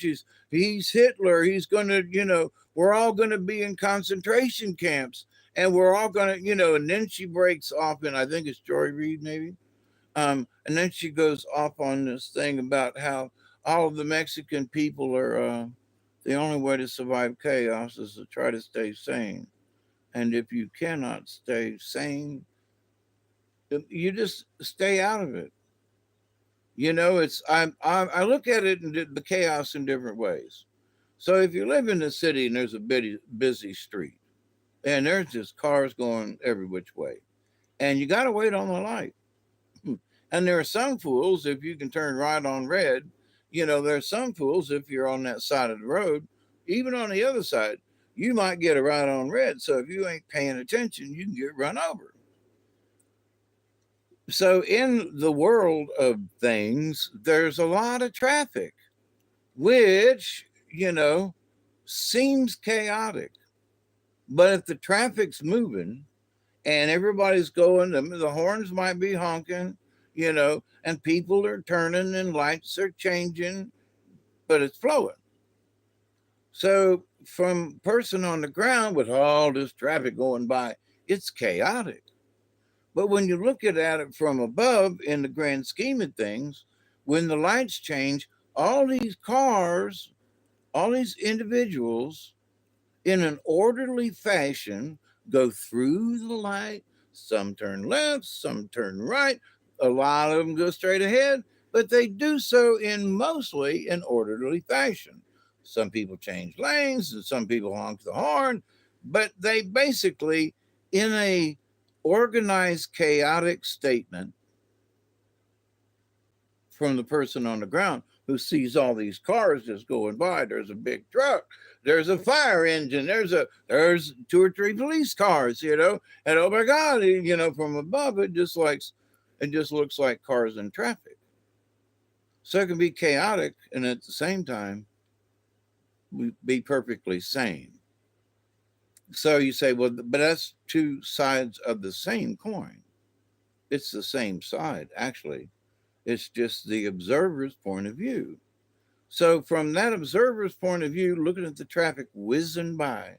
he's Hitler. He's going to, we're all going to be in concentration camps, and we're all going to, and then she breaks off, and I think it's Joy Reid, maybe. And then she goes off on this thing about how all of the Mexican people are, the only way to survive chaos is to try to stay sane. And if you cannot stay sane, you just stay out of it. It's I look at it and the chaos in different ways. So if you live in the city and there's a busy street and there's just cars going every which way, and you got to wait on the light. And there are some fools, if you can turn right on red, there's some fools, if you're on that side of the road, even on the other side, you might get a right on red. So if you ain't paying attention, you can get run over. So in the world of things, there's a lot of traffic, which, seems chaotic. But if the traffic's moving and everybody's going, the horns might be honking, and people are turning and lights are changing, but it's flowing. So from person on the ground with all this traffic going by, it's chaotic. But when you look at it from above in the grand scheme of things, when the lights change, all these cars, all these individuals in an orderly fashion go through the light. Some turn left, some turn right. A lot of them go straight ahead, but they do so in mostly an orderly fashion. Some people change lanes and some people honk the horn, but they basically, in a organized, chaotic statement from the person on the ground who sees all these cars just going by. There's a big truck, there's a fire engine, there's two or three police cars, and oh my God, from above it just looks like cars in traffic. So it can be chaotic and at the same time be perfectly sane. So you say, well, but that's two sides of the same coin. It's the same side, actually. It's just the observer's point of view. So, from that observer's point of view, looking at the traffic whizzing by,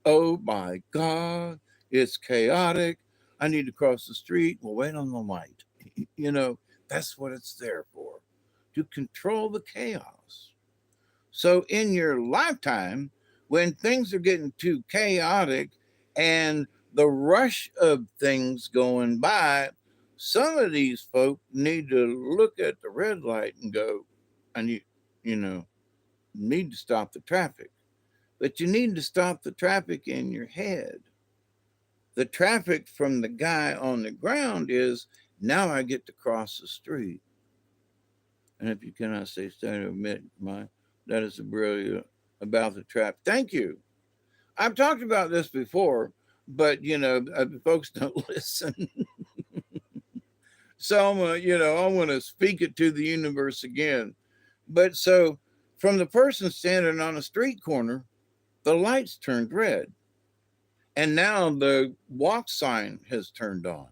oh my God, it's chaotic. I need to cross the street. Well, wait on the light. That's what it's there for, to control the chaos. So, in your lifetime, when things are getting too chaotic and the rush of things going by, some of these folk need to look at the red light and go, and need to stop the traffic. But you need to stop the traffic in your head. The traffic from the guy on the ground is, now I get to cross the street. And if you cannot say stand or admit that is a brilliant about the trap. Thank you. I've talked about this before, but folks don't listen. So I want to speak it to the universe again. But so from the person standing on a street corner, the lights turned red. And now the walk sign has turned on.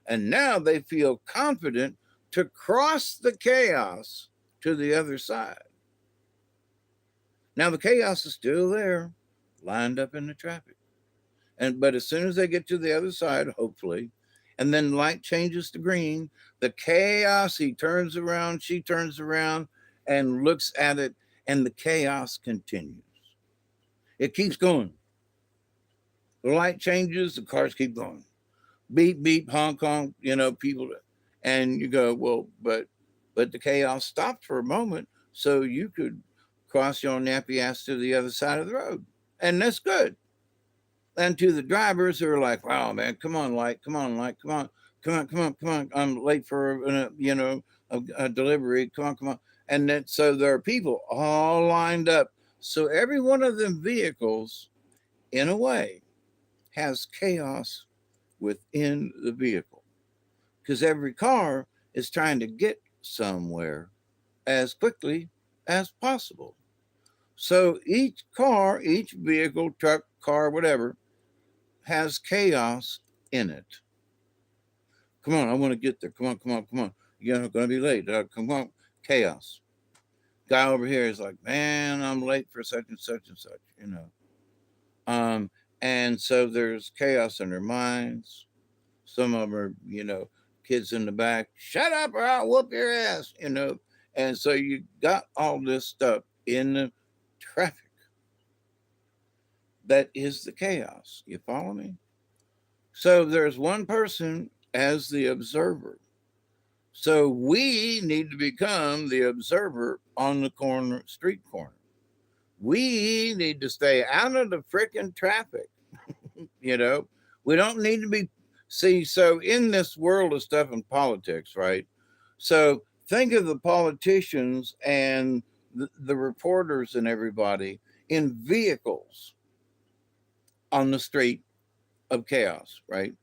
And now they feel confident to cross the chaos to the other side. Now the chaos is still there, lined up in the traffic. But as soon as they get to the other side, hopefully, and then light changes to green, the chaos, he turns around, she turns around and looks at it, and the chaos continues. It keeps going. The light changes, the cars keep going. Beep, beep, honk, honk, people. And you go, well, but the chaos stopped for a moment so you could cross your nappy ass to the other side of the road. And that's good. And to the drivers who are like, wow, man, come on, light, come on, light, come on, come on, come on, come on. I'm late for, a delivery. Come on, come on. And then, so there are people all lined up. So every one of them vehicles, in a way, has chaos within the vehicle, because every car is trying to get somewhere as quickly as possible. So each car, each vehicle, truck, car, whatever, has chaos in it. Come on, I want to get there. Come on, come on, come on. You're going to be late. Come on, chaos. Guy over here is like, man, I'm late for such and such and such, you know. Um, and so there's chaos in their minds. Some of them are, kids in the back, shut up or I'll whoop your ass, you know. And so you got all this stuff in the traffic that is the chaos. You follow me? So there's one person as the observer. So we need to become the observer on the street corner. We need to stay out of the freaking traffic. You know, we don't need to be. See, so in this world of stuff in politics, right? So think of the politicians and the reporters and everybody in vehicles on the street of chaos, right?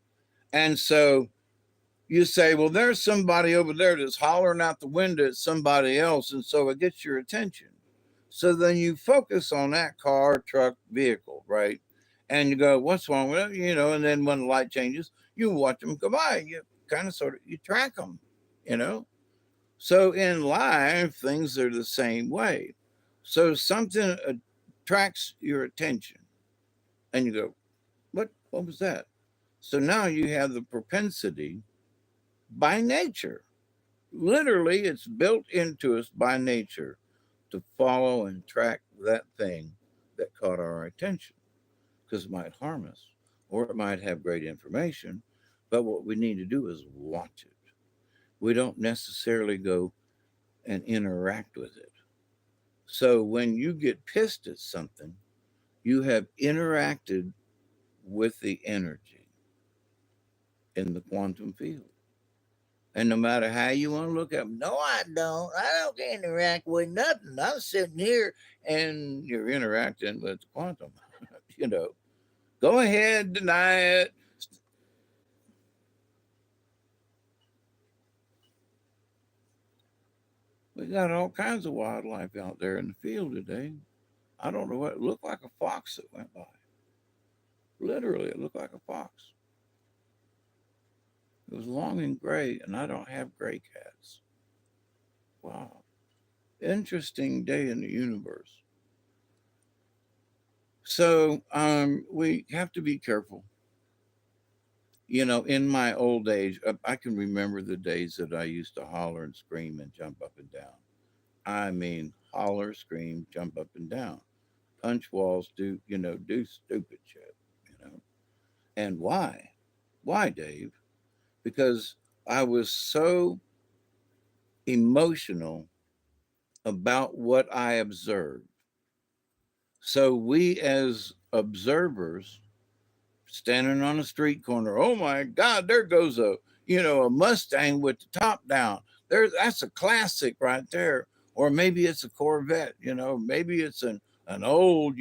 And so you say, well, there's somebody over there that's hollering out the window at somebody else. And so it gets your attention. So then you focus on that car, truck, vehicle, right? And you go, what's wrong with it? You know, and then when the light changes, you watch them go by. You kind of sort of, you track them, you know? So in life, things are the same way. So something attracts your attention and you go, what was that? So now you have the propensity by nature. Literally, it's built into us by nature to follow and track that thing that caught our attention because it might harm us or it might have great information. But what we need to do is watch it. We don't necessarily go and interact with it. So when you get pissed at something, you have interacted with the energy in the quantum field. And no matter how you want to look at them, no, I don't. I don't interact with nothing. I'm sitting here and you're interacting with quantum. you know, go ahead, deny it. We got all kinds of wildlife out there in the field today. I don't know what it looked like a fox that went by. Literally, it looked like a fox. It was long and gray, and I don't have gray cats. Wow. Interesting day in the universe. So we have to be careful. You know, in my old age, I can remember the days that I used to holler and scream and jump up and down. I mean, holler, scream, jump up and down, punch walls, do stupid shit, you know. And why? Why, Dave? Because I was so emotional about what I observed. So we as observers standing on a street corner. Oh my God, there goes a Mustang with the top down. That's a classic right there. Or maybe it's a Corvette, maybe it's an old,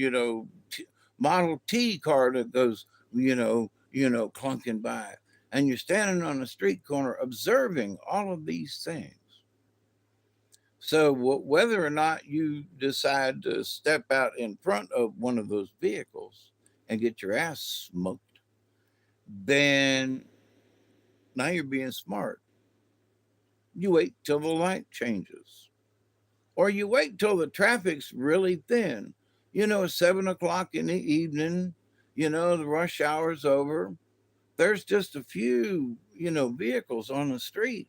Model T car that goes, clunking by. And you're standing on a street corner observing all of these things. So whether or not you decide to step out in front of one of those vehicles and get your ass smoked, then now you're being smart. You wait till the light changes, or you wait till the traffic's really thin. 7 o'clock in the evening. The rush hour's over. There's just a few, vehicles on the street,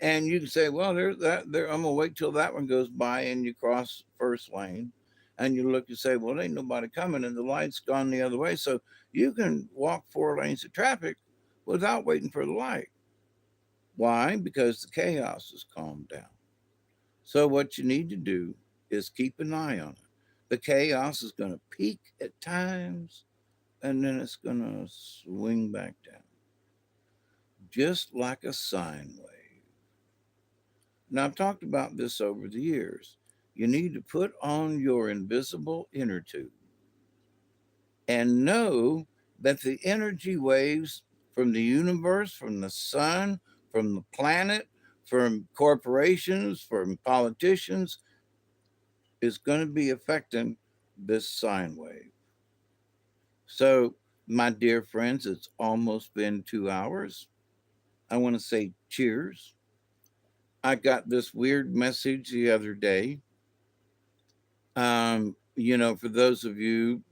and you can say, "Well, there's that. There, I'm gonna wait till that one goes by," and you cross first lane, and you look and say, "Well, ain't nobody coming," and the light's gone the other way, so you can walk 4 lanes of traffic without waiting for the light. Why? Because the chaos has calmed down. So what you need to do is keep an eye on it. The chaos is going to peak at times, and then it's going to swing back down, just like a sine wave. Now, I've talked about this over the years. You need to put on your invisible inner tube and know that the energy waves from the universe, from the sun, from the planet, from corporations, from politicians, is going to be affecting this sine wave. So, my dear friends, it's almost been 2 hours. I want to say cheers. I got this weird message the other day. For those of you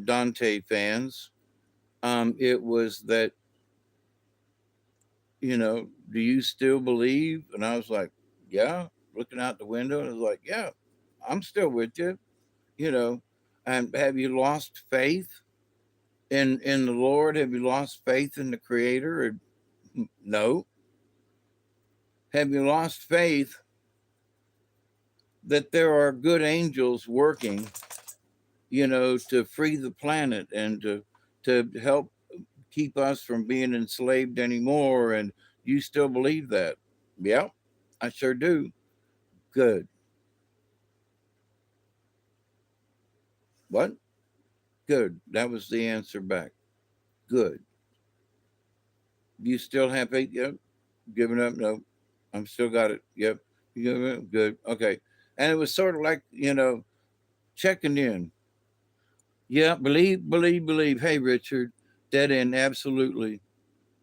Dante fans, it was that, do you still believe? And I was like, yeah, looking out the window. And I was like, yeah, I'm still with you, you know. And have you lost faith in the Lord? Have you lost faith in the Creator? No. Have you lost faith that there are good angels working, to free the planet and to help keep us from being enslaved anymore? And you still believe that? Yeah, I sure do. Good. What? Good. That was the answer back. Good. You still have faith? Yep. Giving up? No. I'm still got it. Yep. You give it up? Good. Okay. And it was sort of like, checking in. Yeah, believe, believe, believe. Hey, Richard, dead end. Absolutely.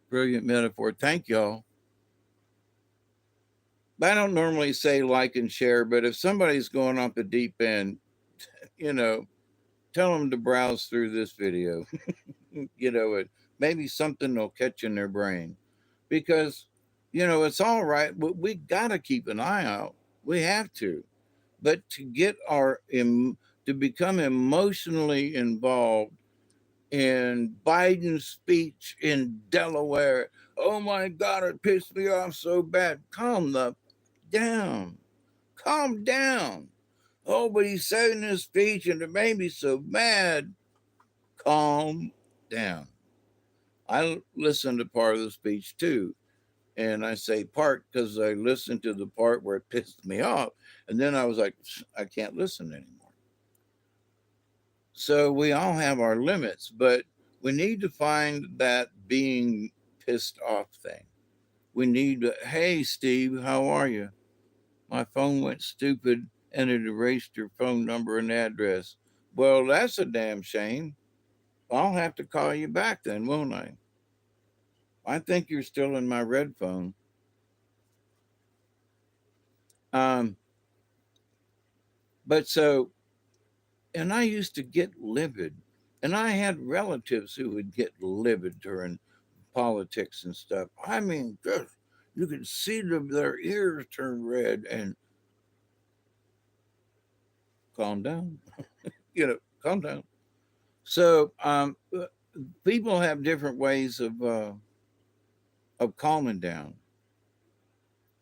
Brilliant metaphor. Thank y'all. I don't normally say like and share, but if somebody's going off the deep end, you know, tell them to browse through this video. And maybe something will catch in their brain because, it's all right. We got to keep an eye out. We have to. But to become emotionally involved in Biden's speech in Delaware, oh my God, it pissed me off so bad. Calm the down. Calm down. Oh, but he said in his speech and it made me so mad. Calm down. I listened to part of the speech too. And I say part because I listened to the part where it pissed me off. And then I was like, I can't listen anymore. So we all have our limits, but we need to find that being pissed off thing. We need to, hey, Steve, how are you? My phone went stupid and it erased your phone number and address. Well, that's a damn shame. I'll have to call you back then, won't I? I think you're still in my red phone. Um, but so, and I used to get livid. And I had relatives who would get livid during politics and stuff. I mean, just, you could see their ears turn red and calm down, calm down. So, people have different ways of calming down,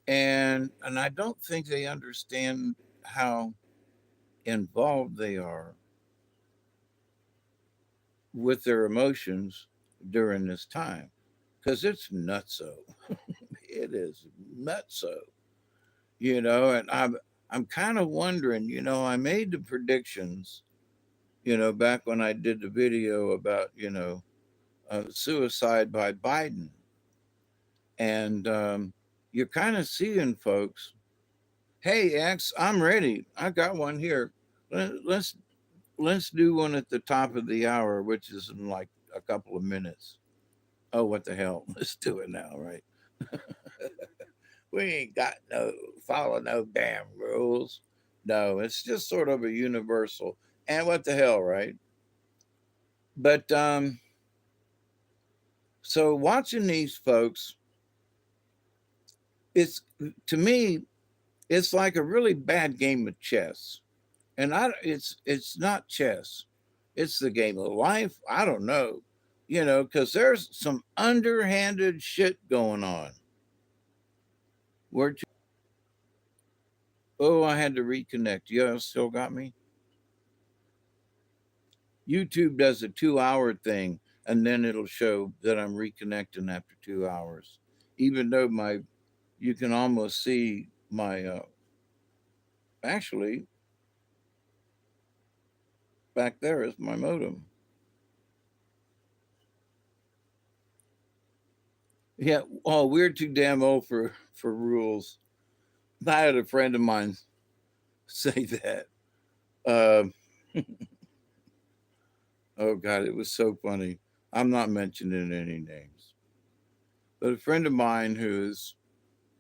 and I don't think they understand how involved they are with their emotions during this time because it's nutso. It is nutso, and I'm kind of wondering. I made the predictions, back when I did the video about suicide by Biden, and you're kind of seeing folks. Hey, X, I'm ready. I got one here. Let's let's do one at the top of the hour, which is in like a couple of minutes. Oh, what the hell? Let's do it now, right? We ain't got no follow no damn rules. No, it's just sort of a universal. And what the hell, right? But so watching these folks, it's to me, it's like a really bad game of chess. And it's not chess. It's the game of life. I don't know. Because there's some underhanded shit going on. Where Oh, I had to reconnect. You still got me? YouTube does a 2 hour thing and then it'll show that I'm reconnecting after 2 hours. Even though you can almost see my, actually, back there is my modem. Yeah. Oh, we're too damn old for rules. I had a friend of mine say that. Um, oh God, it was so funny. I'm not mentioning any names, but a friend of mine who's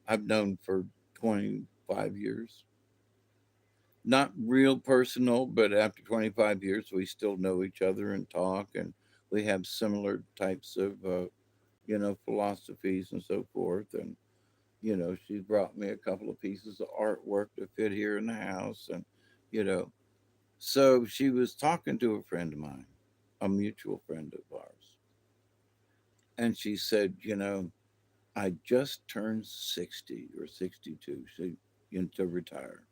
I've known for 25 years, not real personal, but after 25 years, we still know each other and talk, and we have similar types of, philosophies and so forth. And, she's brought me a couple of pieces of artwork to fit here in the house. And, you know, so she was talking to a friend of mine, a mutual friend of ours. And she said, I just turned 60 or 62, so, to retire.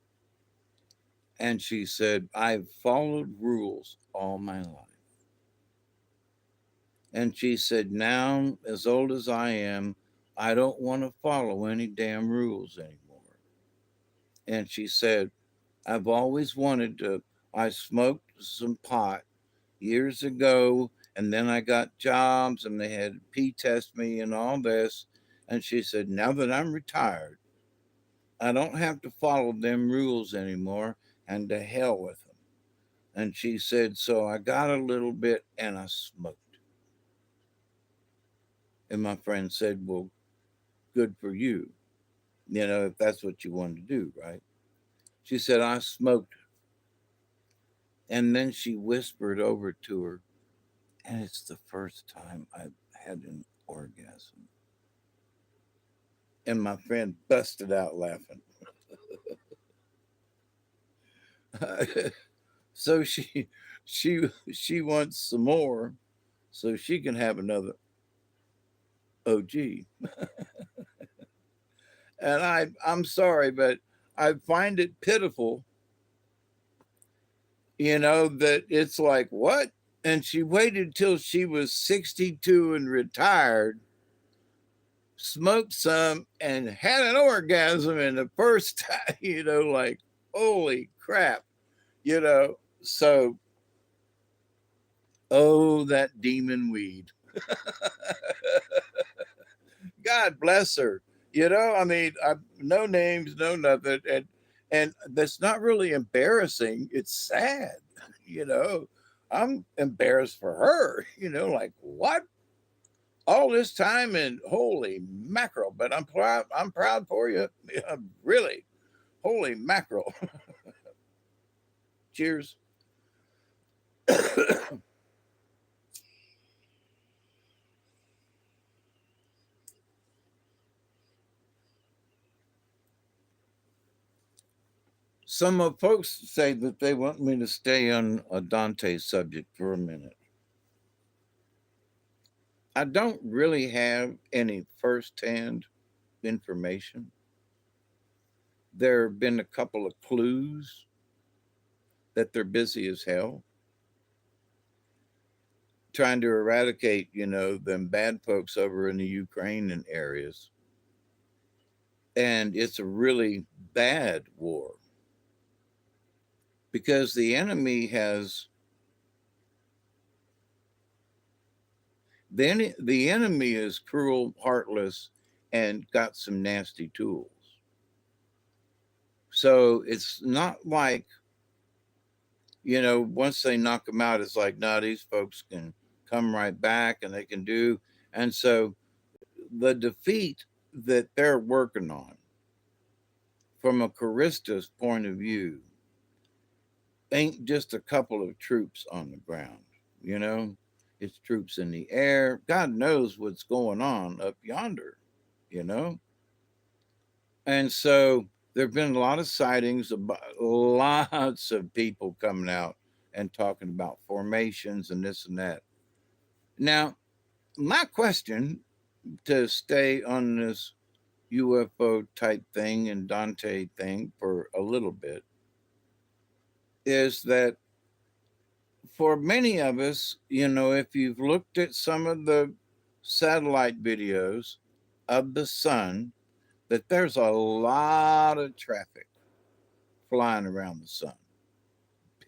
And she said, I've followed rules all my life. And she said, now, as old as I am, I don't want to follow any damn rules anymore. And she said, I've always wanted to. I smoked some pot years ago, and then I got jobs, and they had to pee test me and all this. And she said, now that I'm retired, I don't have to follow them rules anymore, and to hell with them. And she said, so I got a little bit and I smoked. And my friend said, well, good for you, if that's what you want to do, right? She said, I smoked. And then she whispered over to her, and it's the first time I've had an orgasm. And my friend busted out laughing. So she wants some more so she can have another OG. And I'm sorry, but I find it pitiful, that it's like, what? And she waited till she was 62 and retired, smoked some, and had an orgasm in the first time, like, holy crap, you know. So, oh, that demon weed. God bless her. I mean, no names, no nothing. And that's not really embarrassing. It's sad, you know. I'm embarrassed for her, like what? All this time and holy mackerel, but I'm proud for you. Yeah, really. Holy mackerel. Cheers. Some of folks say that they want me to stay on a Dante subject for a minute. I don't really have any firsthand information. There have been a couple of clues that they're busy as hell trying to eradicate, them bad folks over in the Ukraine and areas. And it's a really bad war because the enemy is cruel, heartless, and got some nasty tools. So it's not like, once they knock them out, it's like, no, these folks can come right back and they can do. And so the defeat that they're working on from a Charista's point of view ain't just a couple of troops on the ground, you know? It's troops in the air. God knows what's going on up yonder, you know? And so there have been a lot of sightings, about lots of people coming out and talking about formations and this and that. Now, my question, to stay on this UFO type thing and Dante thing for a little bit, is that for many of us, if you've looked at some of the satellite videos of the sun, that there's a lot of traffic flying around the sun.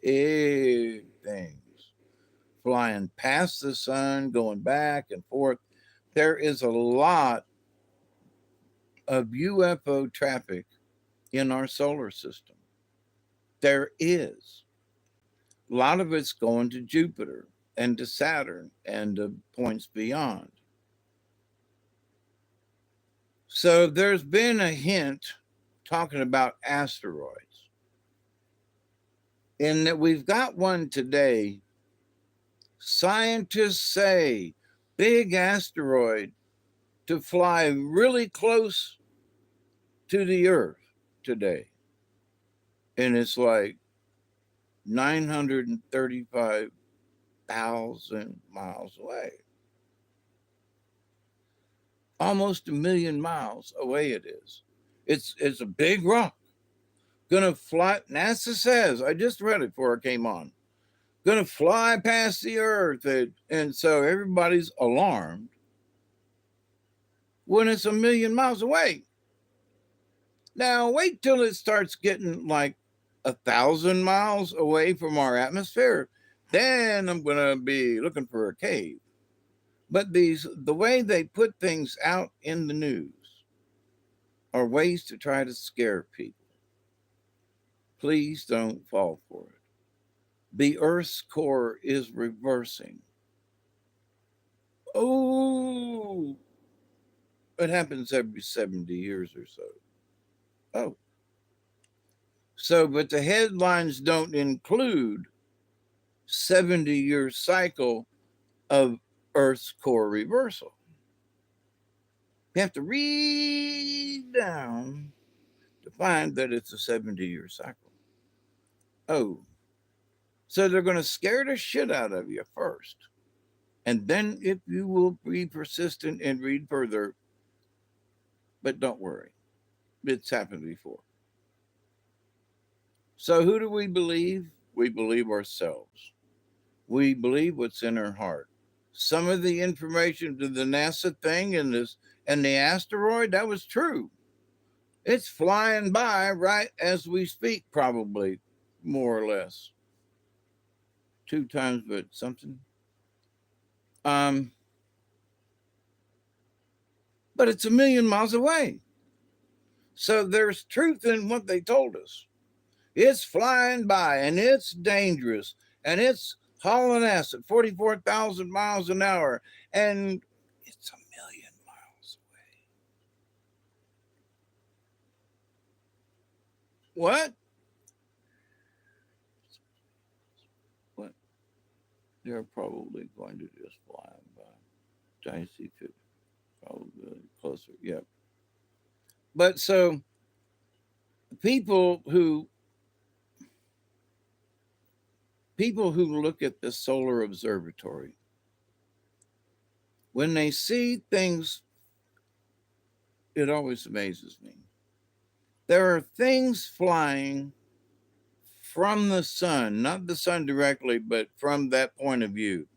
Big things flying past the sun, going back and forth. there is a lot of UFO traffic in our solar system. There is. A lot of it's going to Jupiter and to Saturn and to points beyond. So there's been a hint talking about asteroids, in that we've got one today. Scientists say big asteroid to fly really close to the Earth today. And it's like 935,000 miles away. Almost a million miles away it is. It's a big rock. Gonna fly, NASA says, I just read it before it came on. Gonna fly past the Earth. And so everybody's alarmed when it's a million miles away. Now wait till it starts getting like 1,000 miles away from our atmosphere. Then I'm gonna be looking for a cave. But the way they put things out in the news are ways to try to scare people. Please don't fall for it. The Earth's core is reversing. Oh, it happens every 70 years or so. Oh. So, but the headlines don't include 70-year cycle of Earth's core reversal. You have to read down to find that it's a 70-year cycle. Oh, so they're going to scare the shit out of you first. And then, if you will be persistent and read further, but don't worry, it's happened before. So, who do we believe? We believe ourselves. We believe what's in our heart. Some of the information to the NASA thing and the asteroid, that was true. It's flying by right as we speak, probably, more or less. 2 times, but something. Um, but it's a million miles away. So there's truth in what they told us. It's flying by and it's dangerous and it's hauling ass at 44,000 miles an hour and it's a million miles away. What? What? They're probably going to just fly by. I see 50, probably closer. Yep. But so people who look at the solar observatory, when they see things, it always amazes me. There are things flying from the sun, not the sun directly, but from that point of view,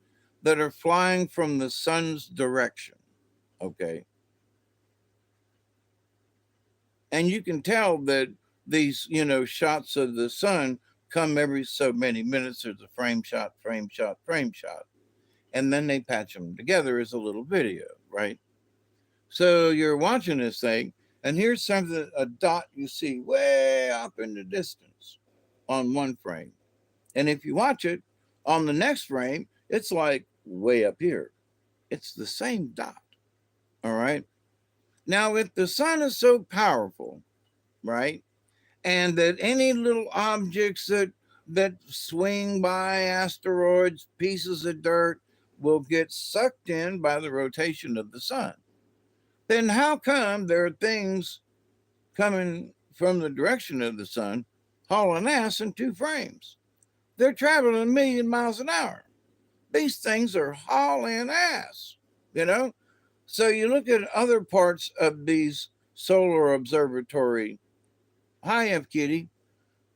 that are flying from the sun's direction. Okay. And you can tell that these, shots of the sun come every so many minutes. There's a frame shot, frame shot, frame shot. And then they patch them together as a little video, right? So you're watching this thing, and here's something, a dot you see way up in the distance on one frame. And if you watch it on the next frame, it's like way up here. It's the same dot. All right. Now, if the sun is so powerful, right, and that any little objects that swing by, asteroids, pieces of dirt, will get sucked in by the rotation of the sun, then how come there are things coming from the direction of the sun hauling ass in 2 frames? They're traveling a million miles an hour. These things are hauling ass, you know? So you look at other parts of these solar observatory. Hi, F Kitty.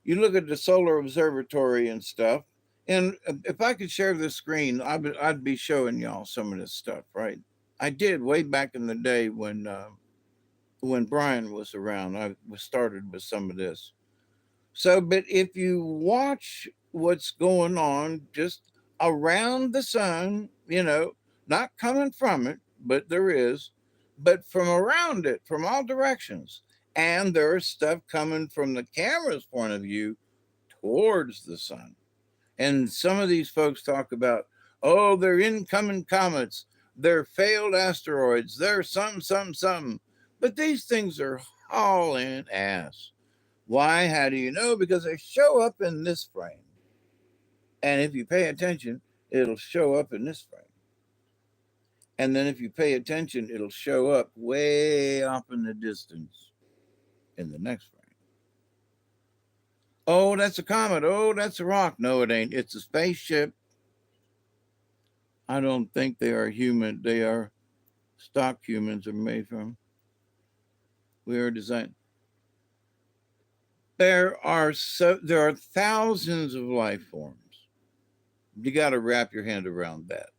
You look at the solar observatory and stuff. And if I could share the screen, I'd be showing y'all some of this stuff, right? I did way back in the day when Brian was around. I was started with some of this. So, but if you watch what's going on just around the sun, not coming from it, but there is, but from around it, from all directions. And there's stuff coming from the camera's point of view towards the sun. And some of these folks talk about, oh, they're incoming comets, they're failed asteroids, they're something, something, something. But these things are hauling ass. Why? How do you know? Because they show up in this frame. And if you pay attention, it'll show up in this frame. And then if you pay attention, it'll show up way off in the distance in the next frame. Oh, that's a comet. Oh, that's a rock. No, it ain't. It's a spaceship. I don't think they are human. They are stock humans are made from. We are designed. There are thousands of life forms. You got to wrap your hand around that.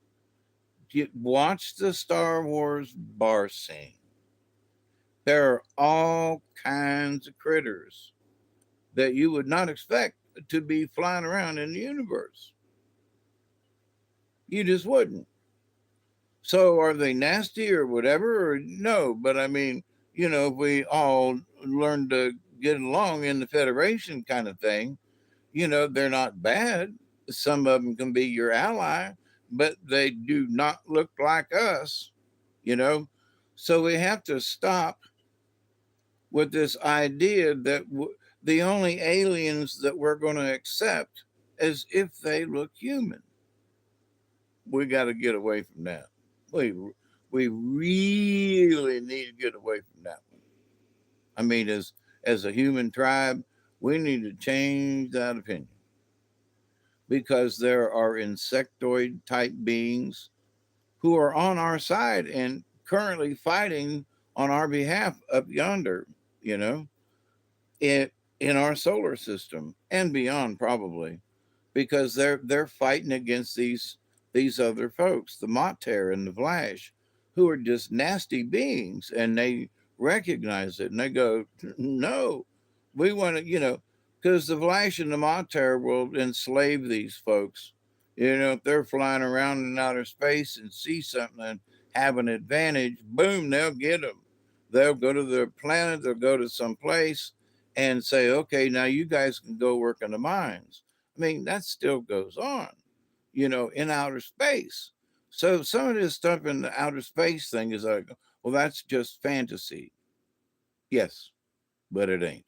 Watch the Star Wars bar scene. There are all kinds of critters that you would not expect to be flying around in the universe. You just wouldn't. So are they nasty or whatever? Or no, but I mean, if we all learn to get along in the Federation kind of thing, they're not bad. Some of them can be your ally, but they do not look like us, you know? So we have to stop with this idea that the only aliens that we're going to accept as if they look human. We got to get away from that. We we really need to get away from that one. I mean, as a human tribe, we need to change that opinion because there are insectoid type beings who are on our side and currently fighting on our behalf up yonder, you know, in in our solar system and beyond probably because they're fighting against these other folks, the Mater and the Vlash, who are just nasty beings, and they recognize it and they go, no, we want to, because the Vlash and the Mater will enslave these folks. If they're flying around in outer space and see something and have an advantage, boom, they'll get them. They'll go to their planet, they'll go to some place and say, okay, now you guys can go work in the mines. I mean, that still goes on, in outer space. So some of this stuff in the outer space thing is like, well, that's just fantasy. Yes, but it ain't.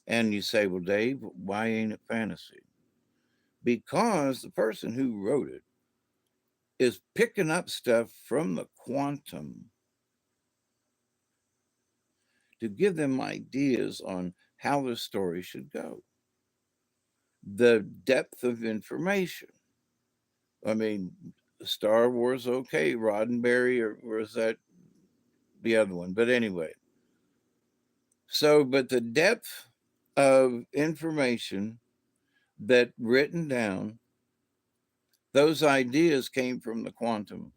And you say, well, Dave, why ain't it fantasy? Because the person who wrote it is picking up stuff from the quantum to give them ideas on how the story should go. The depth of information. I mean, Star Wars, okay, Roddenberry, or was that the other one? But anyway, but the depth of information that written down, those ideas came from the quantum.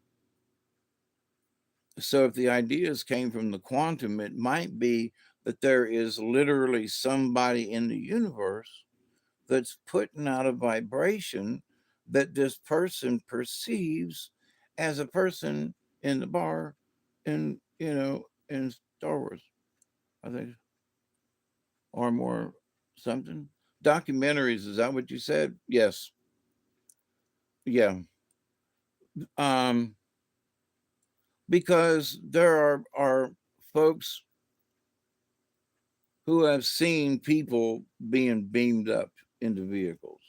So if the ideas came from the quantum, it might be that there is literally somebody in the universe that's putting out a vibration that this person perceives as a person in the bar in Star Wars, I think, or more something. Documentaries, is that what you said? Yes. Yeah. Um, because there are folks who have seen people being beamed up into vehicles,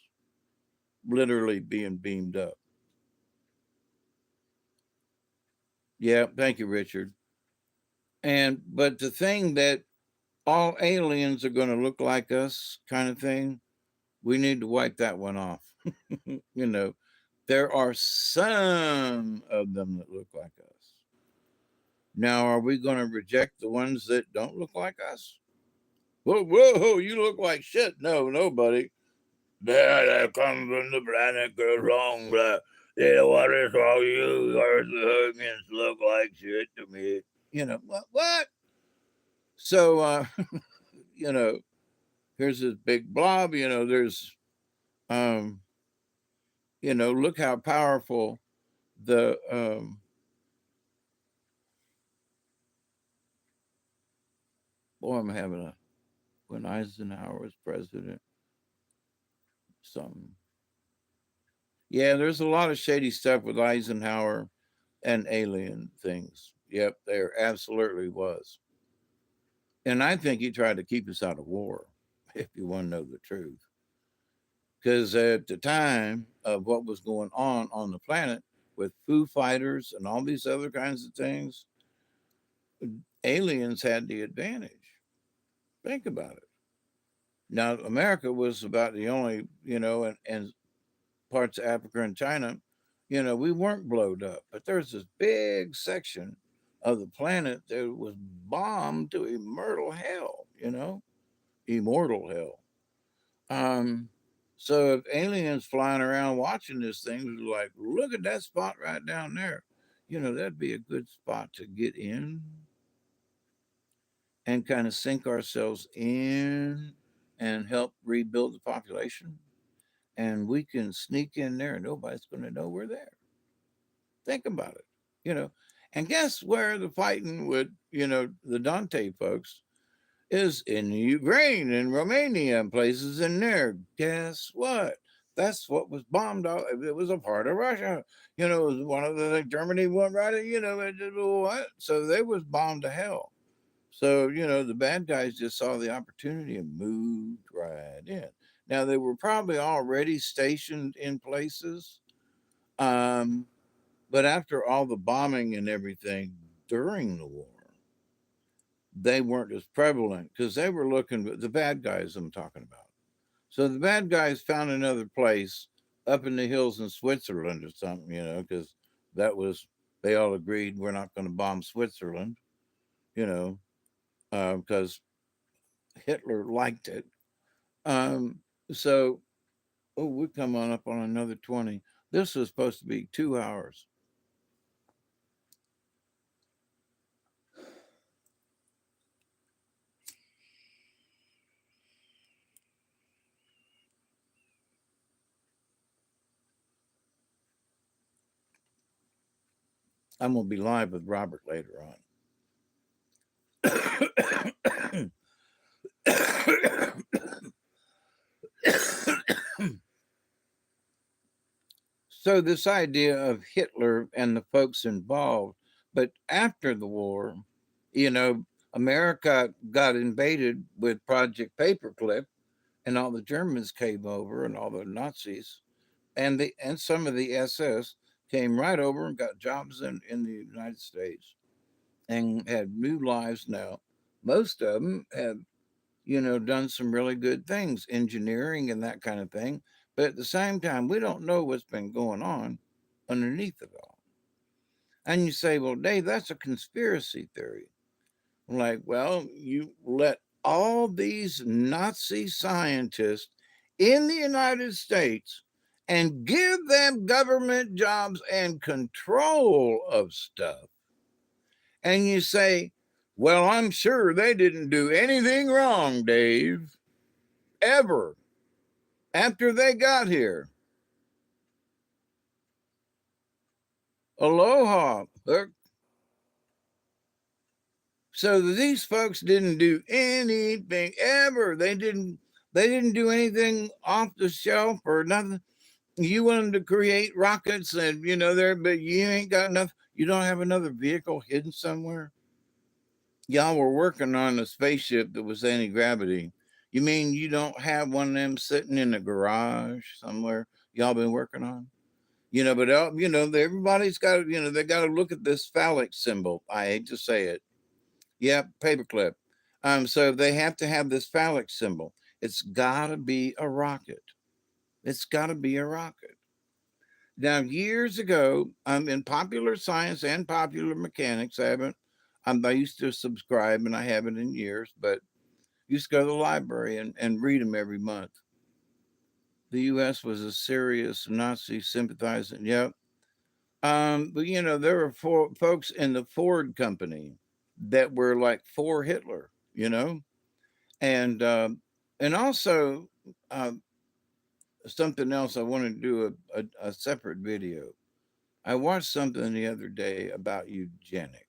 literally being beamed up. Yeah, thank you, Richard. But the thing that all aliens are going to look like us kind of thing, we need to wipe that one off. you know, there are some of them that look like us. Now, are we going to reject the ones that don't look like us? Whoa, you look like shit. No, nobody. They come from the planet wrong. What is all you Earthers look like shit to me? What? So, you know, here's this big blob. There's, um, look how powerful the Boy, I'm having a when Eisenhower was president. Something. Yeah, there's a lot of shady stuff with Eisenhower and alien things. Yep, there absolutely was. And I think he tried to keep us out of war, if you want to know the truth. Because at the time of what was going on the planet with Foo Fighters and all these other kinds of things, aliens had the advantage. Think about it. Now, America was about the only, and parts of Africa and China, we weren't blowed up. But there's this big section of the planet that was bombed to immortal hell, immortal hell. Um, so if aliens flying around watching this thing was like, look at that spot right down there, that'd be a good spot to get in and kind of sink ourselves in and help rebuild the population. And we can sneak in there and nobody's going to know we're there. Think about it, you know. And guess where the fighting with, the Dante folks is in Ukraine and Romania and places in there. Guess what? That's what was bombed out. It was a part of Russia. It was one of the Germany went right. What? So they was bombed to hell. So the bad guys just saw the opportunity and moved right in. Now they were probably already stationed in places, um, but after all the bombing and everything during the war, they weren't as prevalent because they were looking at the bad guys I'm talking about. So the bad guys found another place up in the hills in Switzerland or something, because that was, they all agreed we're not going to bomb Switzerland, you know, because Hitler liked it. Um, so, oh, we come on up on another 20. This was supposed to be 2 hours. I'm going to be live with Robert later on. So this idea of Hitler and the folks involved, but after the war, you know, America got invaded with Project Paperclip, and all the Germans came over, and all the Nazis, and some of the SS came right over and got jobs in the United States and had new lives now. Most of them have done some really good things, engineering and that kind of thing. But at the same time, we don't know what's been going on underneath it all. And you say, well, Dave, that's a conspiracy theory. I'm like, well, you let all these Nazi scientists in the United States and give them government jobs and control of stuff. And you say, well, I'm sure they didn't do anything wrong, Dave, ever after they got here. Aloha. So these folks didn't do anything ever. They didn't do anything off the shelf or nothing. You want them to create rockets and there, but you ain't got enough. You don't have another vehicle hidden somewhere. Y'all were working on a spaceship that was anti-gravity. You mean you don't have one of them sitting in a garage somewhere y'all been working on? But everybody's got they got to look at this phallic symbol. I hate to say it. Yeah, paperclip. So they have to have this phallic symbol. It's got to be a rocket. It's got to be a rocket. Now, years ago, in popular science and popular mechanics, I used to subscribe and I haven't in years, but used to go to the library and read them every month. The U.S. was a serious Nazi sympathizer. Yep. But there were folks in the Ford company that were like for Hitler, and also something else. I wanted to do a separate video. I watched something the other day about eugenics.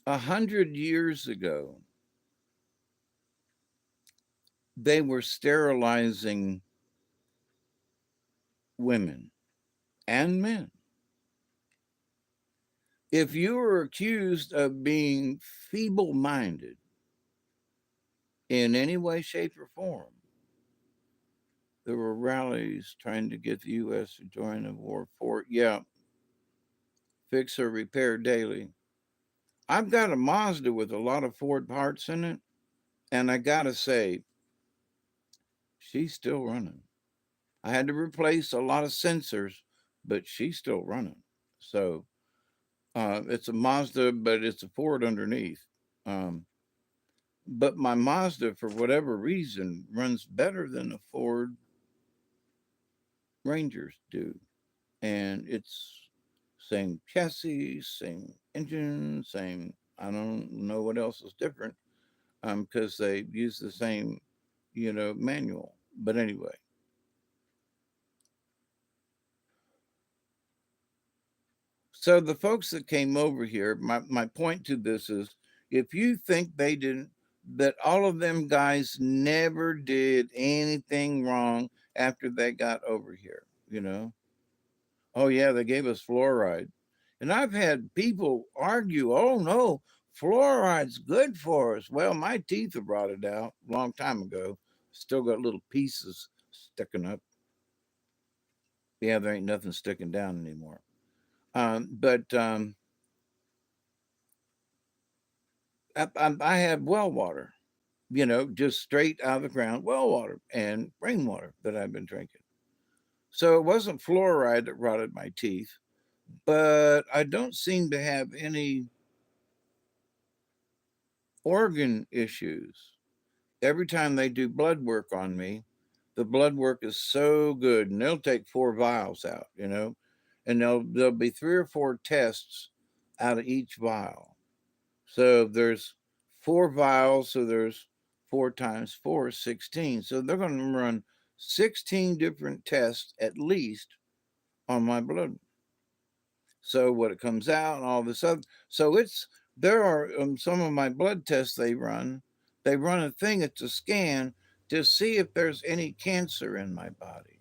100 years ago, they were sterilizing women and men. If you were accused of being feeble minded in any way, shape, or form, there were rallies trying to get the U.S. to join the war for, yeah, fix or repair daily. I've got a Mazda with a lot of Ford parts in it, and I gotta say, she's still running. I had to replace a lot of sensors, but she's still running. So it's a Mazda, but it's a Ford underneath. Um, but my Mazda, for whatever reason, runs better than the Ford Rangers do. And it's same chassis, same engine, same, I don't know what else is different because they use the same, manual. But anyway, so the folks that came over here, my point to this is if you think they didn't, that all of them guys never did anything wrong after they got over here, you know? Oh, yeah, they gave us fluoride. And I've had people argue, oh, no, fluoride's good for us. Well, my teeth have rotted out a long time ago. Still got little pieces sticking up. Yeah, there ain't nothing sticking down anymore. But I have well water, just straight out of the ground well water and rainwater that I've been drinking. So it wasn't fluoride that rotted my teeth, but I don't seem to have any organ issues. Every time they do blood work on me, the blood work is so good, and they'll take 4 vials out, and there'll be 3 or 4 tests out of each vial. So there's 4 vials, so there's 4 times 4 is 16. So they're going to run 16 different tests at least on my blood. So what it comes out and all this other. So there are some of my blood tests they run. They run a thing, it's a scan to see if there's any cancer in my body.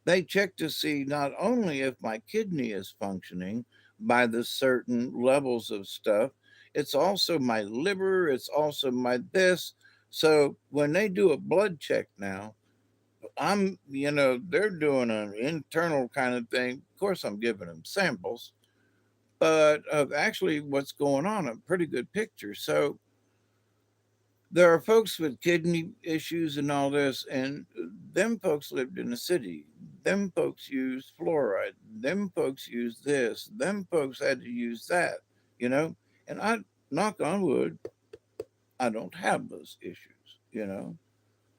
They check to see not only if my kidney is functioning by the certain levels of stuff, it's also my liver, it's also my this. So when they do a blood check now, they're doing an internal kind of thing. Of course, I'm giving them samples, but of actually what's going on, a pretty good picture. So there are folks with kidney issues and all this, and them folks lived in the city. Them folks used fluoride. Them folks used this. Them folks had to use that, you know. And I, knock on wood, I don't have those issues.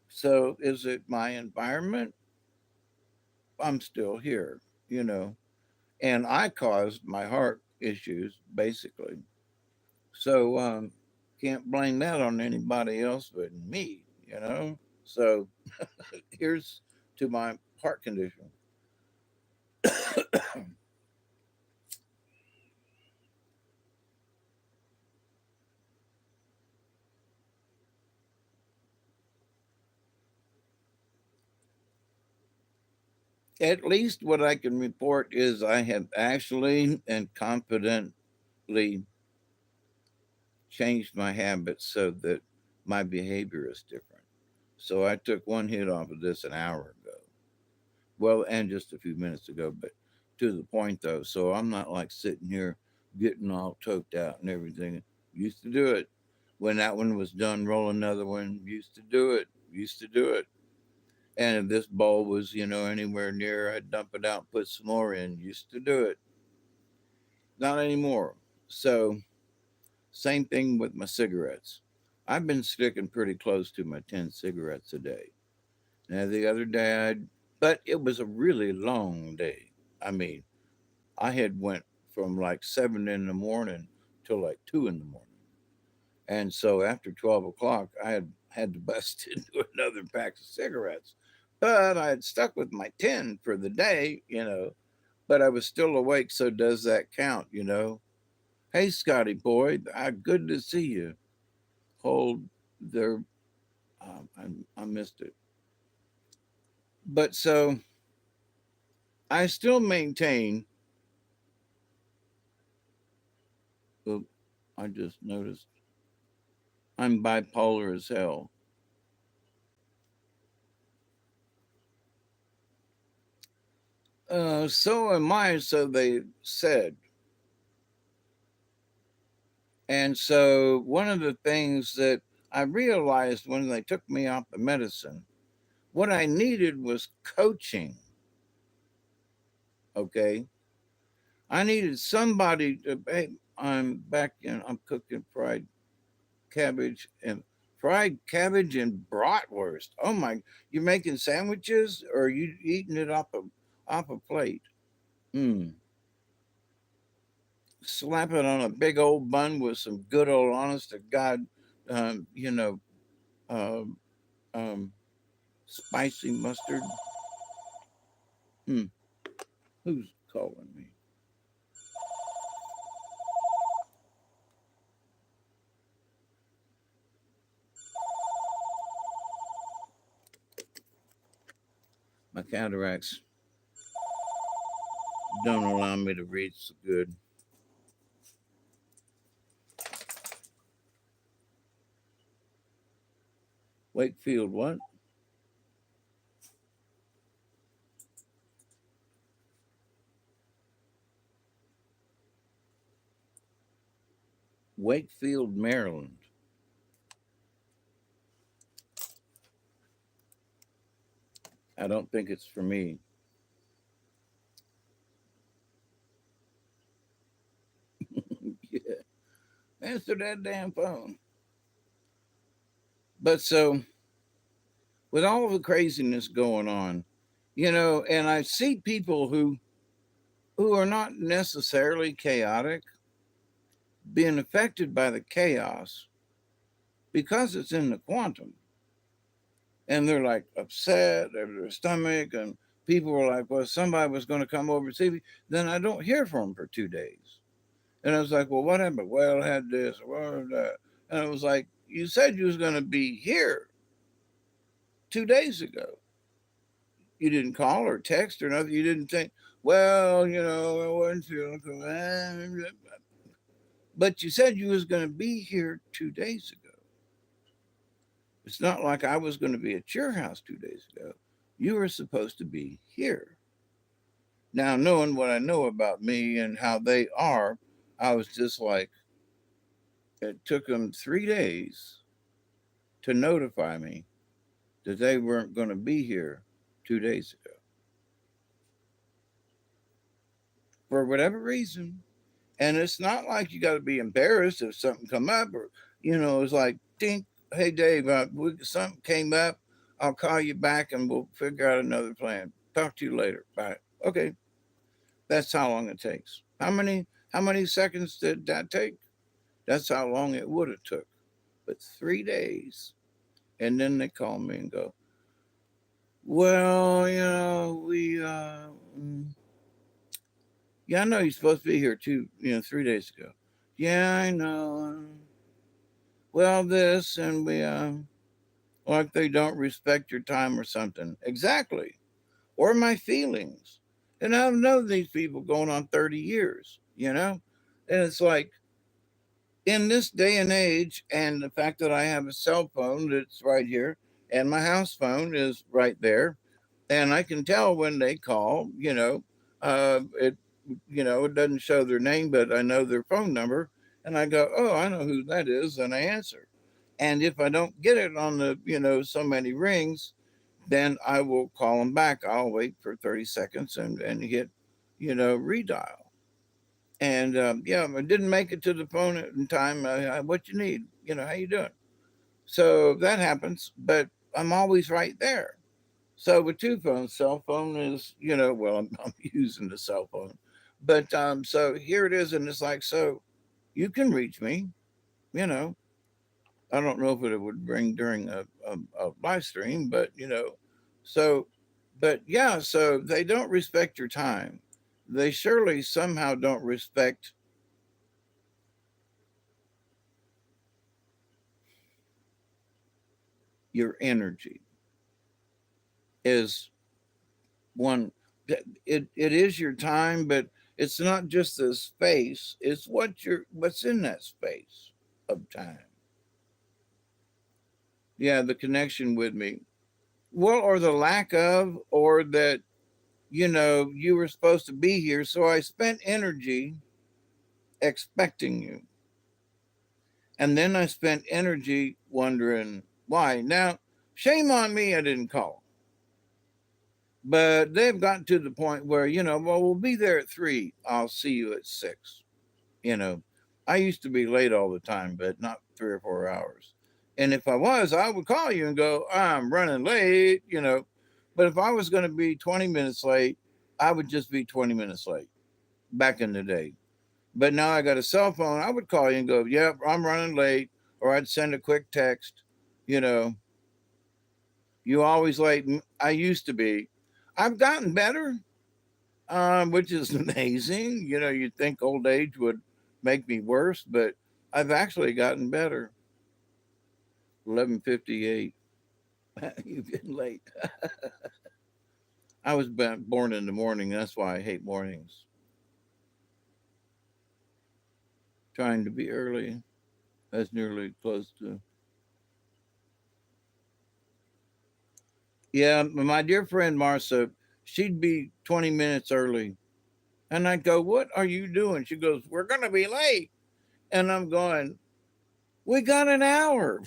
So is it my environment? I'm still here. And I caused my heart issues, basically. So can't blame that on anybody else but me. So here's to my heart condition. At least what I can report is I have actually and confidently changed my habits so that my behavior is different. So I took one hit off of this an hour ago. Well, and just a few minutes ago, but to the point though. So I'm not like sitting here getting all toked out and everything. Used to do it. When that one was done, roll another one. Used to do it. Used to do it. And if this bowl was, anywhere near, I'd dump it out, put some more in. Used to do it. Not anymore. So same thing with my cigarettes. I've been sticking pretty close to my 10 cigarettes a day. Now the other day but it was a really long day. I mean, I had went from like 7 in the morning till like 2 in the morning. And so after 12 o'clock, I had to bust into another pack of cigarettes. But I had stuck with my 10 for the day, but I was still awake. So does that count? Hey, Scotty boy, good to see you. Hold there. I missed it. But so I still maintain. Oh, I just noticed I'm bipolar as hell. So am I, so they said. And so one of the things that I realized when they took me off the medicine, what I needed was coaching. Okay. I needed somebody to, hey, I'm back in, I'm cooking cabbage and fried cabbage and bratwurst. Oh my, you're making sandwiches or are you eating it off a plate? Mm. Slap it on a big old bun with some good old honest to God, you know, um, um, spicy mustard. Hmm. Who's calling me? My cataracts don't allow me to read so good. Wakefield, what? Wakefield, Maryland. I don't think it's for me. Yeah. Answer that damn phone. But so, with all the craziness going on, and I see people who are not necessarily chaotic being affected by the chaos because it's in the quantum. And they're like upset over their stomach, and people were like, well, somebody was going to come over and see me. Then I don't hear from them for 2 days. And I was like, well, what happened? Well, I had this, well, that. And I was like, you said you was going to be here 2 days ago. You didn't call or text or nothing. You didn't think, well, I wasn't feeling good. But you said you was going to be here 2 days ago. It's not like I was going to be at your house 2 days ago. You were supposed to be here. Now, knowing what I know about me and how they are, I was just like, it took them 3 days to notify me that they weren't going to be here 2 days ago for whatever reason. And it's not like you got to be embarrassed if something come up or, it's like, dink, hey, Dave, something came up. I'll call you back and we'll figure out another plan. Talk to you later. Bye. Okay. That's how long it takes. How many seconds did that take? That's how long it would have took. But 3 days. And then they call me and go, well, yeah, I know you're supposed to be here 3 days ago. Yeah, I know. Well, this, and like they don't respect your time or something. Exactly. Or my feelings. And I've known these people going on 30 years. And it's like, in this day and age, and the fact that I have a cell phone that's right here, and my house phone is right there, and I can tell when they call. It doesn't show their name, but I know their phone number, and I go, oh, I know who that is, and I answer. And if I don't get it on the so many rings, then I will call them back. I'll wait for 30 seconds and hit redial. And yeah, I didn't make it to the phone in time. What you need? How you doing? So that happens, but I'm always right there. So with two phones, cell phone is, well, I'm using the cell phone, but so here it is, and it's like, so you can reach me. You know, I don't know if it would ring during a live stream, but so, but yeah, so they don't respect your time. They surely somehow don't respect your energy is one. It is your time, but it's not just the space, it's what's in that space of time. Yeah, the connection with me. Well, or the lack of, or that, you were supposed to be here, so I spent energy expecting you. And then I spent energy wondering why. Now, shame on me, I didn't call. But they've gotten to the point where, well, we'll be there at 3. I'll see you at 6. You know, I used to be late all the time, but not 3 or 4 hours. And if I was, I would call you and go, I'm running late. But if I was going to be 20 minutes late, I would just be 20 minutes late back in the day. But now I got a cell phone. I would call you and go, yep, I'm running late. Or I'd send a quick text, you know, you always late. I used to be. I've gotten better, which is amazing. You'd think old age would make me worse, but I've actually gotten better. 11:58. You've been late. I was born in the morning. That's why I hate mornings. Trying to be early. That's nearly close to. Yeah, my dear friend Marcia, she'd be 20 minutes early. And I'd go, what are you doing? She goes, we're going to be late. And I'm going, we got an hour.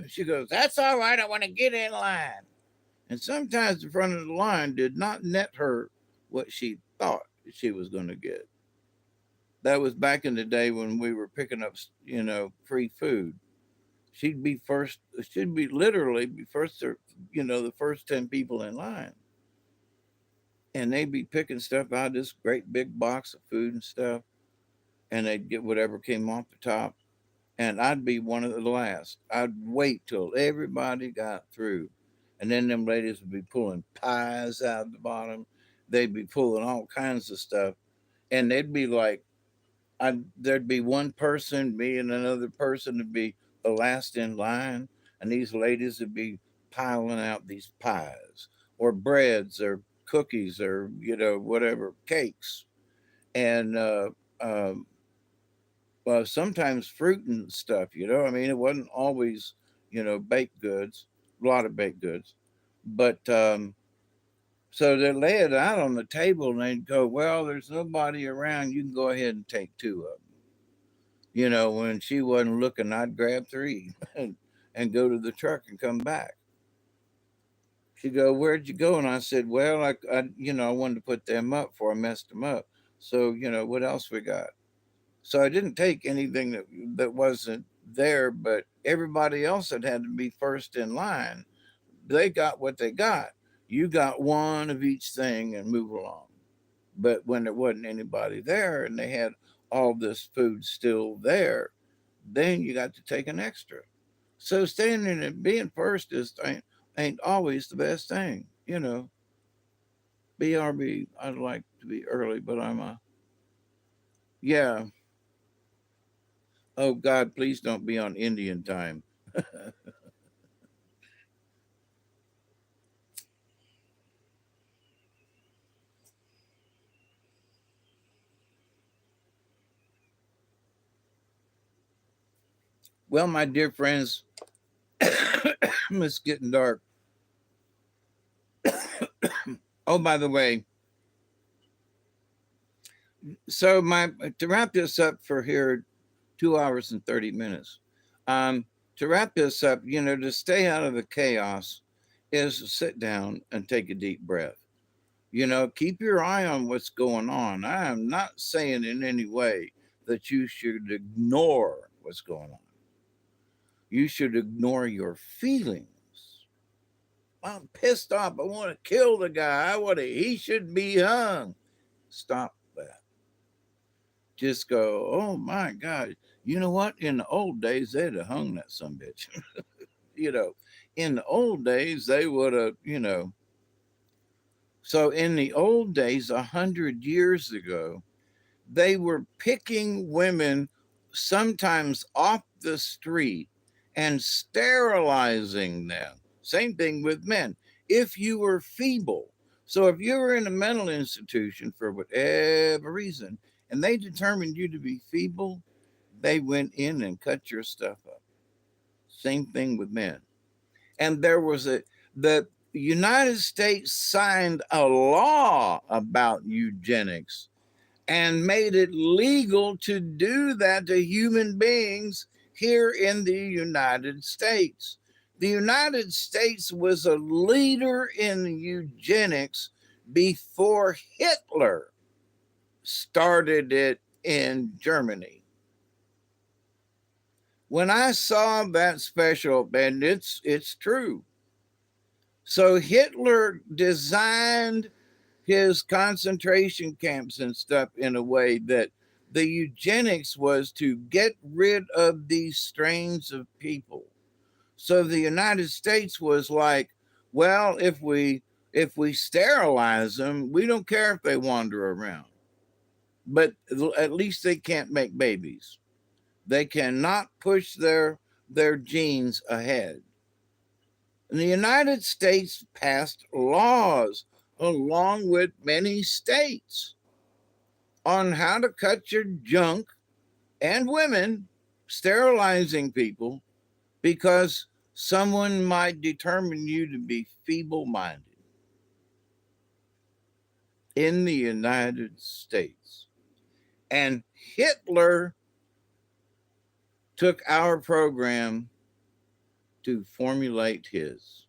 She goes, that's all right. I want to get in line. And sometimes the front of the line did not net her what she thought she was going to get. That was back in the day when we were picking up, free food. She'd be first. She'd be literally be first, the first 10 people in line, and they'd be picking stuff out of this great big box of food and stuff, and they'd get whatever came off the top, and I'd be one of the last. I'd wait till everybody got through, and then them ladies would be pulling pies out of the bottom. They'd be pulling all kinds of stuff, and they'd be like, there'd be one person, me and another person would be the last in line, and these ladies would be piling out these pies or breads or cookies or whatever cakes and well, sometimes fruit and stuff. I mean, it wasn't always baked goods, a lot of baked goods, but so they'd lay it out on the table and they'd go, well, there's nobody around, you can go ahead and take 2 of them. When she wasn't looking, I'd grab 3 and go to the truck and come back. She'd go, where'd you go? And I said, well, I wanted to put them up before I messed them up. So, what else we got? So I didn't take anything that wasn't there, but everybody else that had to be first in line, they got what they got. You got one of each thing and move along. But when there wasn't anybody there and they had all this food still there, then you got to take an extra. So standing and being first ain't always the best thing. BRB, I'd like to be early, but yeah. Oh God, please don't be on Indian time. Well, my dear friends, it's getting dark. Oh, by the way, so my to wrap this up for here, 2 hours and 30 minutes. To wrap this up, to stay out of the chaos is sit down and take a deep breath. Keep your eye on what's going on. I am not saying in any way that you should ignore what's going on. You should ignore your feelings. I'm pissed off. I want to kill the guy. He should be hung. Stop that. Just go, oh my God. You know what? In the old days, they'd have hung that some bitch. you know, in the old days, they would have. So in the old days, 100 years ago, they were picking women sometimes off the street and sterilizing them. Same thing with men. If you were feeble, so if you were in a mental institution for whatever reason, and they determined you to be feeble, they went in and cut your stuff up. Same thing with men. And there was the United States signed a law about eugenics and made it legal to do that to human beings here in the United States. The United States was a leader in eugenics before Hitler started it in Germany. When I saw that special, and it's true. So Hitler designed his concentration camps and stuff in a way that the eugenics was to get rid of these strains of people. So the United States was like, well, if we sterilize them, we don't care if they wander around. But at least they can't make babies. They cannot push their genes ahead. And the United States passed laws along with many states on how to cut your junk and women, sterilizing people because someone might determine you to be feeble minded in the United States. And Hitler took our program to formulate his.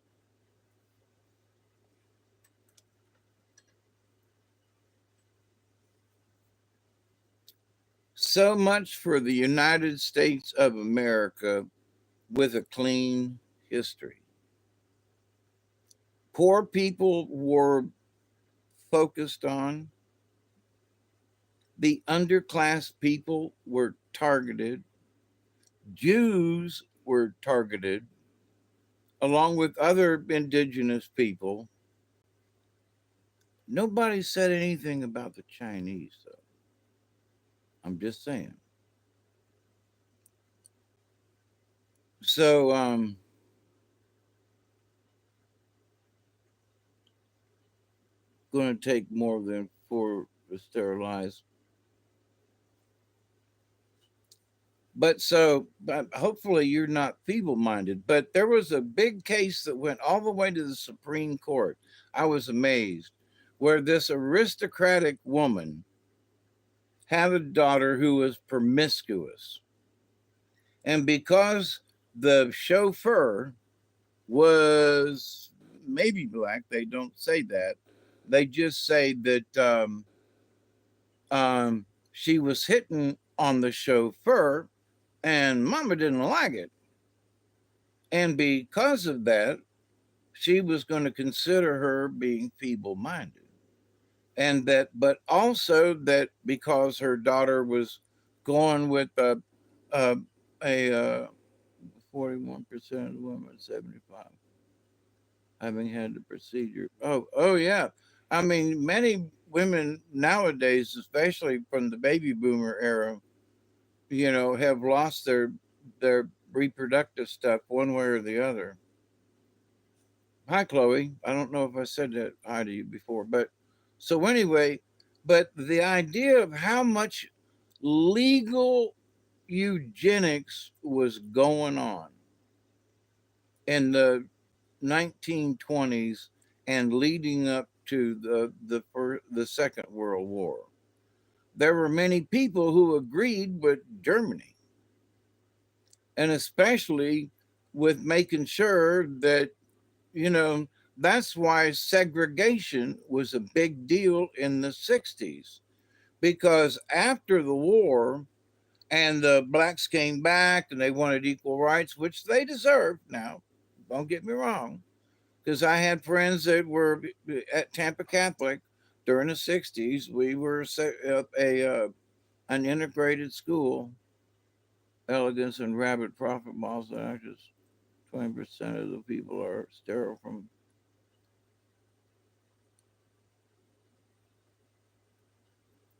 So much for the United States of America with a clean history. Poor people were focused on, the underclass people were targeted, Jews were targeted, along with other indigenous people. Nobody said anything about the Chinese, though. I'm just saying. So, going to take more than four to sterilize. But hopefully you're not feeble minded. But there was a big case that went all the way to the Supreme Court. I was amazed, where this aristocratic woman had a daughter who was promiscuous. And because the chauffeur was maybe black, they don't say that. They just say that she was hitting on the chauffeur and mama didn't like it. And because of that, she was going to consider her being feeble minded. And that, but also that because her daughter was going with a, a 41% of the women, 75, having had the procedure. Oh yeah. I mean, many women nowadays, especially from the baby boomer era, have lost their reproductive stuff one way or the other. Hi, Chloe. I don't know if I said that hi to you before, but so anyway, but the idea of how much legal eugenics was going on in the 1920s and leading up to the Second World War. There were many people who agreed with Germany, and especially with making sure that, you know, that's why segregation was a big deal in the 60s, because after the war and the blacks came back and they wanted equal rights, which they deserved now, don't get me wrong, because I had friends that were at Tampa Catholic during the 60s. We were an integrated school, elegance and rapid profit models and actors. 20% of the people are sterile from.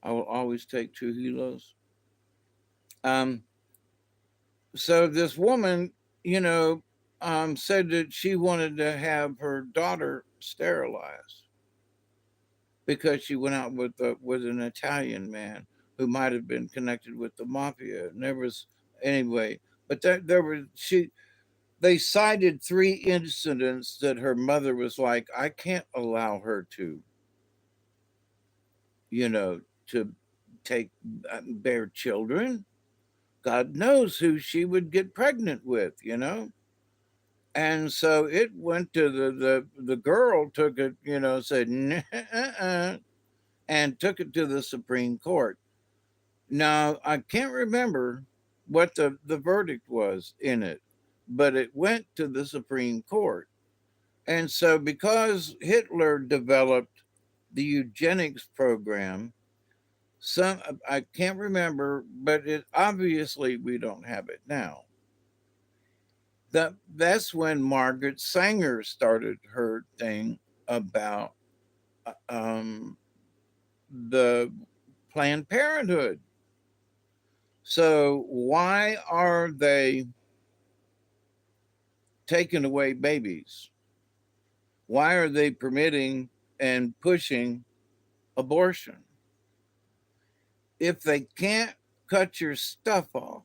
I will always take 2 kilos. Um, so this woman, you know, said that she wanted to have her daughter sterilized because she went out with an Italian man who might have been connected with the mafia. And there was anyway, but there was she. They cited three incidents that her mother was like, I can't allow her to, you know, to take bear children. God knows who she would get pregnant with, you know. And so it went to the girl took it, you know, said "Nuh-uh," and took it to the Supreme Court. Now I can't remember what the verdict was in it, but it went to the Supreme Court. And so because Hitler developed the eugenics program, some I can't remember, but it obviously we don't have it now. That's when Margaret Sanger started her thing about um, the Planned Parenthood. So why are they taking away babies? Why are they permitting and pushing abortion? If they can't cut your stuff off,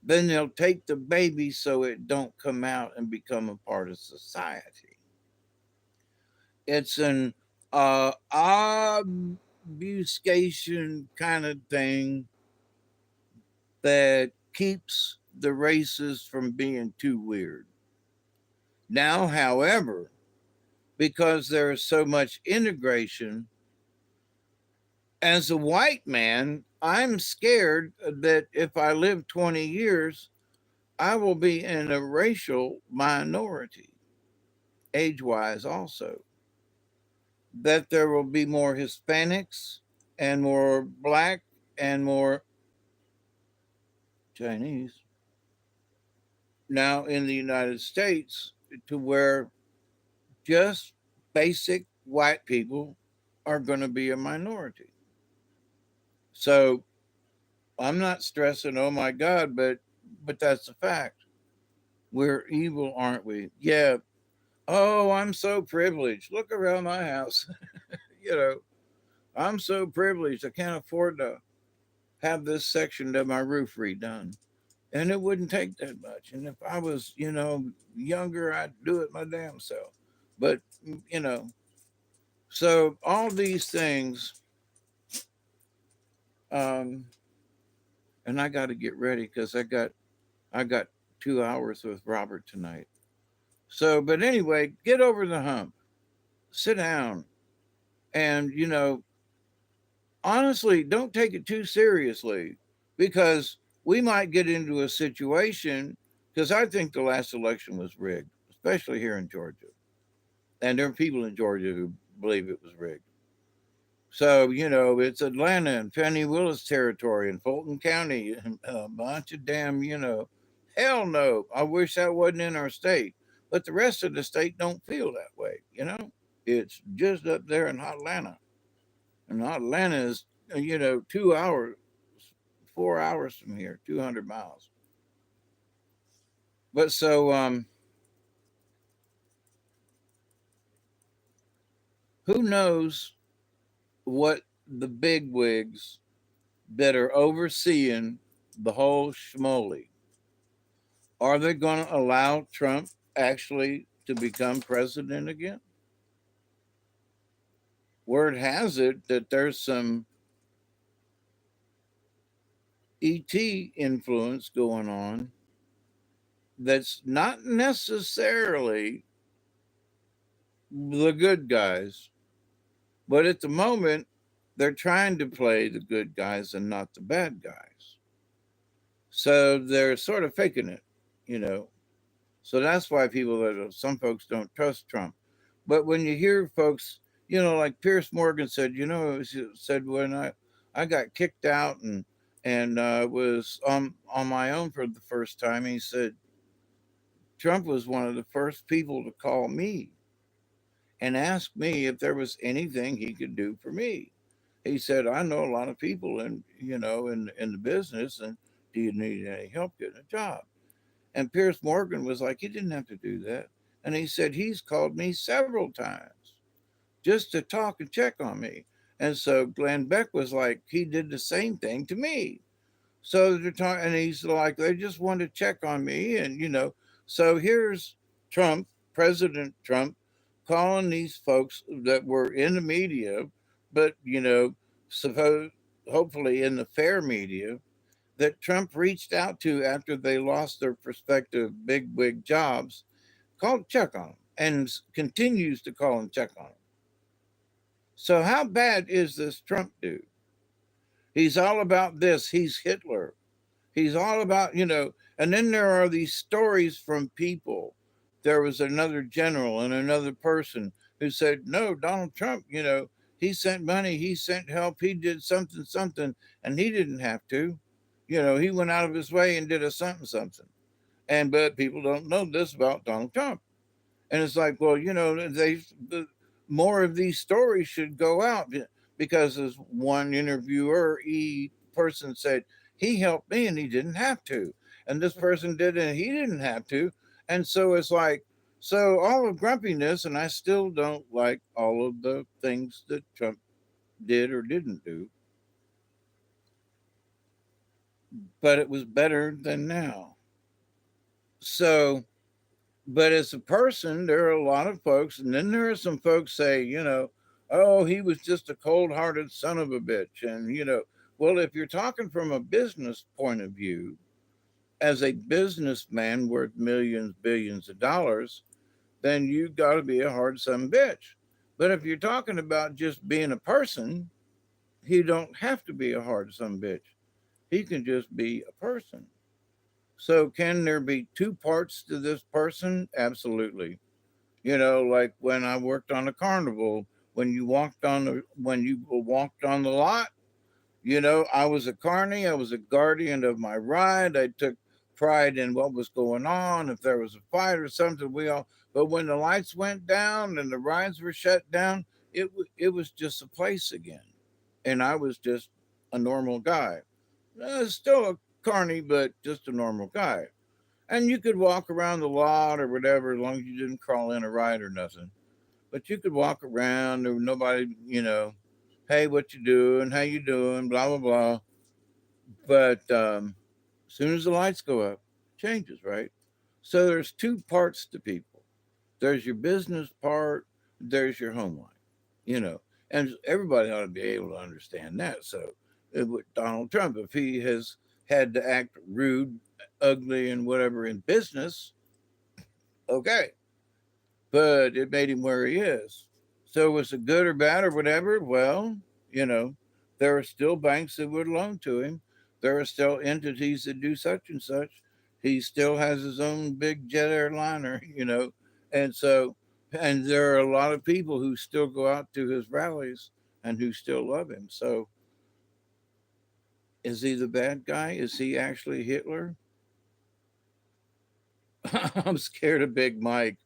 then they'll take the baby so it don't come out and become a part of society. It's an obfuscation kind of thing that keeps the races from being too weird. Now, however, because there is so much integration, as a white man, I'm scared that if I live 20 years, I will be in a racial minority, age wise, also. That there will be more Hispanics and more black and more Chinese now in the United States, to where just basic white people are going to be a minority. So I'm not stressing, oh my God, but that's a fact. We're evil, aren't we? Yeah. Oh, I'm so privileged. Look around my house. you know, I'm so privileged. I can't afford to have this section of my roof redone. And it wouldn't take that much. And if I was, younger, I'd do it my damn self. But, you know, so all these things, um, and I got to get ready because I got 2 hours with Robert tonight. So, but anyway, get over the hump, sit down, and honestly, don't take it too seriously because we might get into a situation. Because I think the last election was rigged, especially here in Georgia, and there are people in Georgia who believe it was rigged. So, it's Atlanta and Fannie Willis territory and Fulton County and a bunch of damn, hell no. I wish that wasn't in our state. But the rest of the state don't feel that way. It's just up there in Hot Atlanta. And Hot Atlanta is, 2 hours, 4 hours from here, 200 miles. But so, who knows what the big wigs that are overseeing the whole schmoly. Are they going to allow Trump actually to become president again? Word has it that there's some ET influence going on that's not necessarily the good guys, but at the moment, they're trying to play the good guys and not the bad guys. So they're sort of faking it, you know. So that's why some folks don't trust Trump. But when you hear folks, like Pierce Morgan said, said when I got kicked out and was on my own for the first time, he said Trump was one of the first people to call me and ask me if there was anything he could do for me. He said, I know a lot of people in the business, and do you need any help getting a job? And Pierce Morgan was like, he didn't have to do that. And he said, he's called me several times just to talk and check on me. And so Glenn Beck was like, he did the same thing to me. So they're talking, and he's like, they just want to check on me. And, so here's Trump, President Trump, calling these folks that were in the media, but, suppose, hopefully in the fair media, that Trump reached out to after they lost their prospective bigwig jobs, called check on them and continues to call and check on them. So, how bad is this Trump dude? He's all about this. He's Hitler. He's all about, and then there are these stories from people. There was another general and another person who said, no, Donald Trump, he sent money, he sent help, he did something, something, and he didn't have to. He went out of his way and did a something, something. But people don't know this about Donald Trump. And it's like, well, more of these stories should go out because as one person said, he helped me and he didn't have to. And this person did and he didn't have to. And so it's like, so all of grumpiness, and I still don't like all of the things that Trump did or didn't do, but it was better than now. So, but as a person, there are a lot of folks, and then there are some folks say, oh, he was just a cold hearted son of a bitch. And, well, if you're talking from a business point of view, as a businessman worth millions, billions of dollars, then you got to be a hard son bitch. But if you're talking about just being a person, he don't have to be a hard son bitch. He can just be a person. So can there be two parts to this person? Absolutely. Like when I worked on a carnival, when you walked on the lot, I was a carny, I was a guardian of my ride. I took pride in what was going on. If there was a fight or something, but when the lights went down and the rides were shut down, it was just a place again. And I was just a normal guy. Still a carny, but just a normal guy. And you could walk around the lot or whatever, as long as you didn't crawl in a ride or nothing. But you could walk around, there was nobody, hey, what you doing? How you doing? Blah blah blah. But as soon as the lights go up, it changes, right? So there's two parts to people. There's your business part. There's your home life. You know, and everybody ought to be able to understand that. So with Donald Trump, if he has had to act rude, ugly, and whatever in business, okay, but it made him where he is. So was it good or bad or whatever? Well, you know, there are still banks that would loan to him. There are still entities that do such and such. He still has his own big jet airliner, and so, and there are a lot of people who still go out to his rallies and who still love him. So, is he the bad guy? Is he actually Hitler? I'm scared of Big Mike.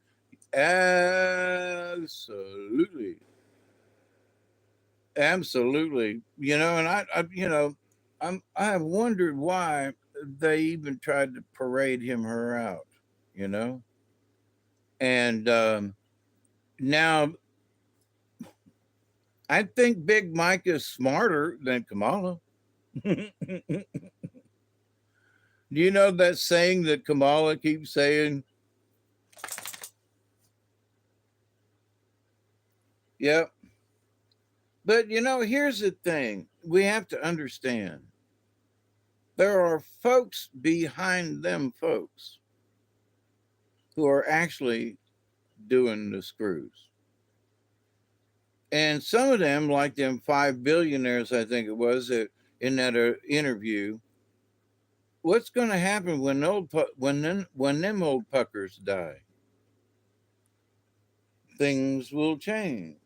Absolutely. Absolutely. And I have wondered why they even tried to parade her out, you know? And now I think Big Mike is smarter than Kamala. Do you know that saying that Kamala keeps saying? Yep. But here's the thing we have to understand there are folks behind them folks who are actually doing the screws. And some of them, like them five billionaires, I think it was, in that interview, what's going to happen when them old puckers die? Things will change.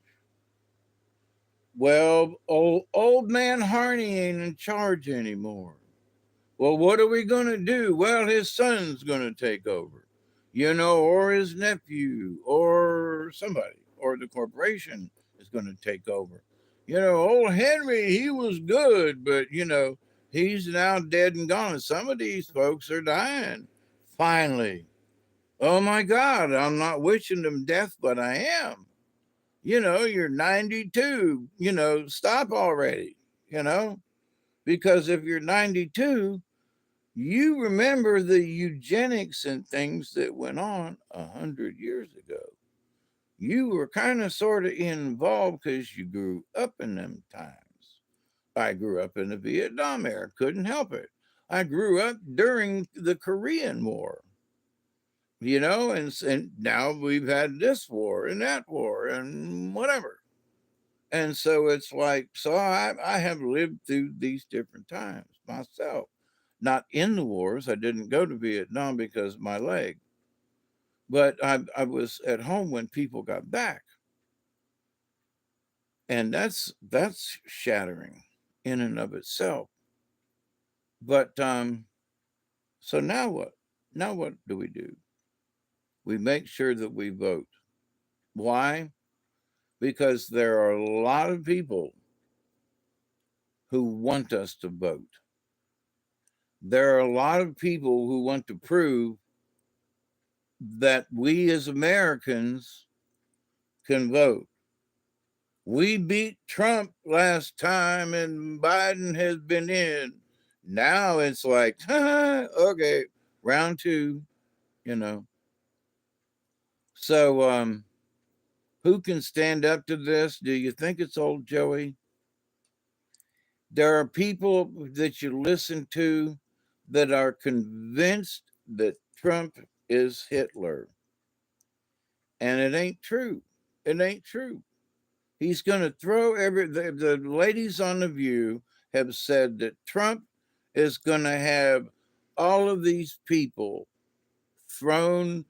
Well, old man Harney ain't in charge anymore. Well, what are we going to do? Well, his son's going to take over, or his nephew, or somebody, or the corporation is going to take over. Old Henry, he was good, but, he's now dead and gone. And some of these folks are dying. Finally, oh my God, I'm not wishing them death, but I am. You're 92, stop already, you know, because if you're 92, you remember the eugenics and things that went on 100 years ago. You were kind of sort of involved because you grew up in them times. I grew up in the Vietnam era, couldn't help it. I grew up during the Korean War, and now we've had this war and that war and whatever. And so it's like, so I have lived through these different times myself. Not in the wars. I didn't go to Vietnam because of my leg, but I was at home when people got back. And that's shattering in and of itself. But so now what? Now what do? We make sure that we vote. Why? Because there are a lot of people who want us to vote. There are a lot of people who want to prove that we as Americans can vote. We beat Trump last time and Biden has been in. Now it's like, okay, round two, you know. So who can stand up to this? Do you think it's old Joey? There are people that you listen to that are convinced that Trump is Hitler. And it ain't true. It ain't true. He's going to throw the ladies on the View have said that Trump is going to have all of these people thrown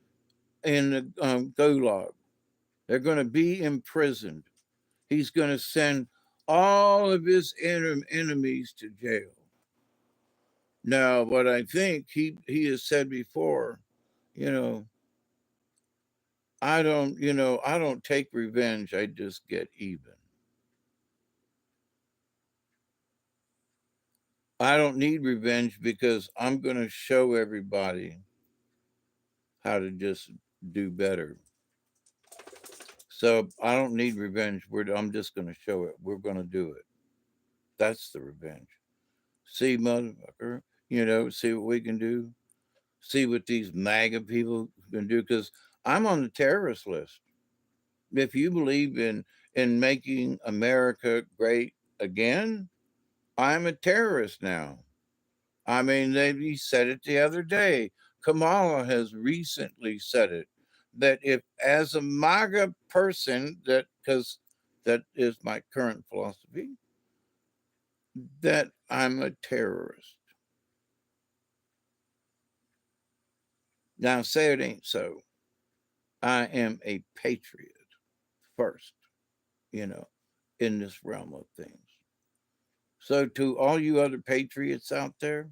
in the gulag. They're going to be imprisoned. He's going to send all of his enemies to jail. Now, what I think he has said before, you know, I don't take revenge. I just get even. I don't need revenge because I'm going to show everybody how to just do better. So I don't need revenge. I'm just going to show it. We're going to do it. That's the revenge. See, motherfucker, see what we can do. See what these MAGA people can do. Because I'm on the terrorist list. If you believe in making America great again, I'm a terrorist now. I mean, he said it the other day. Kamala has recently said it that if, as a MAGA person, because that is my current philosophy, that I'm a terrorist. Now, say it ain't so. I am a patriot first, you know, in this realm of things. So, to all you other patriots out there,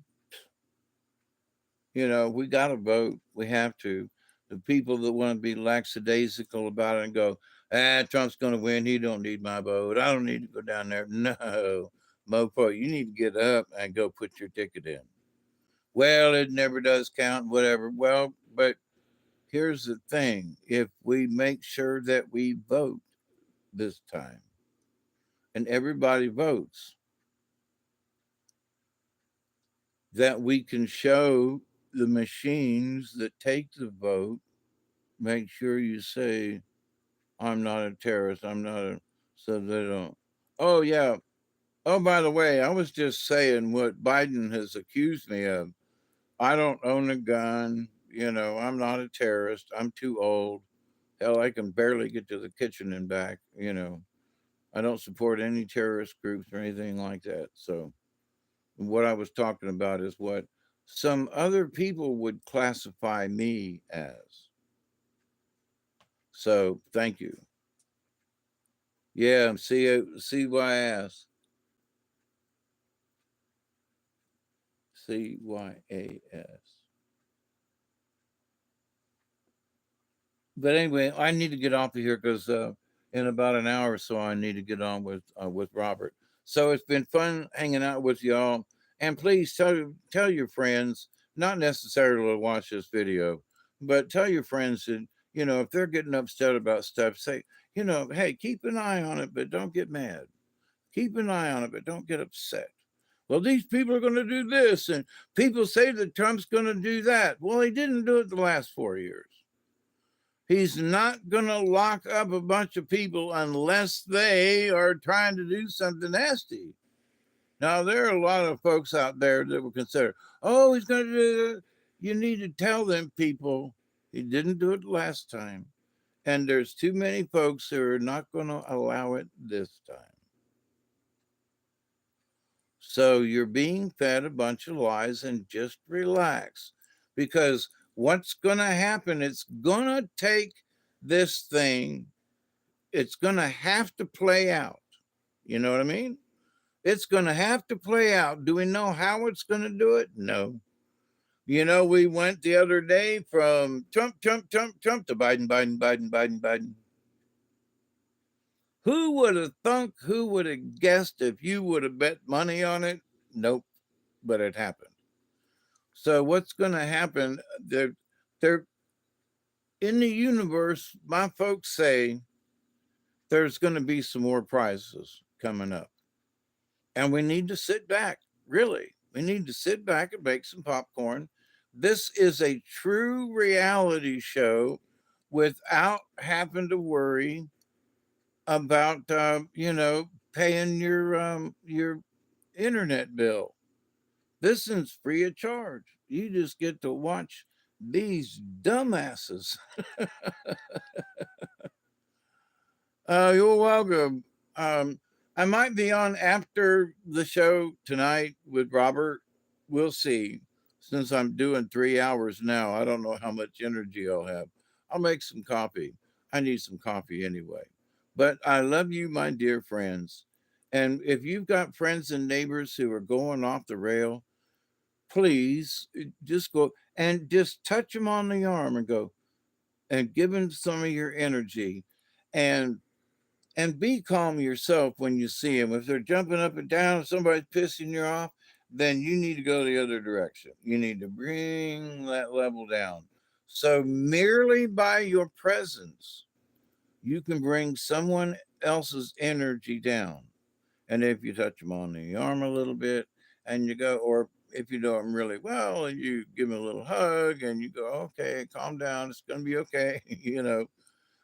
we got to vote. We have to. The people that want to be lackadaisical about it and go, Trump's going to win. He don't need my vote. I don't need to go down there. No, mofo, you need to get up and go put your ticket in. Well, it never does count, whatever. Well, but here's the thing. If we make sure that we vote this time and everybody votes, that we can show the machines that take the vote, make sure you say, I'm not a terrorist. I'm not a, so they don't. Oh, yeah. Oh, by the way, I was just saying what Biden has accused me of. I don't own a gun. I'm not a terrorist. I'm too old. Hell, I can barely get to the kitchen and back. I don't support any terrorist groups or anything like that. So, what I was talking about is what some other people would classify me as. So, thank you. Yeah, CYS. CYAS. But anyway, I need to get off of here because in about an hour or so, I need to get on with Robert. So it's been fun hanging out with y'all, and please tell your friends not necessarily to watch this video, but tell your friends that, if they're getting upset about stuff, say, hey, keep an eye on it, but don't get mad. Keep an eye on it, but don't get upset. Well, these people are going to do this, and people say that Trump's going to do that. Well, he didn't do it the last 4 years. He's not going to lock up a bunch of people unless they are trying to do something nasty. Now, there are a lot of folks out there that will consider, oh, he's going to do it. You need to tell them people he didn't do it last time. And there's too many folks who are not going to allow it this time. So you're being fed a bunch of lies, and just relax, because what's going to happen, it's going to take this thing, it's going to have to play out. You know what I mean? It's going to have to play out. Do we know how it's going to do it? No. We went the other day from Trump to Biden, Biden, Biden, Biden, Biden. Who would have thunk? Who would have guessed if you would have bet money on it? Nope. But it happened. So what's going to happen? They're in the universe. My folks say there's going to be some more prizes coming up, and we need to sit back. Really, we need to sit back and make some popcorn. This is a true reality show without having to worry about paying your internet bill. This is free of charge. You just get to watch these dumbasses. You're welcome. I might be on after the show tonight with Robert. We'll see. Since I'm doing 3 hours now, I don't know how much energy I'll have. I'll make some coffee. I need some coffee anyway. But I love you, my dear friends. And if you've got friends and neighbors who are going off the rail, please just go and just touch them on the arm and go and give them some of your energy, and be calm yourself when you see them. If they're jumping up and down, if somebody's pissing you off, then you need to go the other direction. You need to bring that level down. So merely by your presence, you can bring someone else's energy down. And if you touch them on the arm a little bit and you go, or if you know them really well and you give them a little hug and you go, okay, calm down, it's going to be okay,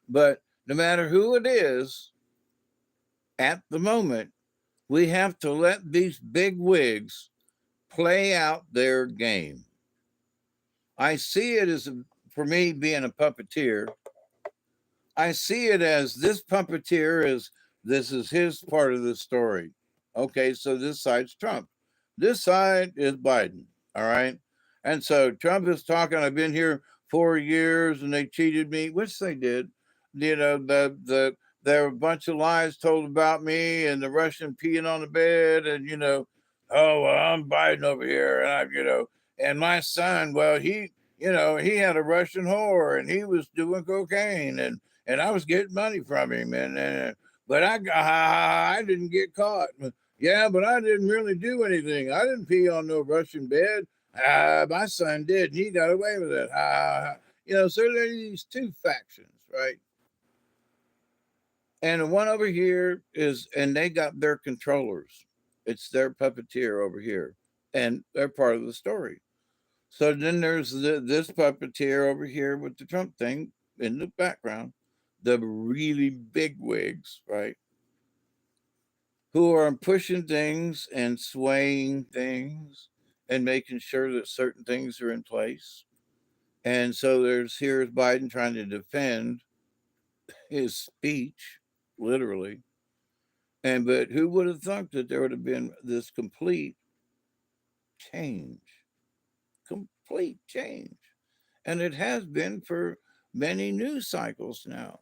But no matter who it is, at the moment, we have to let these big wigs play out their game. I see it as, for me being a puppeteer, I see it as this puppeteer this is his part of the story. Okay, so this side's Trump. This side is Biden. All right. And so Trump is talking, I've been here 4 years and they cheated me, which they did. There were a bunch of lies told about me and the Russian peeing on the bed and oh well, I'm Biden over here and and my son, well, he had a Russian whore and he was doing cocaine and I was getting money from him, but I didn't get caught. Yeah, but I didn't really do anything. I didn't pee on no Russian bed. My son did, and he got away with it. So there are these two factions, right? And the one over here and they got their controllers. It's their puppeteer over here, and they're part of the story. So then there's this puppeteer over here with the Trump thing in the background, the really big wigs, right? Who are pushing things and swaying things and making sure that certain things are in place. And so here's Biden trying to defend his speech, literally. But who would have thought that there would have been this change, complete change? And it has been for many news cycles now,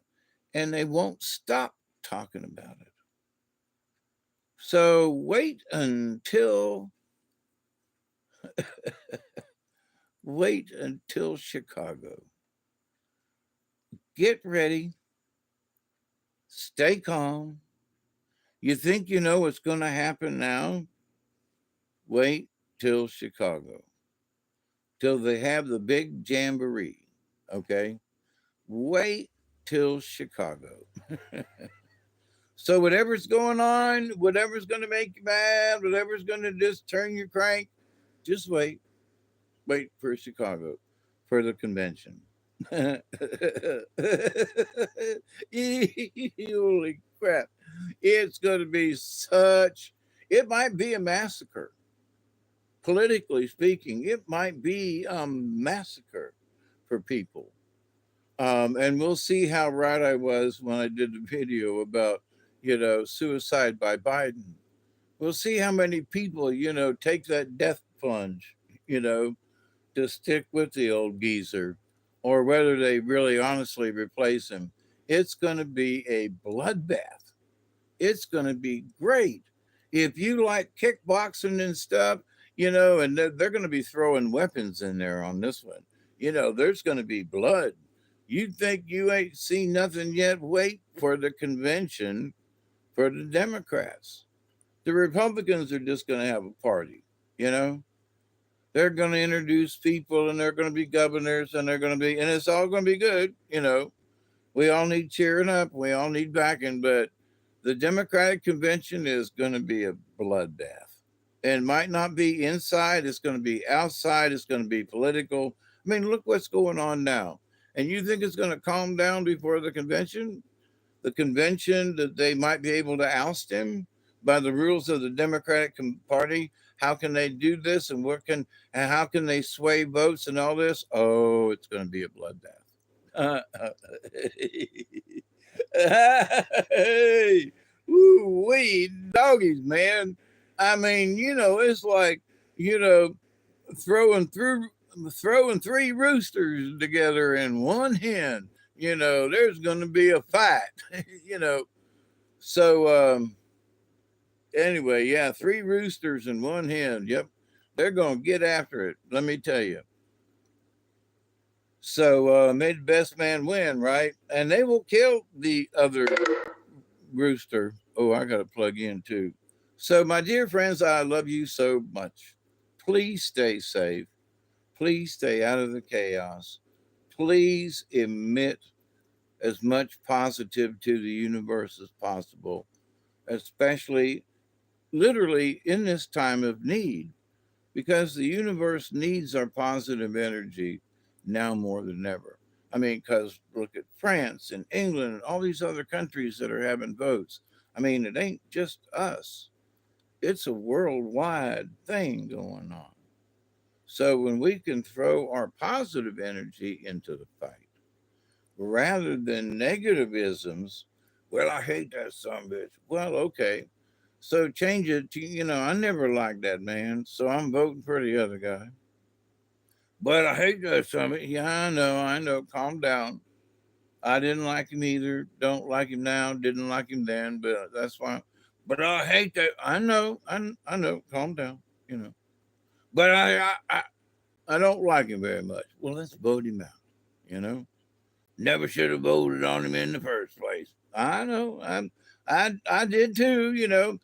and they won't stop talking about it. So wait until Chicago. Get ready, stay calm. You think you know what's going to happen now? Wait till Chicago. till they have the big jamboree. Okay? Wait till Chicago. So whatever's going on, whatever's going to make you mad, whatever's going to just turn your crank, just wait. Wait for Chicago for the convention. Holy crap. It's going to be such, it might be a massacre. Politically speaking, it might be a massacre for people. And we'll see how right I was when I did the video about, suicide by Biden. We'll see how many people, take that death plunge, you know, to stick with the old geezer, or whether they really honestly replace him. It's going to be a bloodbath. It's going to be great. If you like kickboxing and stuff, and they're going to be throwing weapons in there on this one. There's going to be blood. You think you ain't seen nothing yet? Wait for the convention for the Democrats. The Republicans are just going to have a party, you know? They're going to introduce people and they're going to be governors and they're going to be, and it's all going to be good. We all need cheering up. We all need backing, but the Democratic convention is going to be a bloodbath and might not be inside. It's going to be outside. It's going to be political. I mean, look what's going on now. And you think it's going to calm down before the convention? The convention that they might be able to oust him by the rules of the Democratic Party. How can they do this and how can they sway votes and all this? Oh, it's going to be a bloodbath. Hey, woo wee doggies, man. I mean, it's like, you know, throwing through throwing three roosters together in one hen. There's going to be a fight. you know. So anyway, yeah, three roosters and one hen. Yep, they're going to get after it. Let me tell you. So may the best man win, right? And they will kill the other rooster. Oh, I got to plug in too. So, my dear friends, I love you so much. Please stay safe. Please stay out of the chaos. Please emit as much positive to the universe as possible, especially literally in this time of need, because the universe needs our positive energy now more than ever. I mean, because look at France and England and all these other countries that are having votes. I mean, it ain't just us, it's a worldwide thing going on. So when we can throw our positive energy into the fight rather than negativisms, well, I hate that son of a bitch. Well, okay. So change it to, I never liked that man, so I'm voting for the other guy. But I hate that son of a, yeah, I know, calm down. I didn't like him either. Don't like him now. Didn't like him then, but that's fine. But I hate that. I know. Calm down. You know. But I don't like him very much. Well, let's vote him out. You know. Never should have voted on him in the first place. I know. I did too.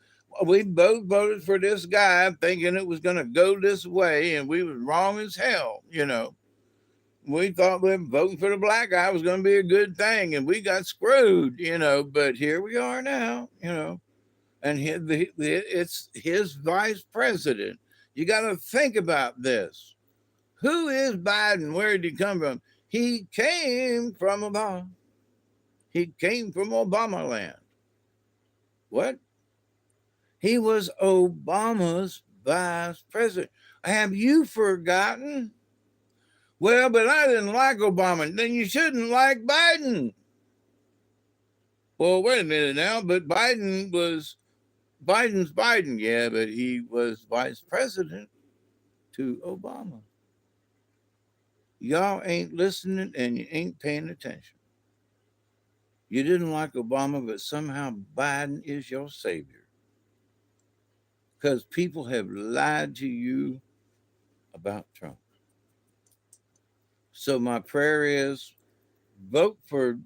We both voted for this guy, thinking it was going to go this way, and we was wrong as hell. We thought voting for the black guy was going to be a good thing, and we got screwed. But here we are now. And it's his vice president. You got to think about this. Who is Biden? Where did he come from? He came from Obama. He came from Obama land. What? He was Obama's vice president. Have you forgotten? Well, but I didn't like Obama. Then you shouldn't like Biden. Well, wait a minute now, but Biden's Biden. Yeah, but he was vice president to Obama. Y'all ain't listening and you ain't paying attention. You didn't like Obama, but somehow Biden is your savior. Because people have lied to you about Trump. So my prayer is vote for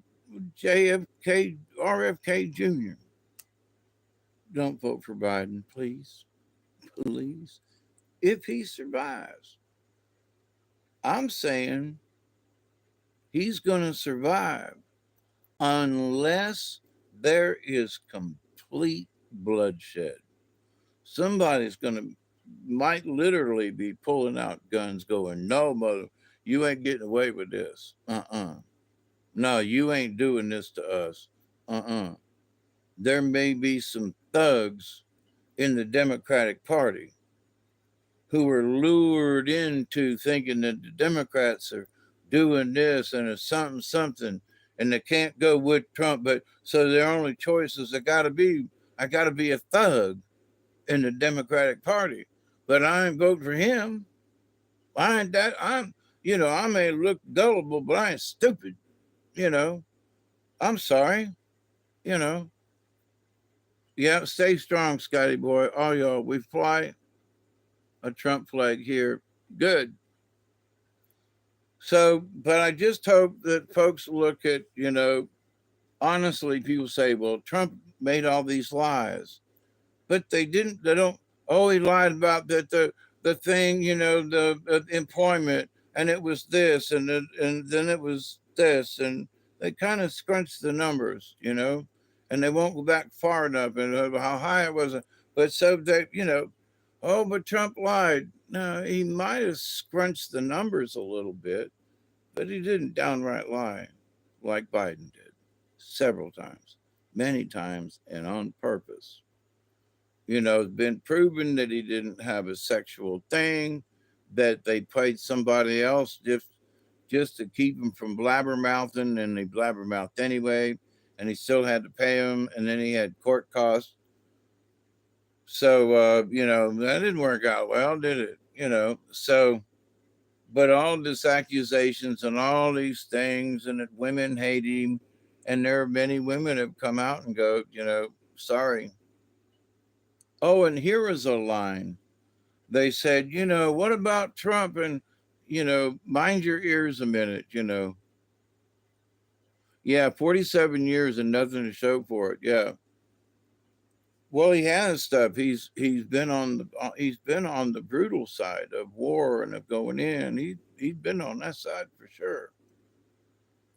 JFK, RFK Jr. Don't vote for Biden, please. Please. If he survives. I'm saying he's going to survive unless there is complete bloodshed. Somebody's going to, might literally be pulling out guns going, no, mother, you ain't getting away with this. No, you ain't doing this to us. Uh-uh. There may be some thugs in the Democratic Party who were lured into thinking that the Democrats are doing this and it's something and they can't go with Trump, but so their only choice is I gotta be a thug in the Democratic Party. But I ain't vote for him. I ain't that I'm I may look gullible, but I ain't stupid, you know. I'm sorry, you know. Yeah, stay strong, Scotty boy. All y'all, we fly a Trump flag here. Good. So, but I just hope that folks look at, honestly, people say, well, Trump made all these lies, but they don't, oh, he lied about the thing, the employment, and it was this, and then it was this, and they kind of scrunch the numbers, and they won't go back far enough and how high it was. But so that, oh, but Trump lied. No, he might have scrunched the numbers a little bit, but he didn't downright lie like Biden did several times, many times, and on purpose. It's been proven that he didn't have a sexual thing, that they paid somebody else just to keep him from blabbermouthing, and he blabbermouthed anyway, and he still had to pay him, and then he had court costs. So, that didn't work out well, did it? So but all these accusations and all these things, and that women hate him, and there are many women have come out and go, sorry. Oh, and here is a line. They said, what about Trump? And mind your ears a minute. Yeah, 47 years and nothing to show for it. Yeah. Well, he has stuff. He's been on the brutal side of war and of going in. He's been on that side for sure.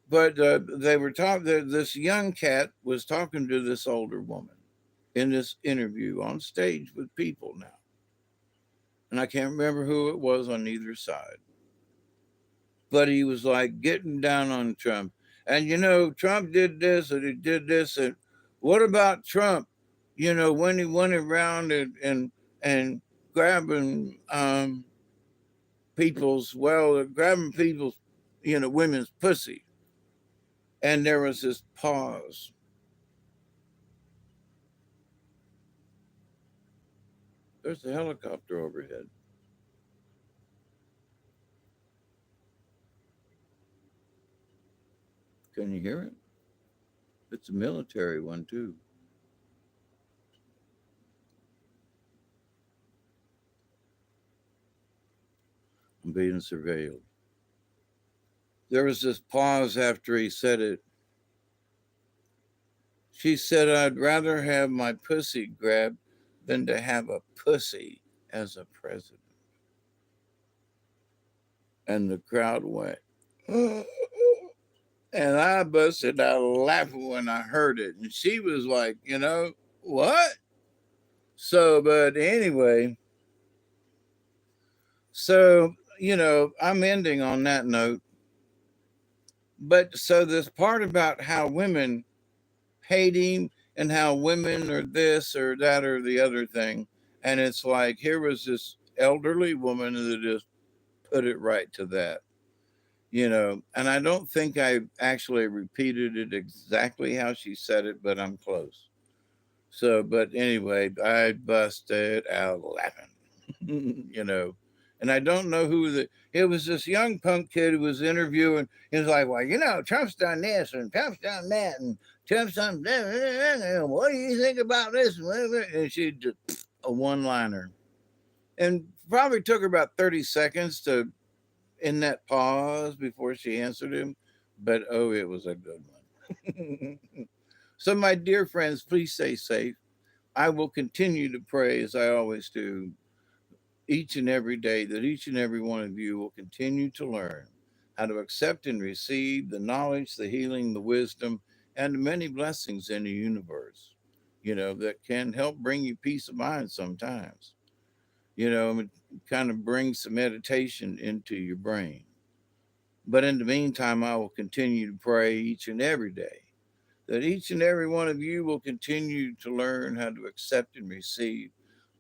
But they were talking. This young cat was talking to this older woman in this interview on stage with people now, and I can't remember who it was on either side. But he was like getting down on Trump, and Trump did this and he did this, and what about Trump? When he went around and grabbing grabbing people's women's pussy, and there was this pause. There's a helicopter overhead. Can you hear it? It's a military one, too. I'm being surveilled. There was this pause after he said it. She said, I'd rather have my pussy grabbed than to have a pussy as a president. And the crowd went, and I busted out laughing when I heard it. And she was like, what? So, but anyway, so, I'm ending on that note. But so this part about how women hate him and how women are this or that or the other thing. And it's like, here was this elderly woman that just put it right to that, And I don't think I actually repeated it exactly how she said it, but I'm close. So, but anyway, I busted out laughing, And I don't know it was this young punk kid who was interviewing. He was like, well, Trump's done this and Trump's done that and Trump's done that. What do you think about this? And she just a one liner. And probably took her about 30 seconds to in that pause before she answered him. But oh, it was a good one. So, my dear friends, please stay safe. I will continue to pray as I always do. each and every day, that each and every one of you will continue to learn how to accept and receive the knowledge, the healing, the wisdom, and the many blessings in the universe, that can help bring you peace of mind sometimes. It kind of brings some meditation into your brain. But in the meantime, I will continue to pray each and every day that each and every one of you will continue to learn how to accept and receive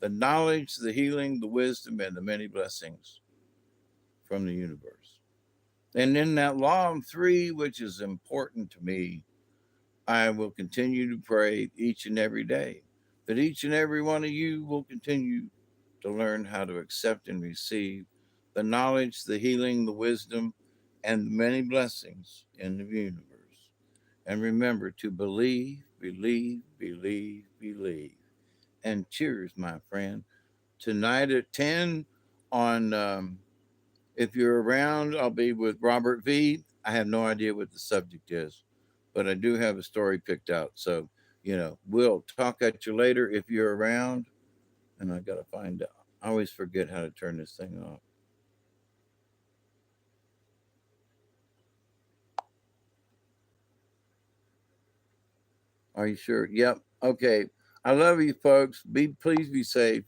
the knowledge, the healing, the wisdom, and the many blessings from the universe. And in that law of three, which is important to me, I will continue to pray each and every day that each and every one of you will continue to learn how to accept and receive the knowledge, the healing, the wisdom, and the many blessings in the universe. And remember to believe, believe, believe, believe. And cheers, my friend. Tonight at 10 on, if you're around, I'll be with Robert V. I have no idea what the subject is, but I do have a story picked out. So, we'll talk at you later if you're around. And I got to find out. I always forget how to turn this thing off. Are you sure? Yep. Okay. I love you, folks. Please be safe.